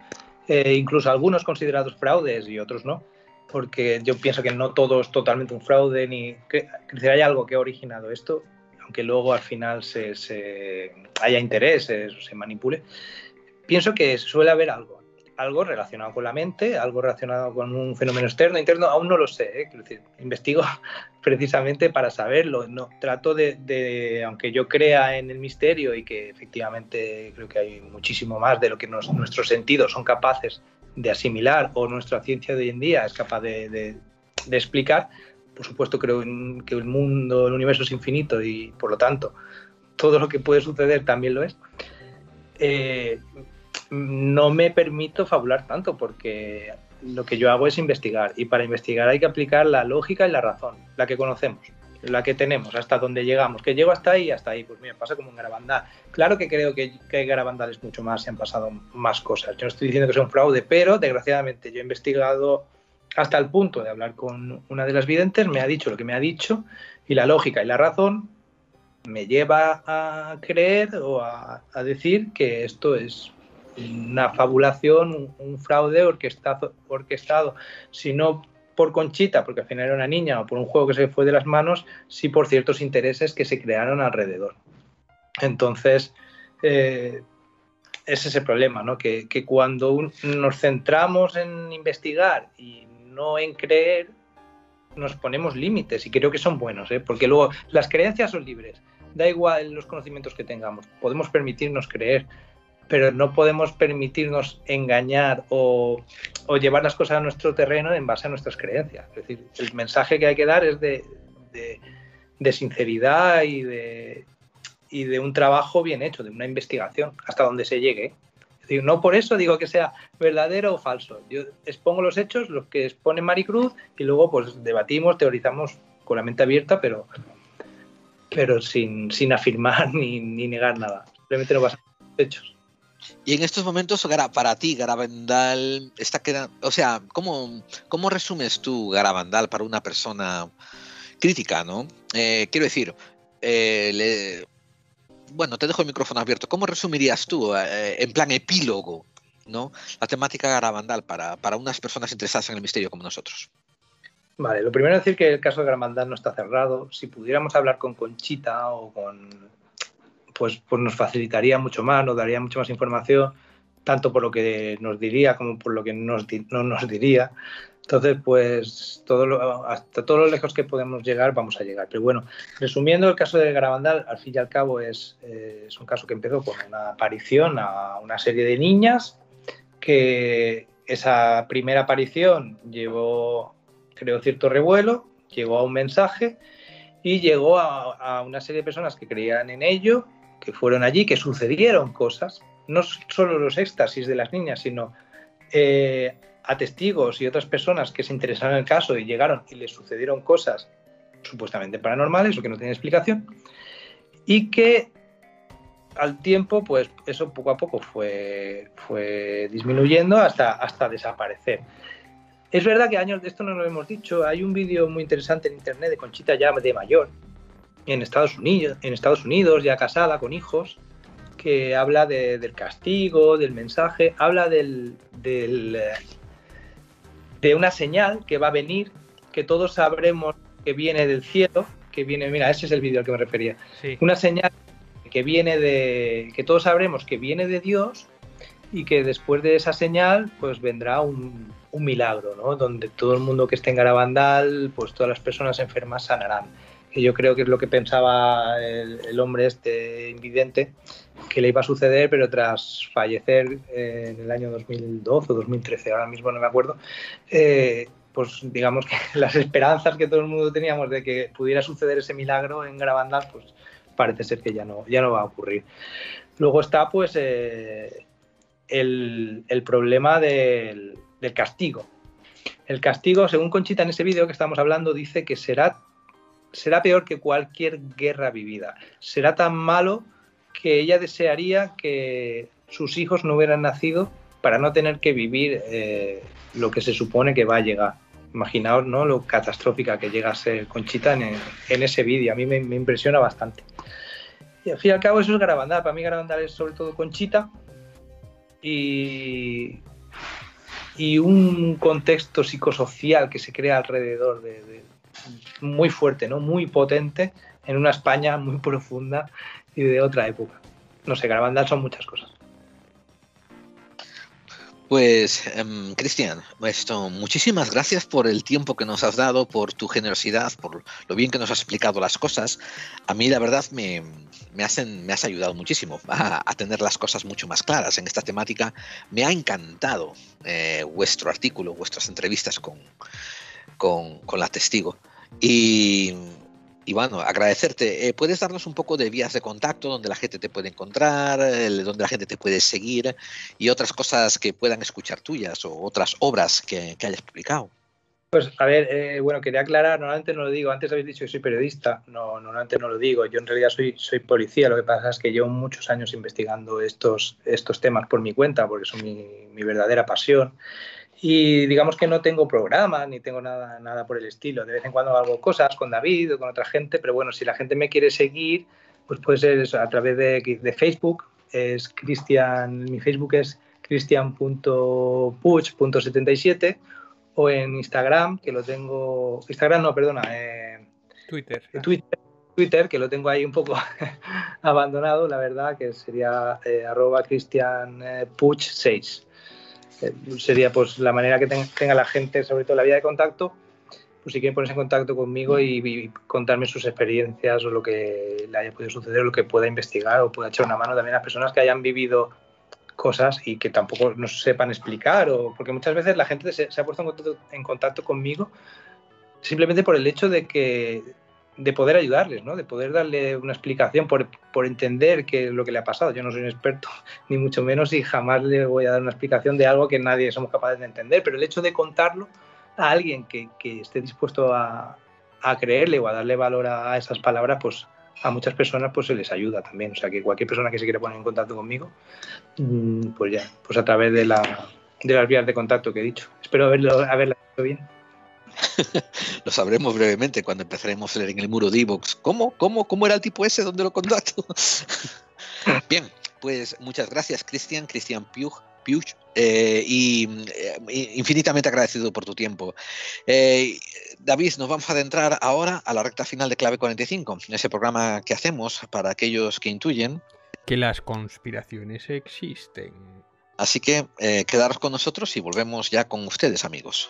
incluso algunos considerados fraudes y otros no, porque yo pienso que no todo es totalmente un fraude, ni que hay algo que ha originado esto, aunque luego al final haya intereses o se manipule. Pienso que suele haber algo relacionado con la mente, algo relacionado con un fenómeno externo, interno, aún no lo sé, quiero decir, investigo precisamente para saberlo, no trato de, aunque yo crea en el misterio y que efectivamente creo que hay muchísimo más de lo que nuestros sentidos son capaces de asimilar o nuestra ciencia de hoy en día es capaz de explicar, por supuesto creo que el mundo, el universo es infinito y por lo tanto todo lo que puede suceder también lo es. No me permito fabular tanto porque lo que yo hago es investigar y para investigar hay que aplicar la lógica y la razón, la que conocemos, la que tenemos, hasta donde llegamos. Que llego hasta ahí, pues mira, pasa como en Garabandal. Claro que creo que hay Garabandales mucho más, se han pasado más cosas. Yo no estoy diciendo que sea un fraude, pero desgraciadamente yo he investigado hasta el punto de hablar con una de las videntes, me ha dicho lo que me ha dicho y la lógica y la razón me lleva a creer o a decir que esto es una fabulación, un fraude orquestado, si no por Conchita, porque al final era una niña, o por un juego que se fue de las manos, sí por ciertos intereses que se crearon alrededor. Entonces, ese es el problema, ¿no? Que cuando nos centramos en investigar y no en creer, nos ponemos límites y creo que son buenos, porque luego las creencias son libres, da igual los conocimientos que tengamos, podemos permitirnos creer, pero no podemos permitirnos engañar o llevar las cosas a nuestro terreno en base a nuestras creencias. Es decir, el mensaje que hay que dar es de sinceridad y de un trabajo bien hecho, de una investigación, hasta donde se llegue. Es decir, no por eso digo que sea verdadero o falso. Yo expongo los hechos, los que expone Maricruz, y luego pues debatimos, teorizamos con la mente abierta, pero sin afirmar ni negar nada. Simplemente no basamos en los hechos. Y en estos momentos, para ti, Garabandal está quedando... O sea, ¿cómo resumes tú Garabandal para una persona crítica, ¿no? Quiero decir, bueno, te dejo el micrófono abierto. ¿Cómo resumirías tú, en plan epílogo, ¿no? La temática Garabandal para unas personas interesadas en el misterio como nosotros? Vale, lo primero es decir que el caso de Garabandal no está cerrado. Si pudiéramos hablar con Conchita o con... Pues nos facilitaría mucho más, nos daría mucha más información, tanto por lo que nos diría como por lo que no nos diría. Entonces, pues hasta todo lo lejos que podemos llegar, vamos a llegar. Pero bueno, resumiendo, el caso de Garabandal, al fin y al cabo, es un caso que empezó con una aparición a una serie de niñas, que esa primera aparición llevó, creo, cierto revuelo, llegó a un mensaje y llegó a una serie de personas que creían en ello, que fueron allí, que sucedieron cosas, no solo los éxtasis de las niñas, sino a testigos y otras personas que se interesaron en el caso y llegaron y les sucedieron cosas supuestamente paranormales o que no tienen explicación, y que al tiempo, pues eso poco a poco fue disminuyendo hasta desaparecer. Es verdad que años de esto no lo hemos dicho, hay un vídeo muy interesante en internet de Conchita ya de mayor, en Estados Unidos, ya casada, con hijos, que habla del castigo, del mensaje, habla de una señal que va a venir, que todos sabremos que viene del cielo, que viene, mira, ese es el vídeo al que me refería, sí. Una señal que viene que todos sabremos que viene de Dios, y que después de esa señal pues vendrá un milagro, ¿no? Donde todo el mundo que esté en Garabandal, pues todas las personas enfermas sanarán. Que yo creo que es lo que pensaba el hombre este invidente que le iba a suceder, pero tras fallecer en el año 2012 o 2013, ahora mismo no me acuerdo, pues digamos que las esperanzas que todo el mundo teníamos de que pudiera suceder ese milagro en Garabandal, pues parece ser que ya no va a ocurrir. Luego está pues el problema del castigo. El castigo, según Conchita en ese vídeo que estamos hablando, dice que será peor que cualquier guerra vivida. Será tan malo que ella desearía que sus hijos no hubieran nacido para no tener que vivir lo que se supone que va a llegar. Imaginaos, ¿no?, lo catastrófica que llega a ser Conchita en ese vídeo. A mí me impresiona bastante. Y al fin y al cabo eso es Garabandal. Para mí Garabandal es sobre todo Conchita y un contexto psicosocial que se crea alrededor muy fuerte, ¿no?, muy potente, en una España muy profunda y de otra época. No sé, Garabandal son muchas cosas. Pues, Cristian, muchísimas gracias por el tiempo que nos has dado, por tu generosidad, por lo bien que nos has explicado las cosas. A mí, la verdad, me has ayudado muchísimo a tener las cosas mucho más claras en esta temática. Me ha encantado vuestro artículo, vuestras entrevistas con la testigo. Y bueno, agradecerte. ¿Puedes darnos un poco de vías de contacto donde la gente te puede encontrar, donde la gente te puede seguir y otras cosas que puedan escuchar tuyas o otras obras que hayas publicado? Pues a ver, bueno, quería aclarar, normalmente no lo digo, antes habéis dicho que soy periodista, no, normalmente no lo digo, yo en realidad soy policía, lo que pasa es que llevo muchos años investigando estos temas por mi cuenta, porque son mi verdadera pasión. Y digamos que no tengo programa ni tengo nada por el estilo. De vez en cuando hago cosas con David o con otra gente, pero bueno, si la gente me quiere seguir, pues puede ser eso, a través de Facebook. Es Cristian, mi Facebook es cristian.puig.77, o en Instagram, que lo tengo... Instagram no, perdona. Twitter, que lo tengo ahí un poco abandonado, la verdad, que sería @cristianpuig6. Sería pues la manera que tenga la gente, sobre todo la vía de contacto, pues si quieren ponerse en contacto conmigo y contarme sus experiencias o lo que le haya podido suceder o lo que pueda investigar o pueda echar una mano también a personas que hayan vivido cosas y que tampoco nos sepan explicar, o porque muchas veces la gente se ha puesto en contacto conmigo simplemente por el hecho de poder ayudarles, ¿no?, de poder darle una explicación, por entender qué es lo que le ha pasado. Yo no soy un experto, ni mucho menos, y jamás le voy a dar una explicación de algo que nadie somos capaces de entender, pero el hecho de contarlo a alguien que esté dispuesto a creerle o a darle valor a esas palabras, pues a muchas personas pues se les ayuda también. O sea, que cualquier persona que se quiera poner en contacto conmigo, pues a través de las vías de contacto que he dicho. Espero haberla hecho bien. Lo sabremos brevemente cuando empezaremos a leer en el muro de iVoox. ¿Cómo era el tipo ese? ¿Dónde lo contacto? Bien, pues muchas gracias, Cristian Puig, y infinitamente agradecido por tu tiempo. David, nos vamos a adentrar ahora a la recta final de Clave 45, ese programa que hacemos para aquellos que intuyen que las conspiraciones existen. Así que quedaros con nosotros y volvemos ya con ustedes, amigos.